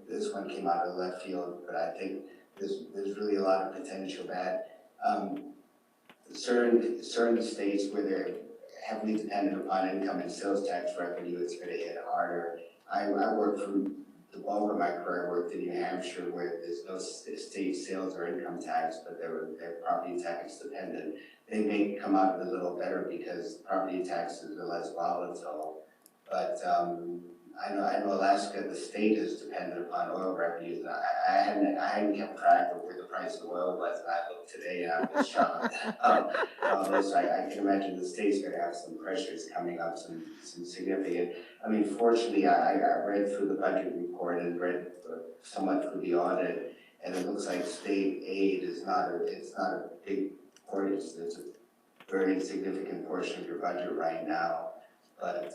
this one came out of left field, but I think there's really a lot of potential that certain states where they're heavily dependent upon income and sales tax revenue, it's going to hit harder. I worked for the bulk of my career, I worked in New Hampshire, where there's no state sales or income tax, but they're property tax dependent. They may come out of it a little better because property taxes are less volatile. But I know Alaska, the state, is dependent upon oil revenues. And I hadn't kept track of where the price of oil was, and I looked today and I was shocked. So I can imagine the state's going to have some pressures coming up, some significant. I mean, fortunately, I read through the budget report and read somewhat through the audit, and it looks like state aid is not a big portion. It's a very significant portion of your budget right now, but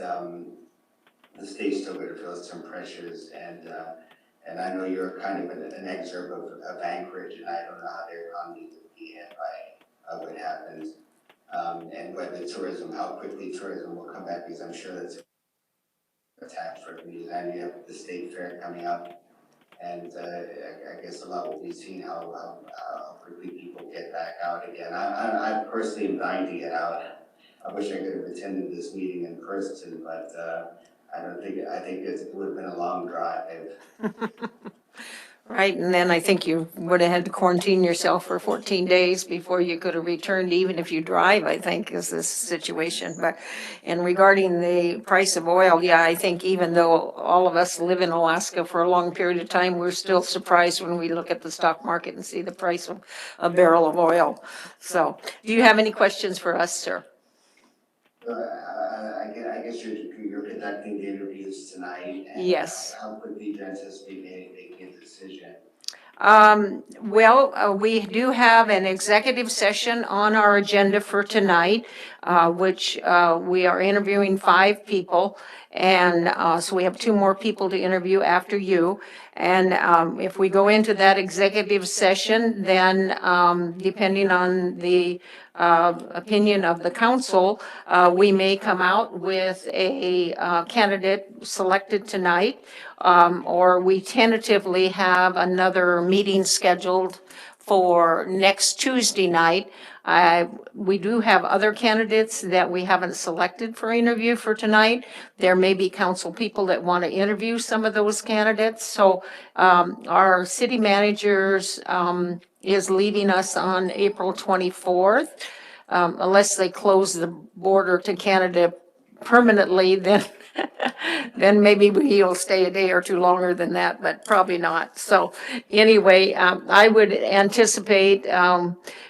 the state's still going to feel some pressures, and I know you're kind of an exurb of Anchorage, and I don't know how their economy would be hit by what happens, and whether tourism, how quickly tourism will come back, because I'm sure that's tax revenues, and you have the state fair coming up, and I guess a lot will be seen how quickly people get back out again. I personally am dying to get out. I wish I could have attended this meeting in person, but I think it would have been a long drive. Right, and then I think you would have had to quarantine yourself for 14 days before you could have returned, even if you drive, I think, is this situation. But, and regarding the price of oil, yeah, I think even though all of us live in Alaska for a long period of time, we're still surprised when we look at the stock market and see the price of a barrel of oil. So, do you have any questions for us, sir? I guess you're conducting the interviews tonight. And yes. How quickly do you anticipate making a decision? We do have an executive session on our agenda for tonight, which we are interviewing 5 people. And so we have 2 more people to interview after you. And if we go into that executive session, then depending on the opinion of the council, we may come out with a candidate selected tonight, or we tentatively have another meeting scheduled for next Tuesday night. We do have other candidates that we haven't selected for interview for tonight. There may be council people that want to interview some of those candidates. So our city managers is leaving us on April 24th. Unless they close the border to Canada permanently, then then maybe he'll stay a day or 2 longer than that, but probably not. So anyway, I would anticipate,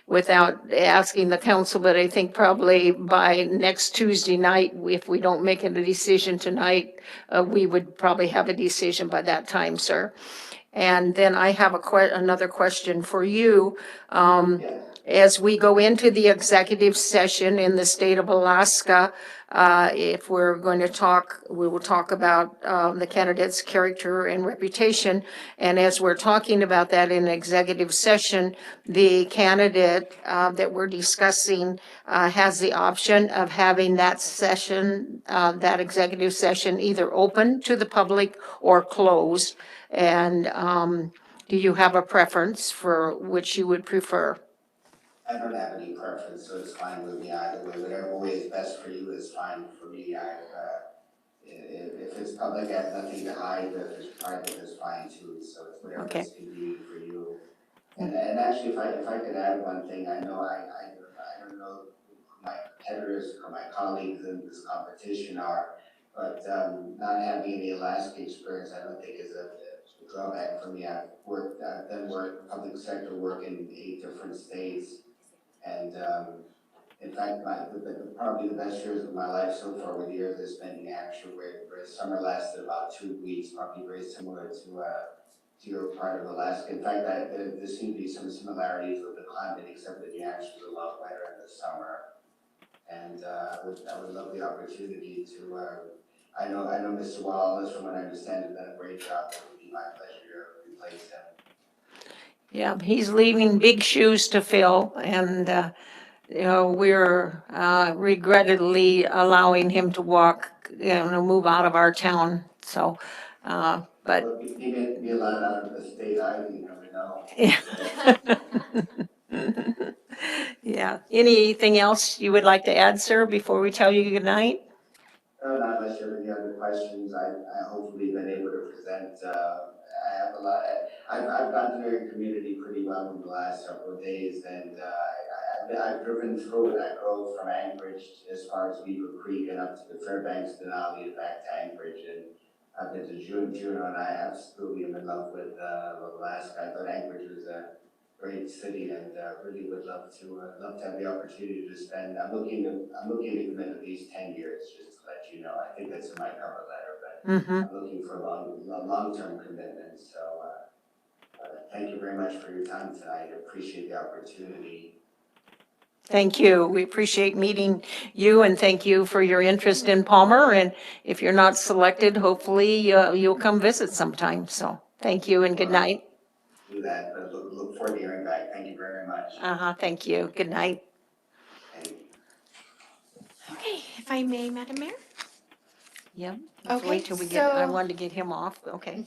without asking the council, but I think probably by next Tuesday night, if we don't make a decision tonight, we would probably have a decision by that time, sir. And then I have another question for you. As we go into the executive session in the state of Alaska, if we're going to talk, we will talk about the candidate's character and reputation. And as we're talking about that in executive session, the candidate that we're discussing has the option of having that session, that executive session, either open to the public or closed. And do you have a preference for which you would prefer? I don't have any preference, so it's fine with me either way. Whatever way is best for you is fine for me. If it's public, I have nothing to hide, but if it's private, it's fine too. So it's whatever Okay. is convenient for you. And actually, if I could add one thing, I know I don't know who my competitors or my colleagues in this competition are, but not having any Alaska experience, I don't think is a drawback for me. I've done public sector work in 8 different states. And in fact, probably the best years of my life so far were the years I spent in New Hampshire, where summer lasted about 2 weeks, probably very similar to your part of Alaska. In fact, there seem to be some similarities with the climate, except that New Hampshire is a lot wetter in the summer. And I would love the opportunity to. I know Mr. Wallace, from what I understand, has done a great job. It would be my pleasure to replace him. Yeah, he's leaving big shoes to fill, and we're regrettably allowing him to move out of our town. So, but He may be allowed out of the state either, you never know. yeah. Anything else you would like to add, sir, before we tell you good night? No, not unless you have any other questions. I hopefully been able to present. I have a lot. I've gotten to know your community pretty well in the last several days, and I've driven through it. I drove from Anchorage as far as Beaver Creek and up to the Fairbanks, Denali, and back to Anchorage. And I've been to Juneau, and I absolutely am in love with Alaska. I thought Anchorage was a great city, and really would love to have the opportunity to spend. I'm looking to commit at least 10 years, just to let you know. I think that's in my cover letter, but I'm looking for a long-term commitment. So thank you very much for your time tonight. I appreciate the opportunity. Thank you. We appreciate meeting you, and thank you for your interest in Palmer. And if you're not selected, hopefully you'll come visit sometime. So thank you and good night. Do that, but look forward to hearing back. Thank you very much. Thank you. Good night. Thank you. Okay, if I may, Madam Mayor? Yep. Okay, Wait till we get, I so- wanted to get him off. Okay.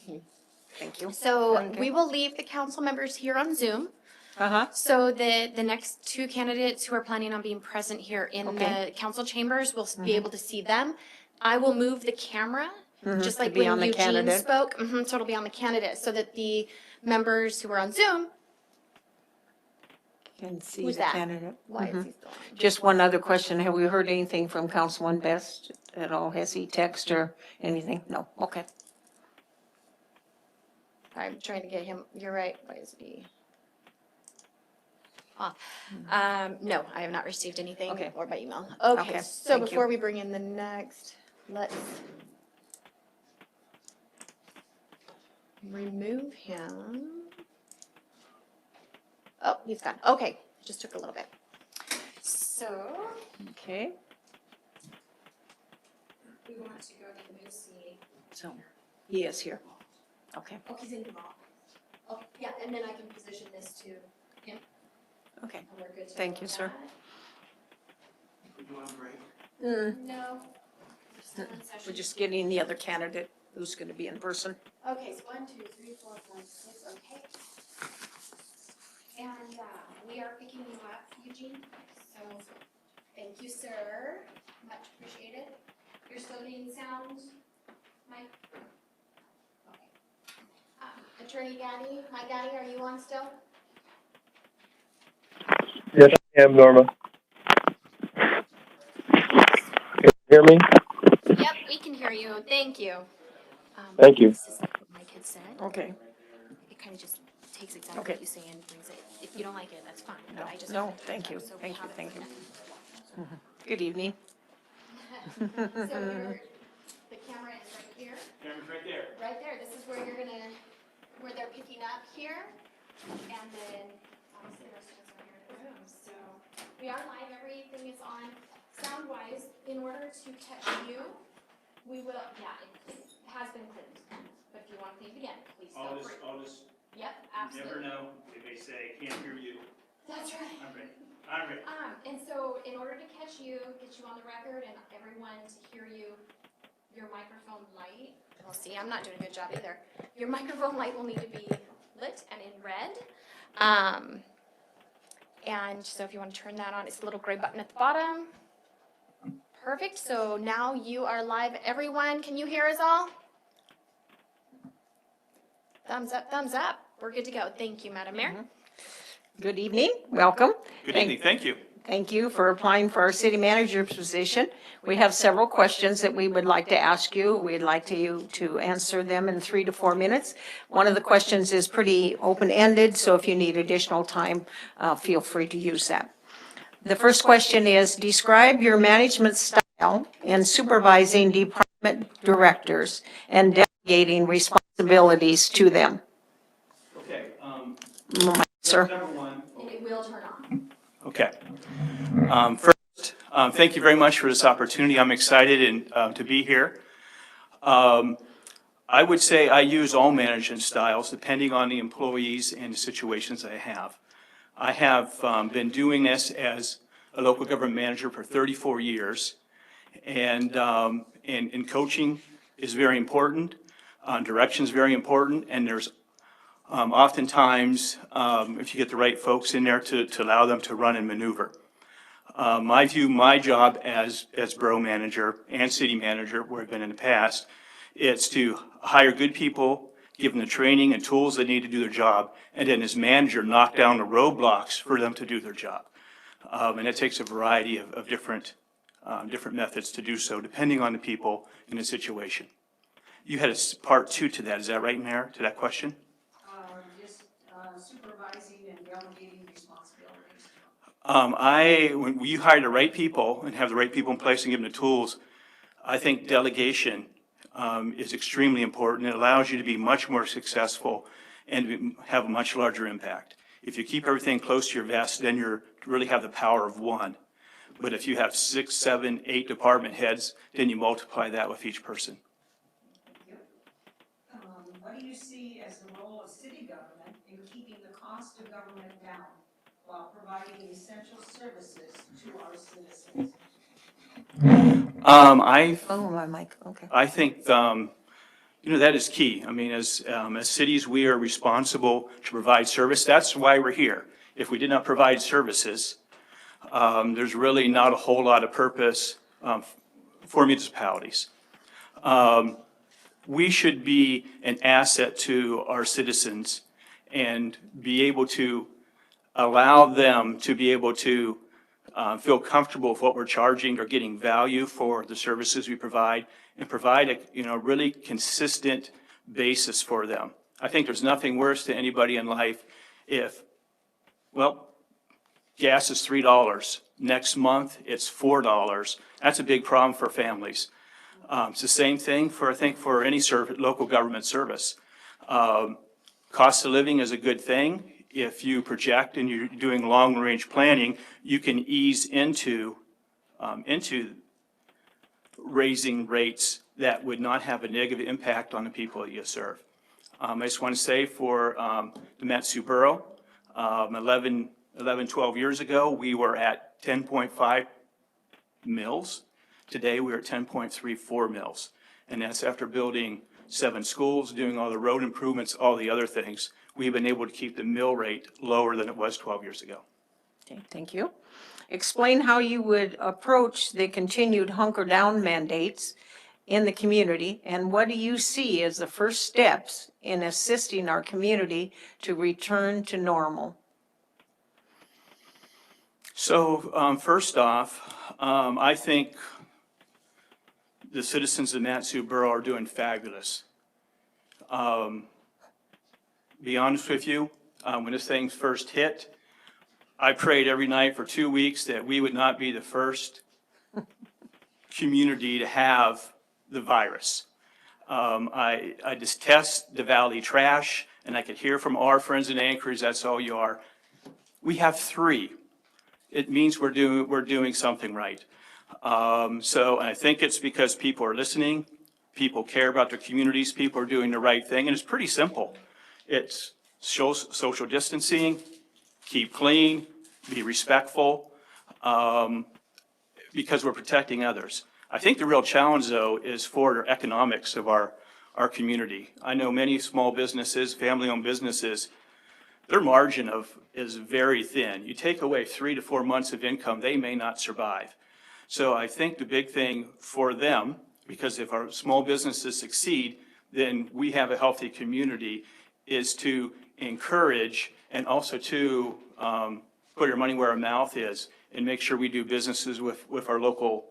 Thank you. So Okay. we will leave the council members here on Zoom. Uh-huh. So the next 2 candidates who are planning on being present here in Okay. the council chambers will be able to see them. I will move the camera, just to like be on when the Eugene candidate. spoke. So it'll be on the candidate, so that the members who are on Zoom, Can see Who's the that? candidate. why is he still on? Just one other question. Have we heard anything from Councilman Best at all? Has he texted or anything? No. Okay. I'm trying to get him, you're right, why is he off? No, I have not received anything Okay. or by email. Okay, Okay, so thank you. before we bring in the next, let's remove him. Oh, you've got, okay, just took a little bit. So, Okay, We want to go to the see. so he is here. Okay, Oh, he's in the ball. Oh, yeah, and then I can position this to him, okay. and we're good to Thank go you, with sir. that. Mm, no. We're still in We're session. just getting the other candidate who's going to be in person. Okay, so 1, 2, 3, 4, 5, 6, okay. And, we are picking you up, Eugene, so thank you, sir, much appreciated. You're still getting sound, Mike? Okay. Attorney Gaddy, Mike Gaddy, are you on still? Yes, I am, Norma. Can you hear me? Yep, we can hear you, thank you. Thank you. This is like what Mike had said, Okay, it kind of just takes exactly Okay. what you say and brings it, if you don't like it, that's fine, but I just. no, wanted to thank you, so we thank you, have it thank for you. that. Good evening. So you're, the camera is right here? Camera's right there. Right there, this is where you're gonna, where they're picking up here, and then, obviously the rest of us are here in the room, so. We are live, everything is on, sound-wise, in order to catch you, we will, yeah, it has been clipped, but if you want to leave again, please feel free. I'll just, Yep, you absolutely. never know, if they say, can't hear you, That's right. I'm ready. I'm ready. And so in order to catch you, get you on the record and everyone to hear you, your microphone light, well, see, I'm not doing a good job either. Your microphone light will need to be lit and in red. And so if you want to turn that on, it's a little gray button at the bottom. Perfect, so now you are live. Everyone, can you hear us all? Thumbs up, thumbs up. We're good to go. Thank you, Madam Mayor. Good evening, welcome. Good Thank- evening, thank you. Thank you for applying for our city manager position. We have several questions that we would like to ask you. We'd like you to answer them in 3 to 4 minutes. One of the questions is pretty open-ended, so if you need additional time, feel free to use that. The first question is, describe your management style in supervising department directors and delegating responsibilities to them. Okay, Sir? number one. And it will turn on. Okay. First, thank you very much for this opportunity. I'm excited to be here. I would say I use all management styles depending on the employees and the situations I have. I have been doing this as a local government manager for 34 years. And coaching is very important. Direction is very important. And there's oftentimes, if you get the right folks in there to allow them to run and maneuver. I view my job as borough manager and city manager, where I've been in the past, it's to hire good people, give them the training and tools they need to do their job, and then as manager, knock down the roadblocks for them to do their job. And it takes a variety of different methods to do so, depending on the people and the situation. You had a part 2 to that, is that right, Mayor, to that question? Just supervising and delegating responsibilities. When you hire the right people and have the right people in place and give them the tools, I think delegation is extremely important. It allows you to be much more successful and have a much larger impact. If you keep everything close to your vest, then you really have the power of one. But if you have 6, 7, 8 department heads, then you multiply that with each person. What do you see as the role of city government in keeping the cost of government down while providing essential services to our citizens? Oh, my mic, okay. I think, that is key. I mean, as cities, we are responsible to provide service. That's why we're here. If we did not provide services, there's really not a whole lot of purpose for municipalities. We should be an asset to our citizens and be able to allow them to be able to feel comfortable with what we're charging or getting value for the services we provide, and provide a really consistent basis for them. I think there's nothing worse to anybody in life if, gas is $3. Next month, it's $4. That's a big problem for families. It's the same thing for any local government service. Cost of living is a good thing. if you project and you're doing long-range planning, you can ease into raising rates that would not have a negative impact on the people that you serve. I just want to say for the Mat-Su Borough, 11, 12 years ago, we were at 10.5 mils. Today, we're at 10.34 mils. And that's after building 7 schools, doing all the road improvements, all the other things. We've been able to keep the mill rate lower than it was 12 years ago. Okay, thank you. Explain how you would approach the continued hunker down mandates in the community, and what do you see as the first steps in assisting our community to return to normal? So first off, I think the citizens of Mat-Su Borough are doing fabulous. Be honest with you, when this thing first hit, I prayed every night for 2 weeks that we would not be the first community to have the virus. I just test the valley trash, and I could hear from our friends in Anchorage, that's all you are. We have 3. It means we're doing something right. So I think it's because people are listening, people care about their communities, people are doing the right thing, and it's pretty simple. It's social distancing, keep clean, be respectful, because we're protecting others. I think the real challenge, though, is for the economics of our community. I know many small businesses, family-owned businesses, their margin is very thin. You take away 3 to 4 months of income, they may not survive. So I think the big thing for them, because if our small businesses succeed, then we have a healthy community, is to encourage and also to put our money where our mouth is and make sure we do businesses with our local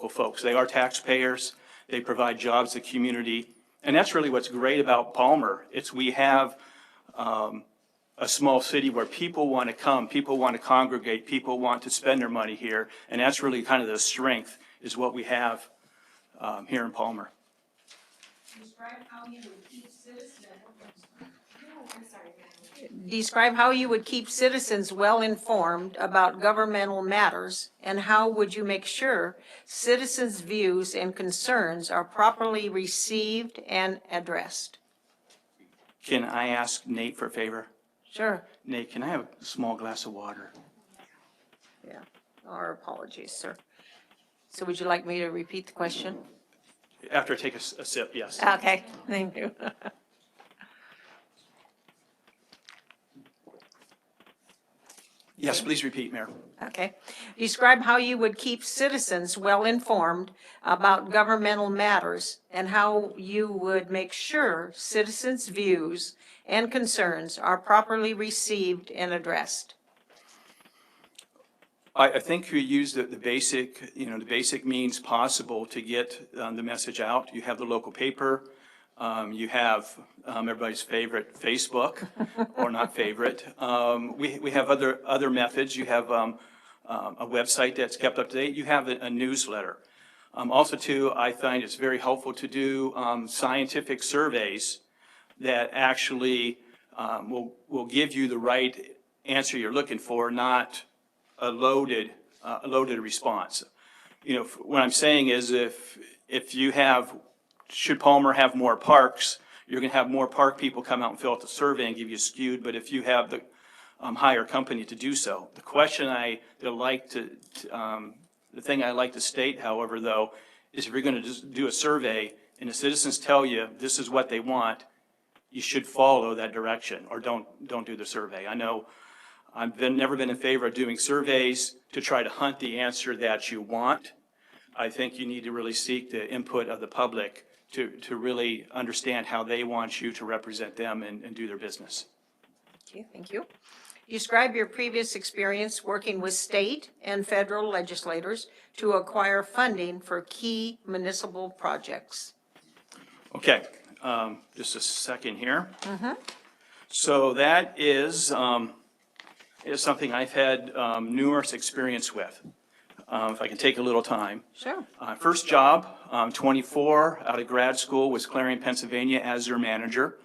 folks. They are taxpayers. They provide jobs to the community. And that's really what's great about Palmer. We have a small city where people want to come, people want to congregate, people want to spend their money here. And that's really kind of the strength is what we have here in Palmer. Describe how you would keep citizens well-informed about governmental matters, and how would you make sure citizens' views and concerns are properly received and addressed? Can I ask Nate for a favor? Sure. Nate, can I have a small glass of water? Yeah, our apologies, sir. So would you like me to repeat the question? After I take a sip, yes. Okay, thank you. Yes, please repeat, Mayor. Okay. Describe how you would keep citizens well-informed about governmental matters, and how you would make sure citizens' views and concerns are properly received and addressed. I think you use the basic means possible to get the message out. You have the local paper. You have everybody's favorite Facebook, or not favorite. We have other methods. You have a website that's kept up to date. You have a newsletter. Also, too, I find it's very helpful to do scientific surveys that actually will give you the right answer you're looking for, not a loaded response. You know, what I'm saying is if you have, should Palmer have more parks, you're going to have more park people come out and fill out the survey and give you skewed, but if you have the hire company to do so. The question the thing I like to state, however, though, is if you're going to just do a survey and the citizens tell you this is what they want, you should follow that direction, or don't do the survey. I know I've never been in favor of doing surveys to try to hunt the answer that you want. I think you need to really seek the input of the public to really understand how they want you to represent them and do their business. Okay, thank you. Describe your previous experience working with state and federal legislators to acquire funding for key municipal projects. Okay, just a second here. So that is something I've had numerous experience with. If I can take a little time. Sure. First job, 24, out of grad school, was Clarion, Pennsylvania, as their manager.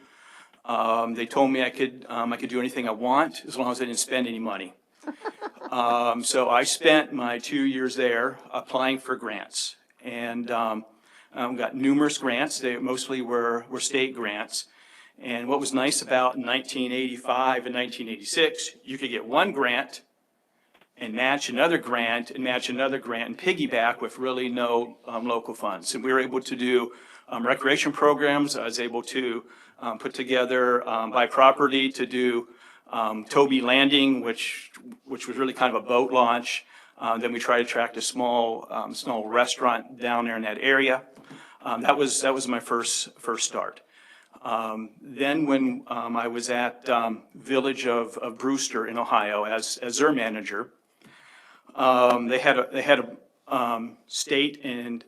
They told me I could do anything I want as long as I didn't spend any money. So I spent my 2 years there applying for grants, and got numerous grants. They mostly were state grants. And what was nice about 1985 and 1986, you could get one grant and match another grant and match another grant and piggyback with really no local funds. And we were able to do recreation programs. I was able to put together, buy property to do Toby Landing, which was really kind of a boat launch. Then we tried to attract a small restaurant down there in that area. That was my first start. Then when I was at Village of Brewster in Ohio as their manager, they had a state and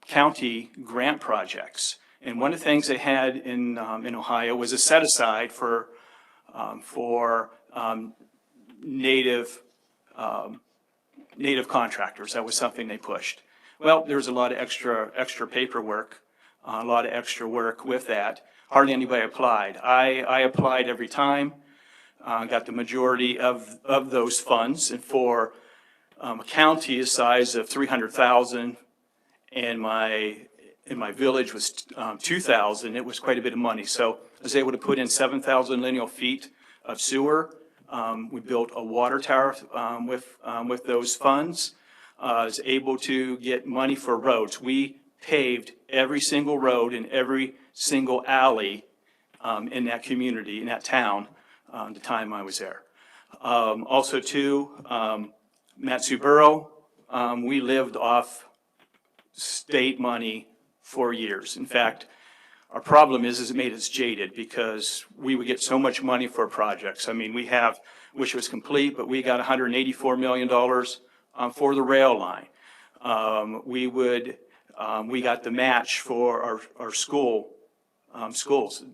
county grant projects. And one of the things they had in Ohio was a set aside for native contractors. That was something they pushed. Well, there was a lot of extra paperwork, a lot of extra work with that. Hardly anybody applied. I applied every time, got the majority of those funds, and for a county the size of 300,000, and my village was 2,000, it was quite a bit of money. So I was able to put in 7,000 lineal feet of sewer. We built a water tower with those funds. I was able to get money for roads. We paved every single road and every single alley in that community, in that town, the time I was there. Also too, Matsuboro, we lived off state money for years. In fact, our problem is it made us jaded because we would get so much money for projects. I mean, wish it was complete, but we got $184 million for the rail line. We got the match for our schools.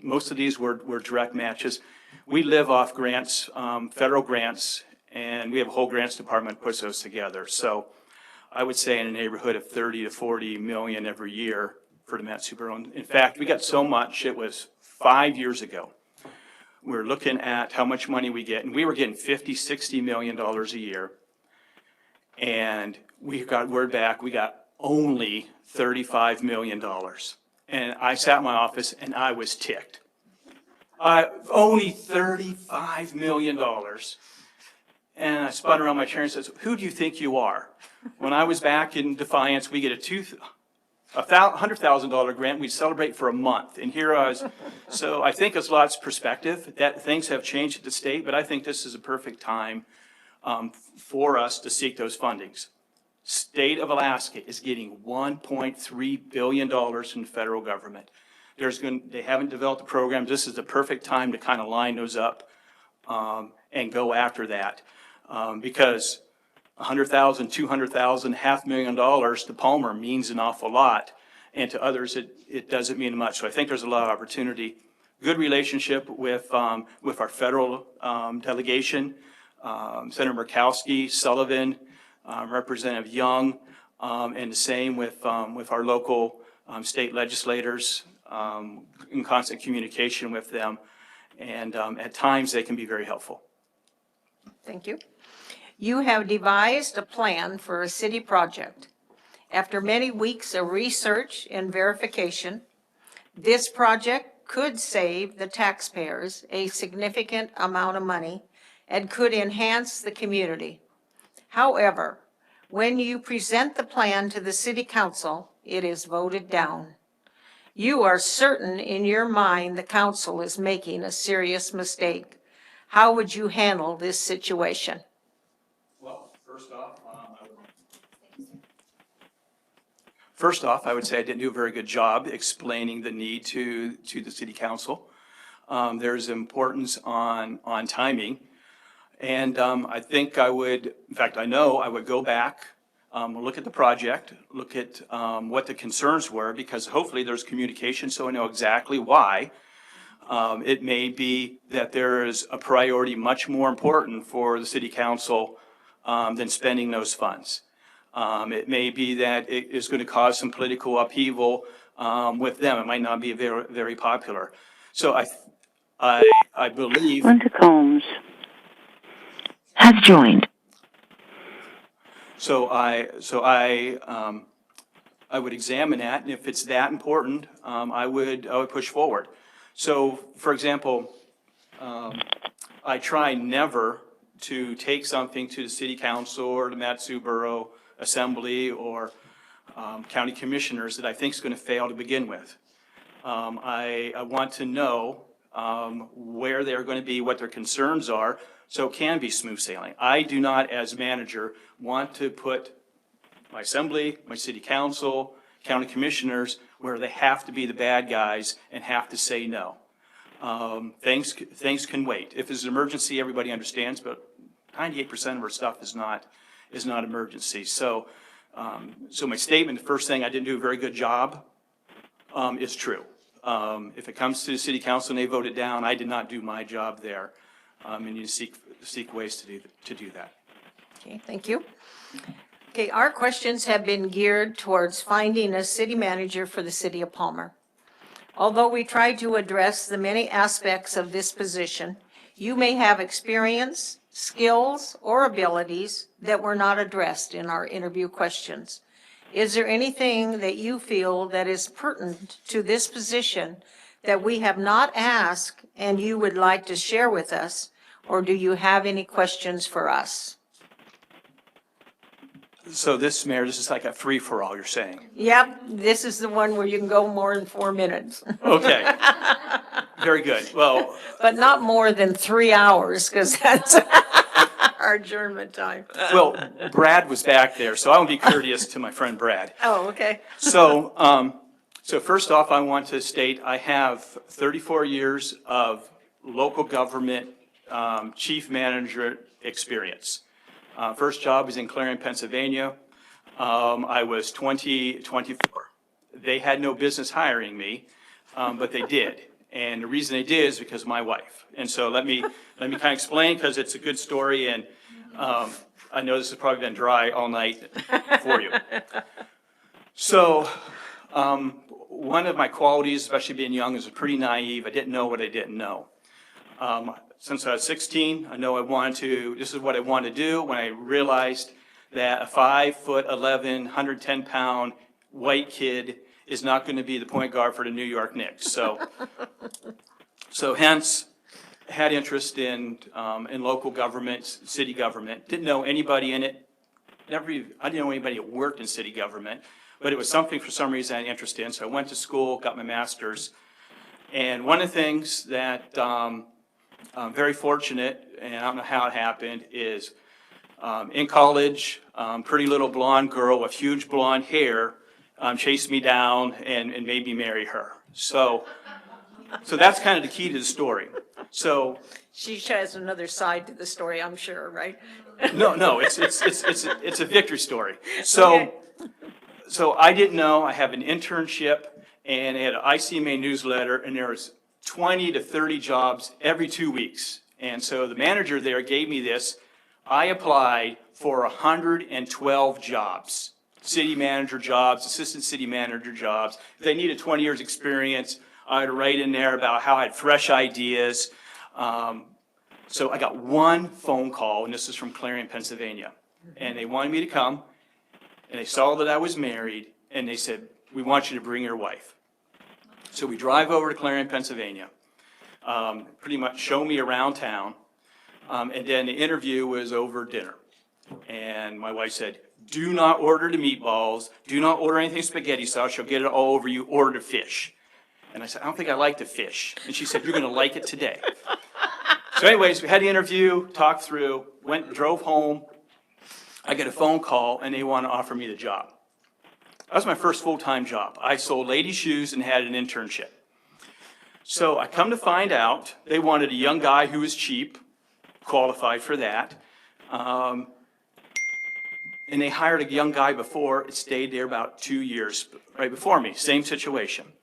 Most of these were direct matches. We live off grants, federal grants, and we have a whole grants department that puts those together. So I would say in a neighborhood of 30 to 40 million every year for the Matsuboro. In fact, we got so much, it was 5 years ago. We were looking at how much money we get, and we were getting $50–60 million a year. And we got word back, we got only $35 million. And I sat in my office and I was ticked. Only $35 million. And I spun around my chair and said, who do you think you are? When I was back in Defiance, we get a $100,000 grant. We'd celebrate for a month. And here I was. So I think it's lots of perspective that things have changed at the state, but I think this is a perfect time for us to seek those fundings. State of Alaska is getting $1.3 billion from the federal government. They haven't developed a program. This is the perfect time to kind of line those up and go after that. Because $100,000, $200,000, $500,000 to Palmer means an awful lot, and to others it doesn't mean much. So I think there's a lot of opportunity. Good relationship with our federal delegation, Senator Murkowski, Sullivan, Representative Young, and the same with our local state legislators, in constant communication with them, and at times they can be very helpful. Thank you. You have devised a plan for a city project. After many weeks of research and verification, this project could save the taxpayers a significant amount of money and could enhance the community. However, when you present the plan to the city council, it is voted down. You are certain in your mind the council is making a serious mistake. How would you handle this situation? Well, first off, I would say I didn't do a very good job explaining the need to the city council. There's importance on timing. And I think I would, in fact, I know I would go back, look at the project, look at what the concerns were, because hopefully there's communication so I know exactly why. It may be that there is a priority much more important for the city council than spending those funds. It may be that it is going to cause some political upheaval with them. It might not be very, very popular. So I believe. Linda Combs has joined. So I would examine that, and if it's that important, I would push forward. So, for example, I try never to take something to the city council or the Mat-Su Borough Assembly or county commissioners that I think is going to fail to begin with. I want to know where they're going to be, what their concerns are, so it can be smooth sailing. I do not, as manager, want to put my assembly, my city council, county commissioners, where they have to be the bad guys and have to say no. Things can wait. If it's an emergency, everybody understands, but 98% of our stuff is not emergency. So my statement, the first thing, I didn't do a very good job, is true. If it comes to the city council and they vote it down, I did not do my job there. And you seek ways to do that. Okay, thank you. Okay, our questions have been geared towards finding a city manager for the city of Palmer. Although we tried to address the many aspects of this position, you may have experience, skills, or abilities that were not addressed in our interview questions. Is there anything that you feel that is pertinent to this position that we have not asked and you would like to share with us, or do you have any questions for us? So this, Mayor, this is like a free-for-all, you're saying? Yep, this is the one where you can go more than 4 minutes. Okay. Very good. Well. But not more than 3 hours, because that's our adjournment time. Well, Brad was back there, so I will be courteous to my friend Brad. Oh, okay. So first off, I want to state I have 34 years of local government chief manager experience. First job was in Clarion, Pennsylvania. I was 24. They had no business hiring me, but they did. And the reason they did is because of my wife. And so let me kind of explain, because it's a good story, and I know this has probably been dry all night for you. So one of my qualities, especially being young, is pretty naive. I didn't know what I didn't know. Since I was 16, I know this is what I wanted to do when I realized that a 5'11", 110-pound white kid is not going to be the point guard for the New York Knicks. So hence, had interest in local government, city government. Didn't know anybody in it. I didn't know anybody that worked in city government, but it was something for some reason I had interest in. So I went to school, got my master's. And one of the things that I'm very fortunate, and I don't know how it happened, is in college, pretty little blonde girl with huge blonde hair chased me down and made me marry her. So that's kind of the key to the story. So She has another side to the story, I'm sure, right? no, it's a victory story. So I didn't know. I have an internship, and I had an ICMA newsletter, and there was 20 to 30 jobs every 2 weeks. And so the manager there gave me this. I applied for 112 jobs, city manager jobs, assistant city manager jobs. If they needed 20 years experience, I'd write in there about how I had fresh ideas. So I got one phone call, and this is from Clarion, Pennsylvania. And they wanted me to come, and they saw that I was married, and they said, "We want you to bring your wife." So we drive over to Clarion, Pennsylvania, pretty much show me around town, and then the interview was over dinner. And my wife said, "Do not order the meatballs, do not order anything spaghetti sauce, she'll get it all over you, order the fish." And I said, "I don't think I like the fish." And she said, "You're gonna like it today." So anyways, we had the interview, talked through, drove home. I get a phone call, and they want to offer me the job. That was my first full-time job. I sold ladies' shoes and had an internship. So I come to find out they wanted a young guy who was cheap, qualified for that. And they hired a young guy before. It stayed there about 2 years, right before me, same situation.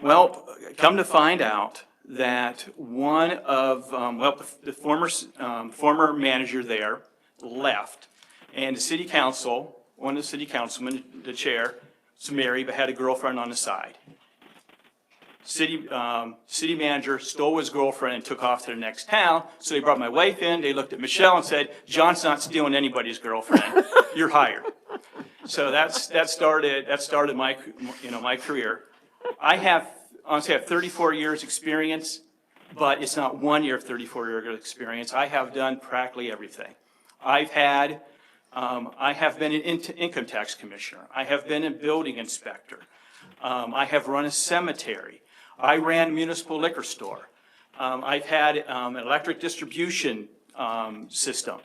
Well, come to find out that one of, the former manager there left, and the city council, one of the city councilmen, the chair, was married but had a girlfriend on the side. city manager stole his girlfriend and took off to the next town. So they brought my wife in, they looked at Michelle and said, John's not stealing anybody's girlfriend, you're hired. So that started my, my career. Honestly, I have 34 years experience, but it's not 1 year of 34 years of experience. I have done practically everything. I have been an income tax commissioner. I have been a building inspector. I have run a cemetery. I ran a municipal liquor store. I've had an electric distribution system.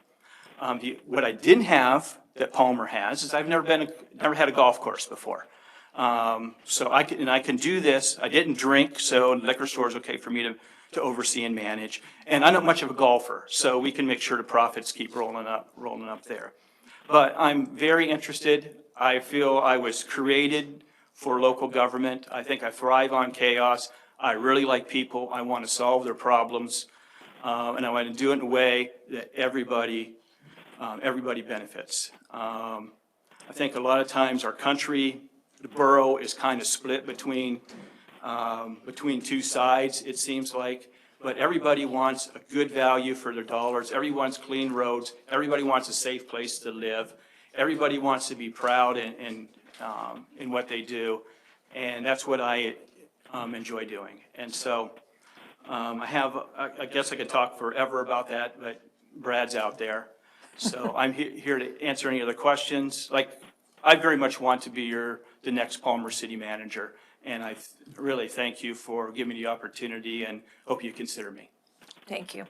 What I didn't have that Palmer has is I've never had a golf course before. So I can do this. I didn't drink, so liquor store is okay for me to oversee and manage. And I'm not much of a golfer, so we can make sure the profits keep rolling up there. But I'm very interested. I feel I was created for local government. I think I thrive on chaos. I really like people. I want to solve their problems. And I want to do it in a way that everybody benefits. I think a lot of times our country, the borough, is kind of split between two sides, it seems like. But everybody wants a good value for their dollars. Everybody wants clean roads. Everybody wants a safe place to live. Everybody wants to be proud in what they do. And that's what I enjoy doing. And so I guess I could talk forever about that, but Brad's out there. So I'm here to answer any other questions. Like, I very much want to be the next Palmer City Manager. And I really thank you for giving me the opportunity and hope you consider me. Thank you.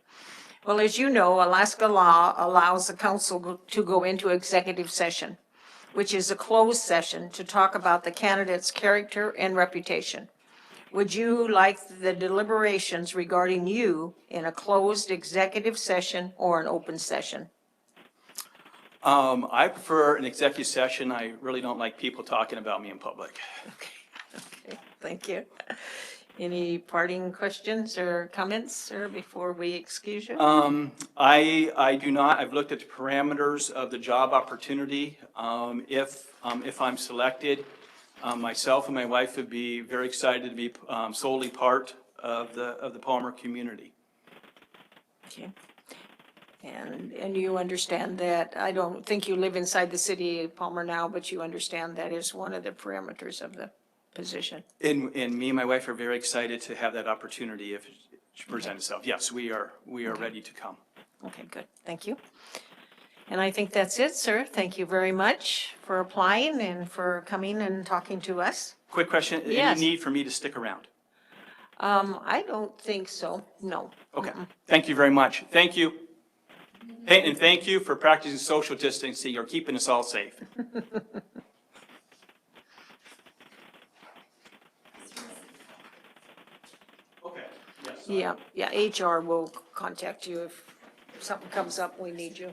Well, as you know, Alaska law allows the council to go into executive session, which is a closed session to talk about the candidate's character and reputation. Would you like the deliberations regarding you in a closed executive session or an open session? I prefer an executive session. I really don't like people talking about me in public. Okay, thank you. Any parting questions or comments, sir, before we excuse you? I do not. I've looked at the parameters of the job opportunity. If I'm selected, myself and my wife would be very excited to be solely part of the Palmer community. Okay. And you understand that, I don't think you live inside the city of Palmer now, but you understand that is one of the parameters of the position. And me and my wife are very excited to have that opportunity if it presents itself. Yes, we are ready to come. Okay, good. Thank you. And I think that's it, sir. Thank you very much for applying and for coming and talking to us. Quick question. Yes. Any need for me to stick around? I don't think so. No. Okay. Thank you very much. Thank you. Hey, and thank you for practicing social distancing. You're keeping us all safe. Okay. Yes. Yeah, HR will contact you if something comes up, we need you.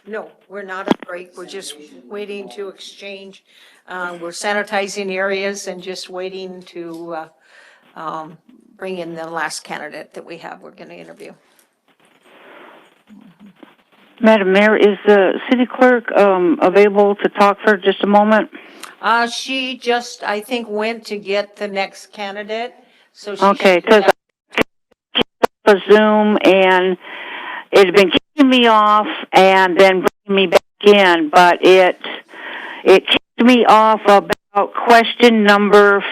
No, we're not on break. We're just waiting to exchange. We're sanitizing areas and just waiting to bring in the last candidate that we have. We're going to interview. Madam Mayor, is the city clerk available to talk for just a moment? She just, I think, went to get the next candidate. So she okay, because I Zoom and it had been kicking me off and then bringing me back in, but it kicked me off about question number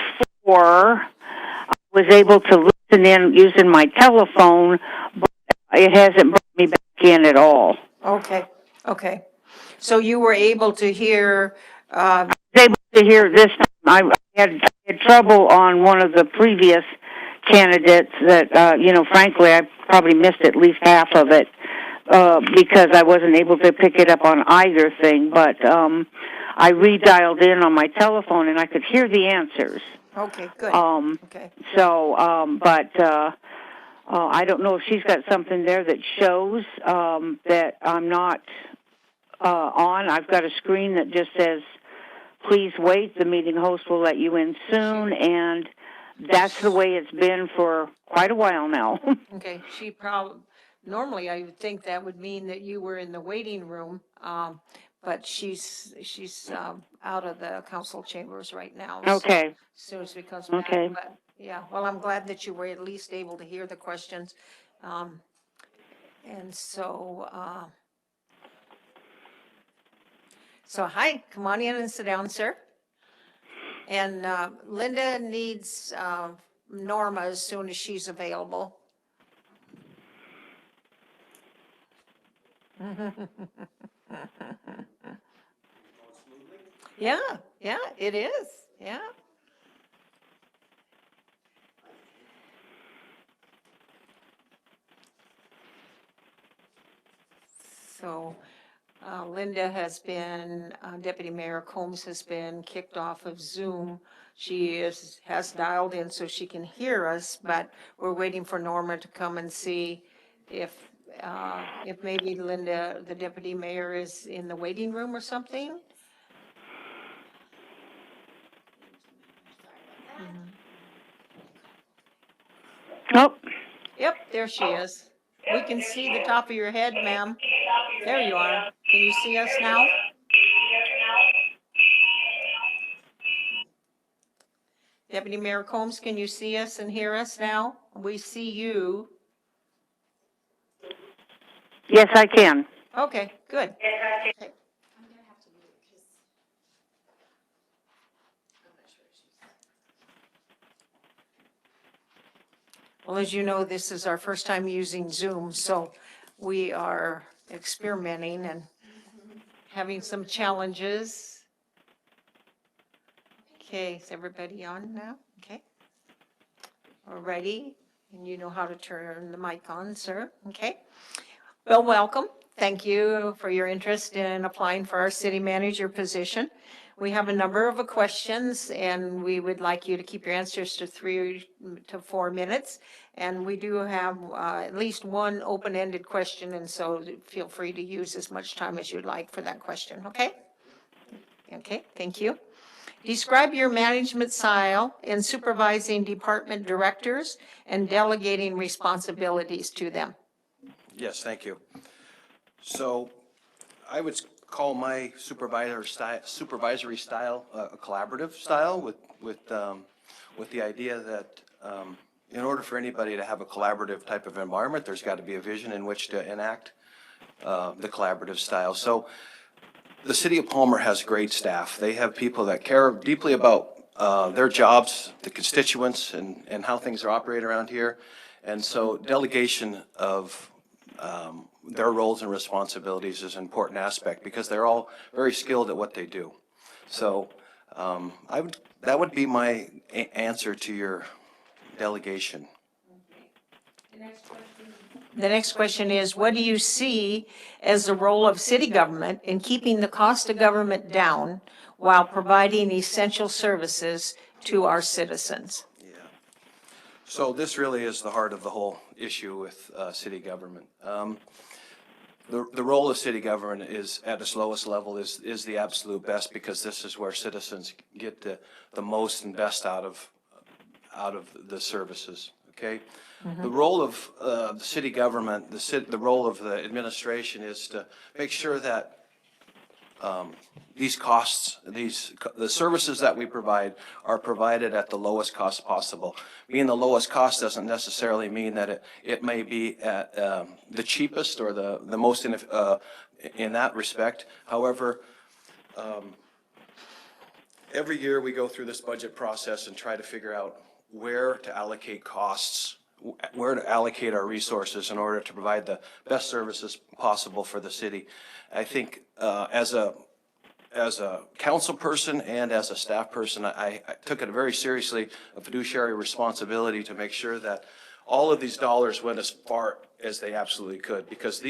4. I was able to listen in using my telephone, but it hasn't brought me back in at all. Okay. So you were able to hear... I was able to hear this time. I had trouble on one of the previous candidates that, frankly, I probably missed at least half of it because I wasn't able to pick it up on either thing. But I redialed in on my telephone and I could hear the answers. Okay, good. Okay. So, I don't know if she's got something there that shows that I'm not on. I've got a screen that just says, please wait, the meeting host will let you in soon, and that's the way it's been for quite a while now. Okay, normally I would think that would mean that you were in the waiting room, but she's out of the council chambers right now. so Okay, As soon as we comes back. Okay. But, yeah, well, I'm glad that you were at least able to hear the questions. And so, hi, come on in and sit down, sir. And Linda needs Norma as soon as she's available. Yeah, it is, yeah. So Linda has been, Deputy Mayor Combs has been kicked off of Zoom. She has dialed in so she can hear us, but we're waiting for Norma to come and see if maybe Linda, the Deputy Mayor, is in the waiting room or something. Oh, Yep, there she is. We can see the top of your head, ma'am. There you are. Can you see us now? Deputy Mayor Combs, can you see us and hear us now? We see you. yes, I can. Okay, good. Okay. Well, as you know, this is our first time using Zoom, so we are experimenting and having some challenges. Okay, is everybody on now? Okay. We're ready, and you know how to turn the mic on, sir. Okay. Well, welcome. Thank you for your interest in applying for our city manager position. We have a number of questions, and we would like you to keep your answers to 3 to 4 minutes. And we do have at least one open-ended question, and so feel free to use as much time as you'd like for that question, okay? Okay, thank you. Describe your management style in supervising department directors and delegating responsibilities to them. Yes, thank you. So I would call my supervisory style a collaborative style with the idea that in order for anybody to have a collaborative type of environment, there's got to be a vision in which to enact the collaborative style. So the city of Palmer has great staff. They have people that care deeply about their jobs, the constituents, and how things are operated around here. And so delegation of their roles and responsibilities is an important aspect because they're all very skilled at what they do. So that would be my answer to your delegation. The next question is, what do you see as the role of city government in keeping the cost of government down while providing essential services to our citizens? Yeah. So this really is the heart of the whole issue with city government. The role of city government is at its lowest level is the absolute best because this is where citizens get the most and best out of the services. Okay. Mm-hmm. The role of the city government, the role of the administration is to make sure that these costs, the services that we provide are provided at the lowest cost possible. Being the lowest cost doesn't necessarily mean that it may be at the cheapest or the most in that respect. However, every year we go through this budget process and try to figure out where to allocate costs, where to allocate our resources in order to provide the best services possible for the city. I think as a council person and as a staff person, I took it very seriously, a fiduciary responsibility to make sure that all of these dollars went as far as they absolutely could, because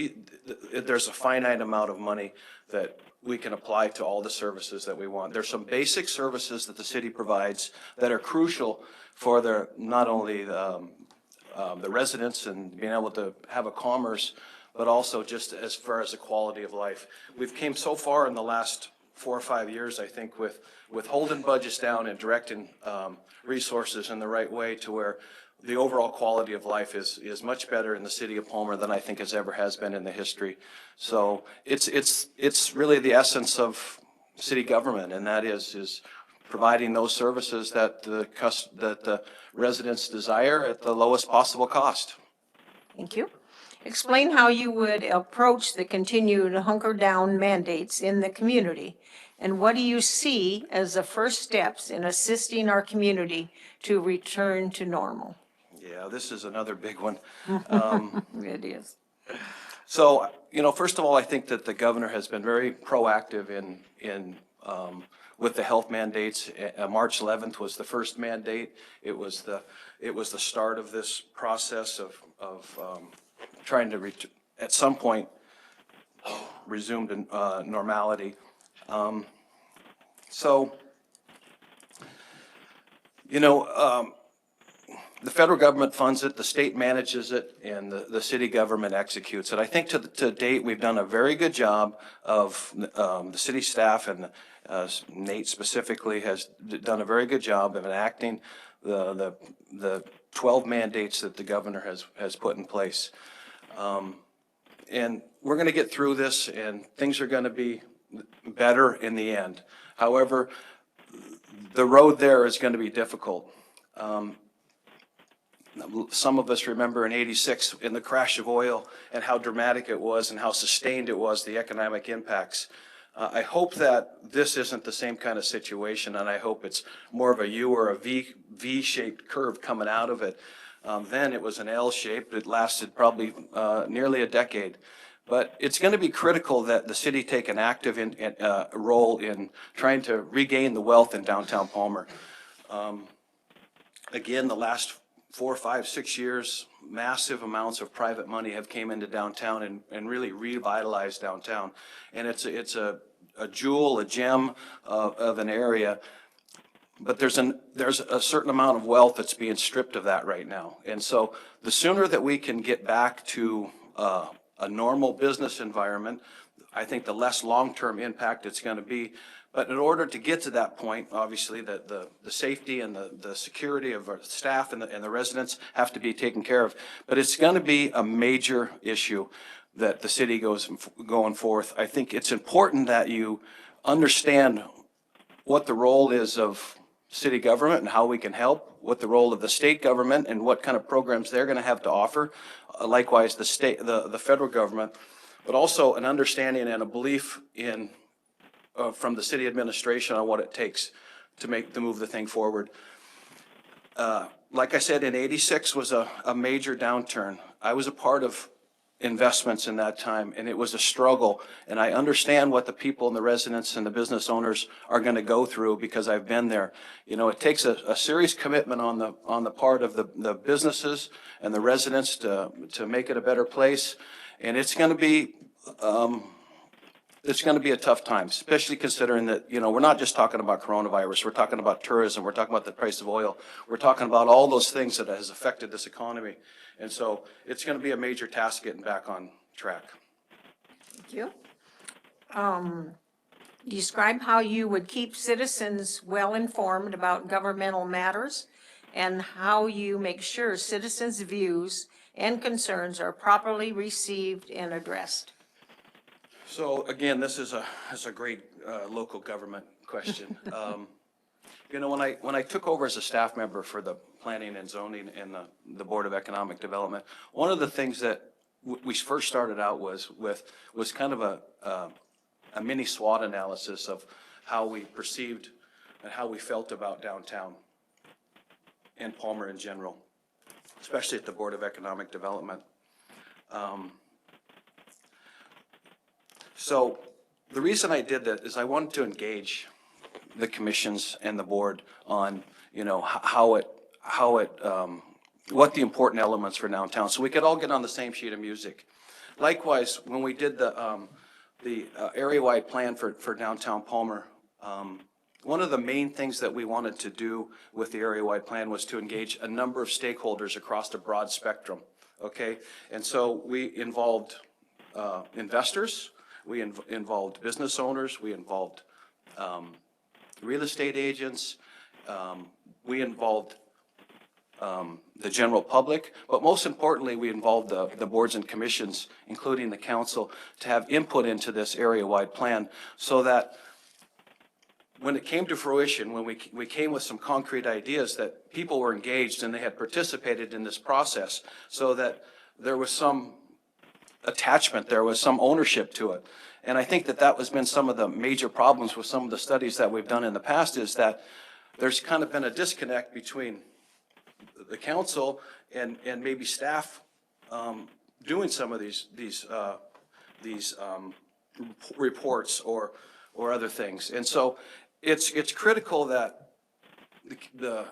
there's a finite amount of money that we can apply to all the services that we want. There's some basic services that the city provides that are crucial for not only the residents and being able to have a commerce, but also just as far as the quality of life. We've came so far in the last 4 or 5 years, I think, with holding budgets down and directing resources in the right way to where the overall quality of life is much better in the city of Palmer than I think has been in the history. So it's really the essence of city government, and that is providing those services that the residents desire at the lowest possible cost. Thank you. Explain how you would approach the continued hunker down mandates in the community, and what do you see as the first steps in assisting our community to return to normal? Yeah, this is another big one. It is. So, first of all, I think that the governor has been very proactive in with the health mandates. March 11th was the first mandate. It was the start of this process of trying to at some point resume to normality. The federal government funds it, the state manages it, and the city government executes it. I think to date, we've done a very good job of, the city staff and Nate specifically has done a very good job of enacting the 12 mandates that the governor has put in place. And we're going to get through this, and things are going to be better in the end. However, the road there is going to be difficult. Some of us remember in '86 in the crash of oil and how dramatic it was and how sustained it was, the economic impacts. I hope that this isn't the same kind of situation, and I hope it's more of a U or a V-shaped curve coming out of it. Then it was an L shape. It lasted probably nearly a decade. But it's going to be critical that the city take an active role in trying to regain the wealth in downtown Palmer. Again, the last 4, 5, 6 years, massive amounts of private money have came into downtown and really revitalized downtown. And it's a jewel, a gem of an area. But there's a certain amount of wealth that's being stripped of that right now. And so the sooner that we can get back to a normal business environment, I think the less long-term impact it's going to be. But in order to get to that point, obviously the safety and the security of our staff and the residents have to be taken care of. But it's going to be a major issue that the city going forth. I think it's important that you understand what the role is of city government and how we can help, what the role of the state government and what kind of programs they're going to have to offer. Likewise, the federal government, but also an understanding and a belief in from the city administration on what it takes to move the thing forward. Like I said, in '86 was a major downturn. I was a part of investments in that time, and it was a struggle. And I understand what the people and the residents and the business owners are going to go through because I've been there. It takes a serious commitment on the part of the businesses and the residents to make it a better place. And it's going to be a tough time, especially considering that, we're not just talking about coronavirus. We're talking about tourism. We're talking about the price of oil. We're talking about all those things that has affected this economy. And so it's going to be a major task getting back on track. Thank you. Describe how you would keep citizens well informed about governmental matters and how you make sure citizens' views and concerns are properly received and addressed. So again, this is a great local government question. When I took over as a staff member for the planning and zoning and the Board of Economic Development, one of the things that we first started out was kind of a mini SWOT analysis of how we perceived and how we felt about downtown and Palmer in general, especially at the Board of Economic Development. So the reason I did that is I wanted to engage the commissions and the board on, what the important elements for downtown, so we could all get on the same sheet of music. Likewise, when we did the area-wide plan for downtown Palmer, one of the main things that we wanted to do with the area-wide plan was to engage a number of stakeholders across a broad spectrum. Okay, and so we involved investors. We involved business owners, we involved real estate agents. We involved the general public, but most importantly, we involved the boards and commissions, including the council, to have input into this area-wide plan so that when it came to fruition, when we came with some concrete ideas, that people were engaged and they had participated in this process so that there was some attachment, there was some ownership to it. And I think that that has been some of the major problems with some of the studies that we've done in the past, is that there's kind of been a disconnect between the council and maybe staff doing some of these reports or other things. And so it's critical that the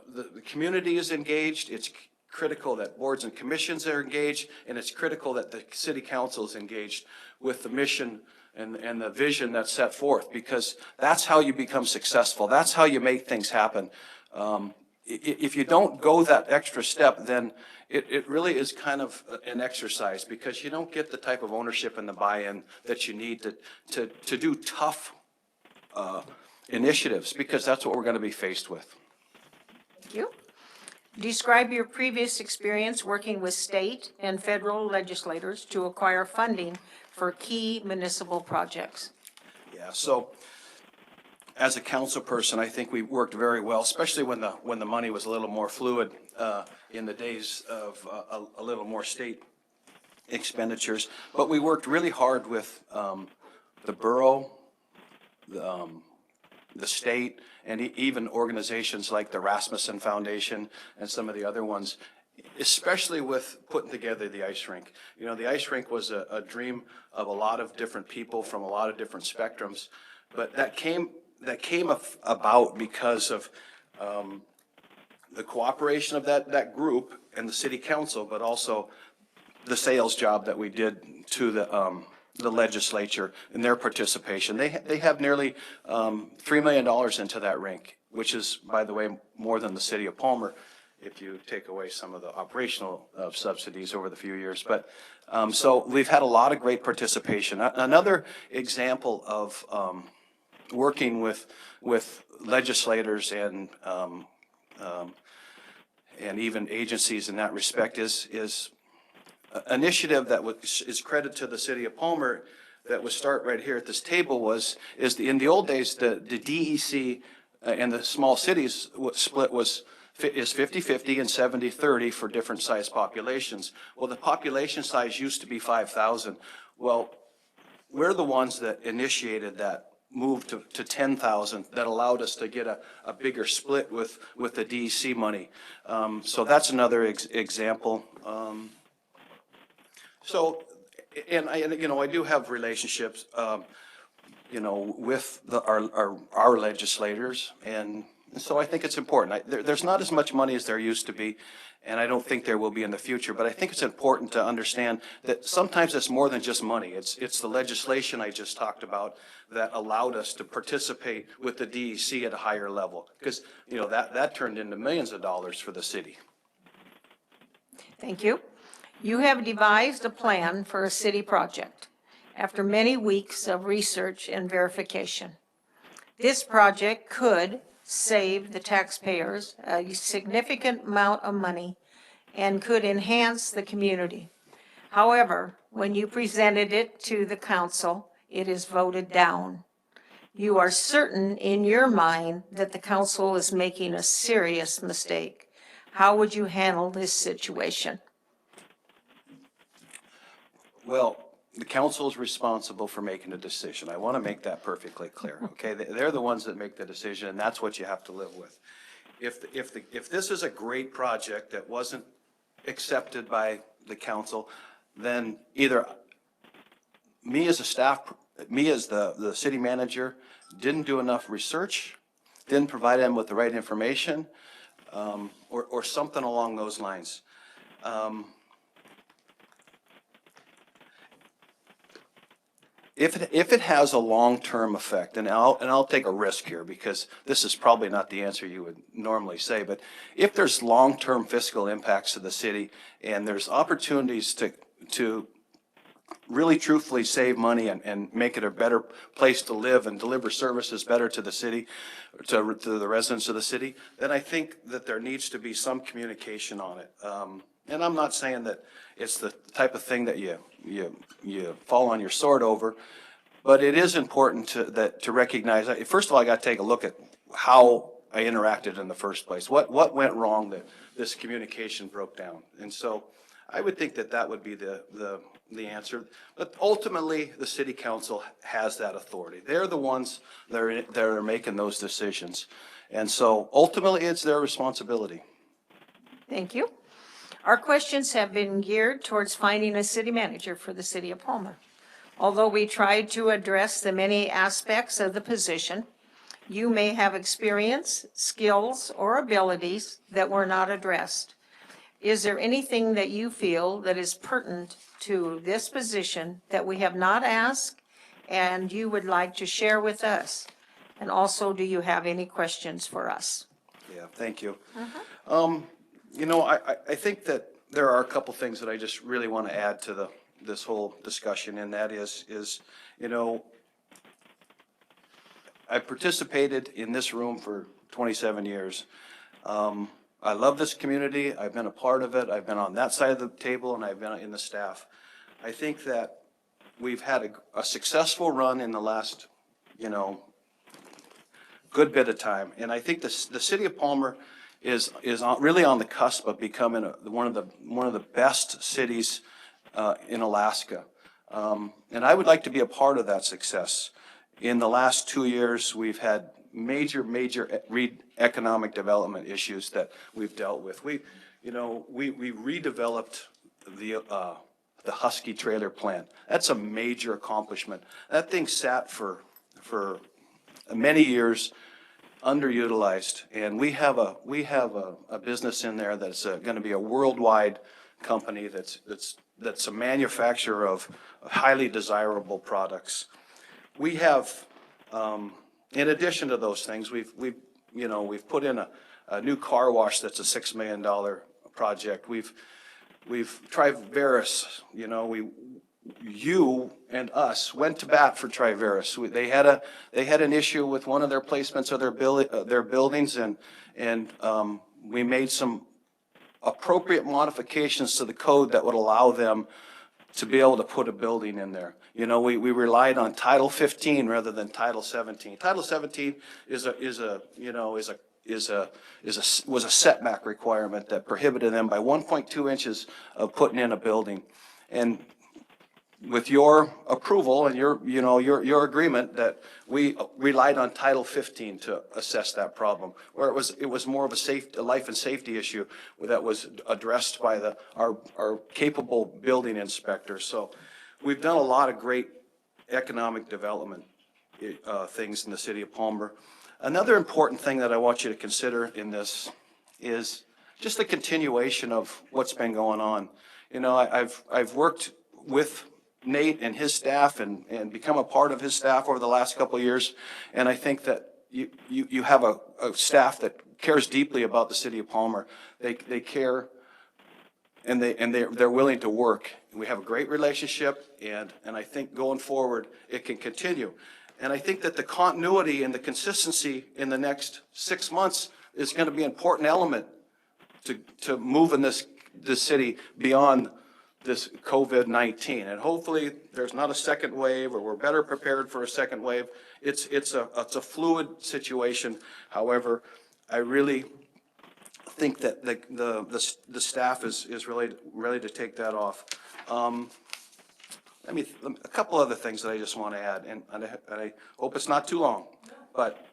community is engaged. It's critical that boards and commissions are engaged, and it's critical that the city council is engaged with the mission and the vision that's set forth, because that's how you become successful. That's how you make things happen. If you don't go that extra step, then it really is kind of an exercise, because you don't get the type of ownership and the buy-in that you need to do tough initiatives, because that's what we're going to be faced with. Thank you. Describe your previous experience working with state and federal legislators to acquire funding for key municipal projects. Yeah, so as a council person, I think we worked very well, especially when the money was a little more fluid in the days of a little more state expenditures. But we worked really hard with the borough, the state, and even organizations like the Rasmussen Foundation and some of the other ones, especially with putting together the ice rink. You know, the ice rink was a dream of a lot of different people from a lot of different spectrums, but that came about because of the cooperation of that group and the city council, but also the sales job that we did to the legislature and their participation. They have nearly $3 million into that rink, which is, by the way, more than the city of Palmer, if you take away some of the operational subsidies over the few years. But so we've had a lot of great participation. Another example of working with legislators and even agencies in that respect is initiative that is credit to the city of Palmer that was start right here at this table in the old days, the DEC and the small cities split is 50-50 and 70-30 for different size populations. Well, the population size used to be 5,000. Well, we're the ones that initiated that move to 10,000 that allowed us to get a bigger split with the DEC money. So that's another example. So, and I do have relationships, with our legislators, and so I think it's important. There's not as much money as there used to be, and I don't think there will be in the future, but I think it's important to understand that sometimes it's more than just money. It's the legislation I just talked about that allowed us to participate with the DEC at a higher level, because, that turned into millions of dollars for the city. Thank you. You have devised a plan for a city project after many weeks of research and verification. This project could save the taxpayers a significant amount of money and could enhance the community. However, when you presented it to the council, it is voted down. You are certain in your mind that the council is making a serious mistake. How would you handle this situation? Well, the council is responsible for making a decision. I want to make that perfectly clear, okay? They're the ones that make the decision, and that's what you have to live with. If this is a great project that wasn't accepted by the council, then either me as a staff, me as the city manager, didn't do enough research, didn't provide them with the right information, or something along those lines. If it has a long-term effect, and I'll take a risk here because this is probably not the answer you would normally say, but if there's long-term fiscal impacts to the city and there's opportunities to really truthfully save money and make it a better place to live and deliver services better to the city, to the residents of the city, then I think that there needs to be some communication on it. And I'm not saying that it's the type of thing that you fall on your sword over, but it is important to recognize that. First of all, I got to take a look at how I interacted in the first place. What went wrong that this communication broke down? And so I would think that that would be the answer. But ultimately, the city council has that authority. They're the ones that are making those decisions. And so ultimately, it's their responsibility. Thank you. Our questions have been geared towards finding a city manager for the city of Palmer. Although we tried to address the many aspects of the position, you may have experience, skills, or abilities that were not addressed. Is there anything that you feel that is pertinent to this position that we have not asked and you would like to share with us? And also, do you have any questions for us? Yeah, thank you. You know, I think that there are a couple things that I just really want to add to this whole discussion, and that is, you know, I participated in this room for 27 years. I love this community. I've been a part of it. I've been on that side of the table, and I've been in the staff. I think that we've had a successful run in the last, you know, good bit of time. And I think the city of Palmer is really on the cusp of becoming one of the best cities in Alaska. And I would like to be a part of that success. In the last 2 years, we've had major economic development issues that we've dealt with. We redeveloped the Husky trailer plant. That's a major accomplishment. That thing sat for many years, underutilized, and we have a business in there that's going to be a worldwide company that's a manufacturer of highly desirable products. We have, in addition to those things, we've put in a new car wash that's a $6 million project. We've Triveris, you and us went to bat for Triveris. They had an issue with one of their placements of their buildings, and we made some appropriate modifications to the code that would allow them to be able to put a building in there. We relied on Title 15 rather than Title 17. Title 17 was a setback requirement that prohibited them by 1.2 inches of putting in a building. And with your approval and your agreement, that we relied on Title 15 to assess that problem, where it was more of a life and safety issue that was addressed by our capable building inspector. So we've done a lot of great economic development things in the city of Palmer. Another important thing that I want you to consider in this is just the continuation of what's been going on. I've worked with Nate and his staff and become a part of his staff over the last couple of years, and I think that you have a staff that cares deeply about the city of Palmer. They care, and they're willing to work. We have a great relationship, and I think going forward it can continue. And I think that the continuity and the consistency in the next 6 months is going to be an important element to moving this city beyond this COVID-19. And hopefully there's not a second wave, or we're better prepared for a second wave. It's a fluid situation. However, I really think that the staff is really ready to take that off. A couple other things that I just want to add, and I hope it's not too long, but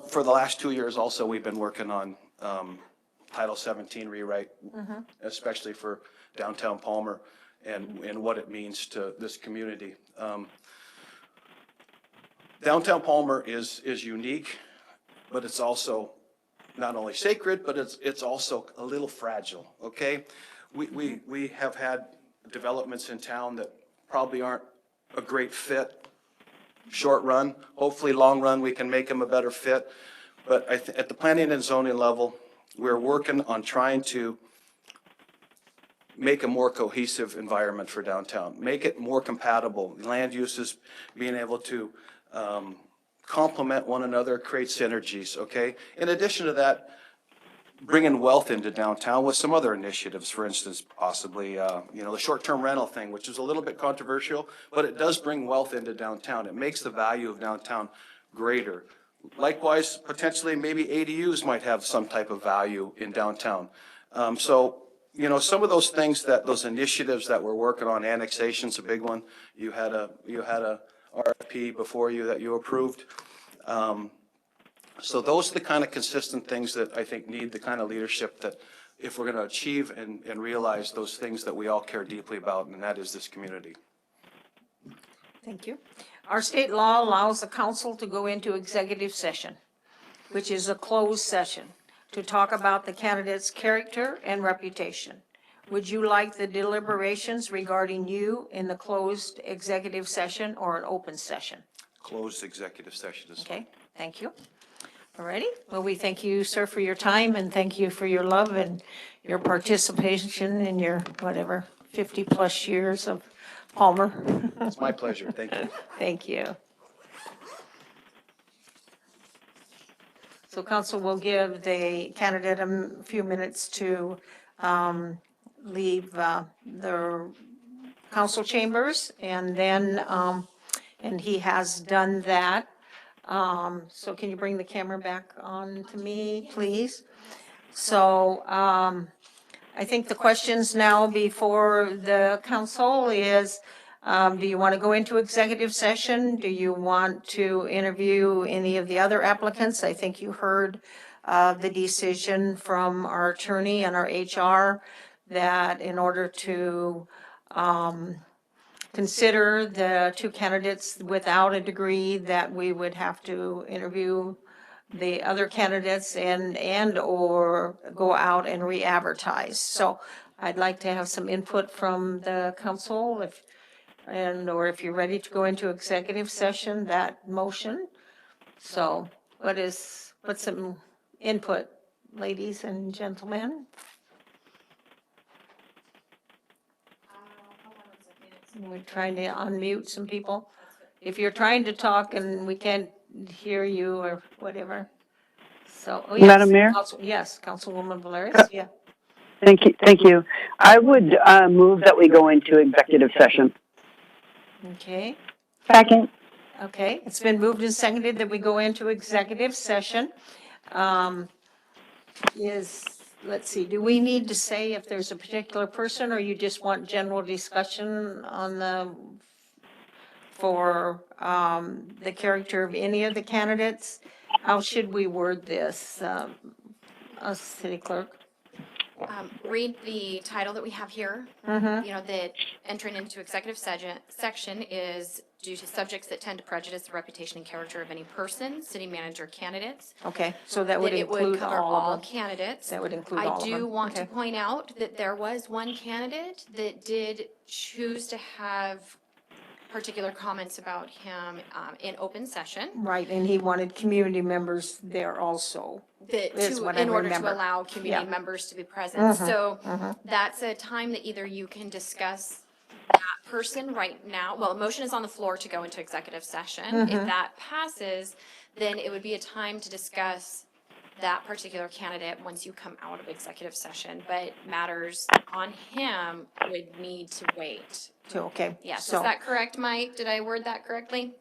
for the last 2 years also, we've been working on Title 17 rewrite, especially for downtown Palmer and what it means to this community. Downtown Palmer is unique, but it's also not only sacred, but it's also a little fragile. Okay, we have had developments in town that probably aren't a great fit short run. Hopefully long run we can make them a better fit. But at the planning and zoning level, we're working on trying to make a more cohesive environment for downtown, make it more compatible, land uses being able to complement one another, create synergies, okay? In addition to that, bringing wealth into downtown with some other initiatives, for instance, possibly, the short-term rental thing, which is a little bit controversial, but it does bring wealth into downtown. It makes the value of downtown greater. Likewise, potentially, maybe ADUs might have some type of value in downtown. Some of those things those initiatives that we're working on, annexation's a big one. You had a RFP before you that you approved. So those are the kind of consistent things that I think need the kind of leadership that if we're going to achieve and realize those things that we all care deeply about, and that is this community. Thank you. Our state law allows the council to go into executive session, which is a closed session, to talk about the candidate's character and reputation. Would you like the deliberations regarding you in the closed executive session or an open session? Closed executive session is okay. Thank you. All righty. Well, we thank you, sir, for your time, and thank you for your love and your participation in your, 50-plus years of Palmer. It's my pleasure. Thank you. Thank you. So council will give the candidate a few minutes to leave the council chambers, and then, and he has done that. So can you bring the camera back on to me, please? So I think the questions now before the council is, do you want to go into executive session? Do you want to interview any of the other applicants? I think you heard the decision from our attorney and our HR that in order to consider the two candidates without a degree, that we would have to interview the other candidates and or go out and re-advertise. So I'd like to have some input from the council or if you're ready to go into executive session, that motion. So what's some input, ladies and gentlemen? We're trying to unmute some people. If you're trying to talk and we can't hear you or whatever. So, yes, Madam Mayor? Yes, Councilwoman Valeris, yeah. Thank you. I would move that we go into executive session. Okay. Second. Okay, it's been moved and seconded that we go into executive session. Let's see, do we need to say if there's a particular person, or you just want general discussion on for the character of any of the candidates? How should we word this, City Clerk? Read the title that we have here. Mm-hmm. The entering into executive section is due to subjects that tend to prejudice the reputation and character of any person, city manager, candidates. Okay, so that would include cover all candidates. That would include all of them. I do want to point out that there was one candidate that did choose to have particular comments about him in open session. Right, and he wanted community members there also. In order to allow community members to be present. So that's a time that either you can discuss that person right now. Well, a motion is on the floor to go into executive session. If that passes, then it would be a time to discuss that particular candidate once you come out of executive session. But matters on him would need to wait. Okay. Yes, is that correct, Mike? Did I word that correctly?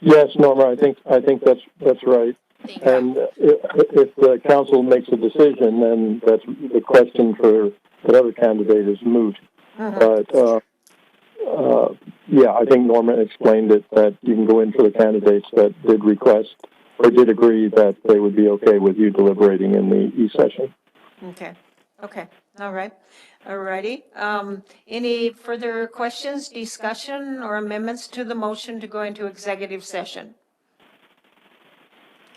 Yes, Norma, I think that's right. And if the council makes a decision, then that's the question for whatever candidate is moot. But I think Norma explained it, that you can go in for the candidates that did request or did agree that they would be okay with you deliberating in the e-session. Okay. All right. All righty. Any further questions, discussion, or amendments to the motion to go into executive session?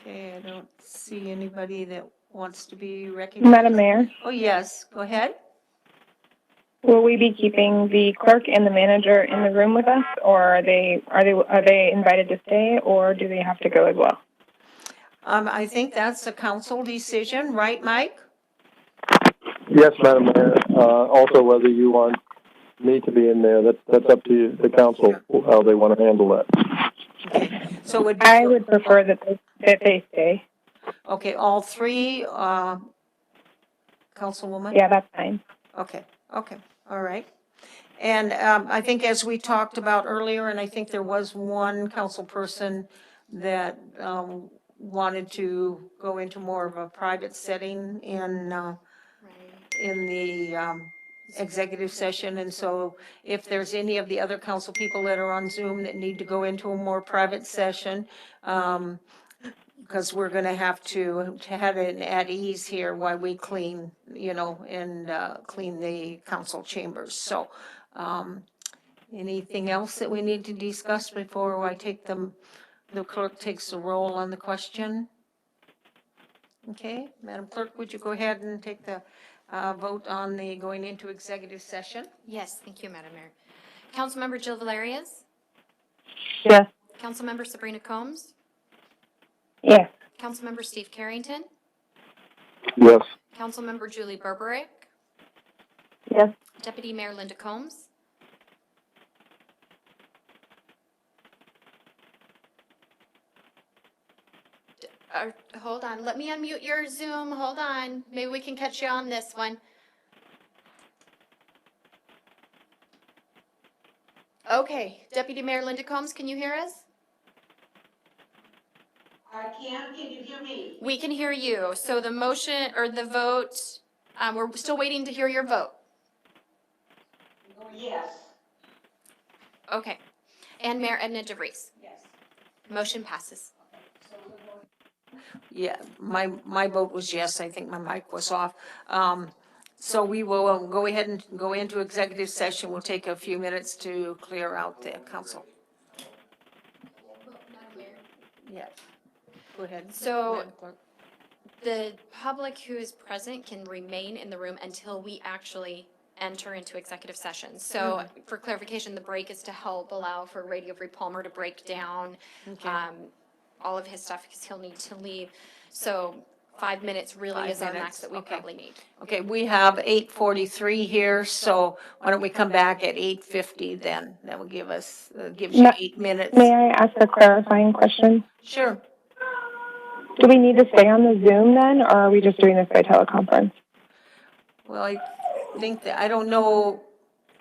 Okay, I don't see anybody that wants to be recognized. Madam Mayor, Oh, yes, go ahead. will we be keeping the clerk and the manager in the room with us, or are they invited to stay, or do they have to go as well? I think that's a council decision, right, Mike? Yes, Madam Mayor. Also, whether you want me to be in there, that's up to you, the council, how they want to handle that. Okay, so would. I would prefer that they stay. Okay, all three, Councilwoman? Yeah, that's fine. Okay, all right. And I think as we talked about earlier, and I think there was one council person that wanted to go into more of a private setting in the executive session. And so if there's any of the other council people that are on Zoom that need to go into a more private session, because we're going to have to have it at ease here while we clean, and clean the council chambers. So anything else that we need to discuss before I take the clerk takes the roll on the question? Okay, Madam Clerk, would you go ahead and take the vote on the going into executive session? Yes, thank you, Madam Mayor. Councilmember Jill Valerius? Yes. Councilmember Sabrina Combs? Yes. Councilmember Steve Carrington? Yes. Councilmember Julie Berberich? Yes. Deputy Mayor Linda Combs? Hold on, let me unmute your Zoom, hold on. Maybe we can catch you on this one. Okay, Deputy Mayor Linda Combs, can you hear us? I can you hear me? We can hear you. So the motion or the vote, we're still waiting to hear your vote. Yes. Okay. And Mayor Edna DeVries? Yes. Motion passes. Yeah, my vote was yes. I think my mic was off. So we will go ahead and go into executive session. We'll take a few minutes to clear out the council. Yeah. Go ahead. So Madam Clerk. the public who is present can remain in the room until we actually enter into executive session. So for clarification, the break is to help allow for Radio Free Palmer to break down Okay. all of his stuff because he'll need to leave. So 5 minutes really 5 is our minutes, max that we okay. probably need. Okay, we have 8:43 here, so why don't we come back at 8:50 then? That will give us, gives you 8 minutes. May I ask a clarifying question? Sure. Do we need to stay on the Zoom then, or are we just doing this by teleconference? Well, I think that, I don't know,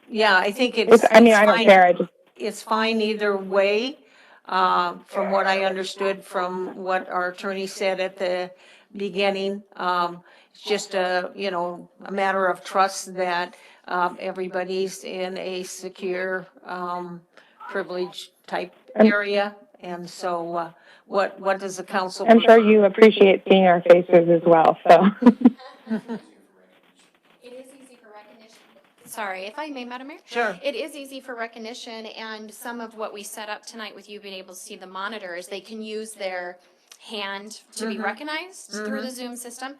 yeah, I think it's I don't fine. care, It's fine either way, from what I understood from what our attorney said at the beginning. It's just a matter of trust that everybody's in a secure, privilege type area. And so what does the council? I'm sure you appreciate seeing our faces as well, so. It is easy for recognition. Sorry, if I may, Madam Mayor? Sure. It is easy for recognition, and some of what we set up tonight with you being able to see the monitors, they can use their hand to be recognized through the Zoom system.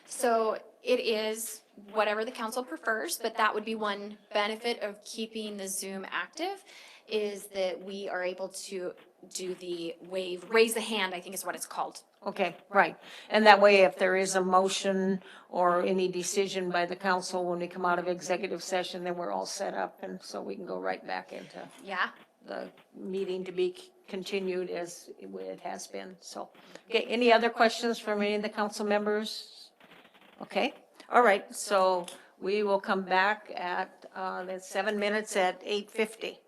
So it is whatever the council prefers, but that would be one benefit of keeping the Zoom active, is that we are able to do the raise the hand, I think is what it's called. Okay, right. And that way, if there is a motion or any decision by the council when we come out of executive session, then we're all set up, and so we can go right back into Yeah. the meeting to be continued as it has been. So, okay, any other questions from any of the council members? Okay, all right, so we will come back at, that's 7 minutes at 8:50.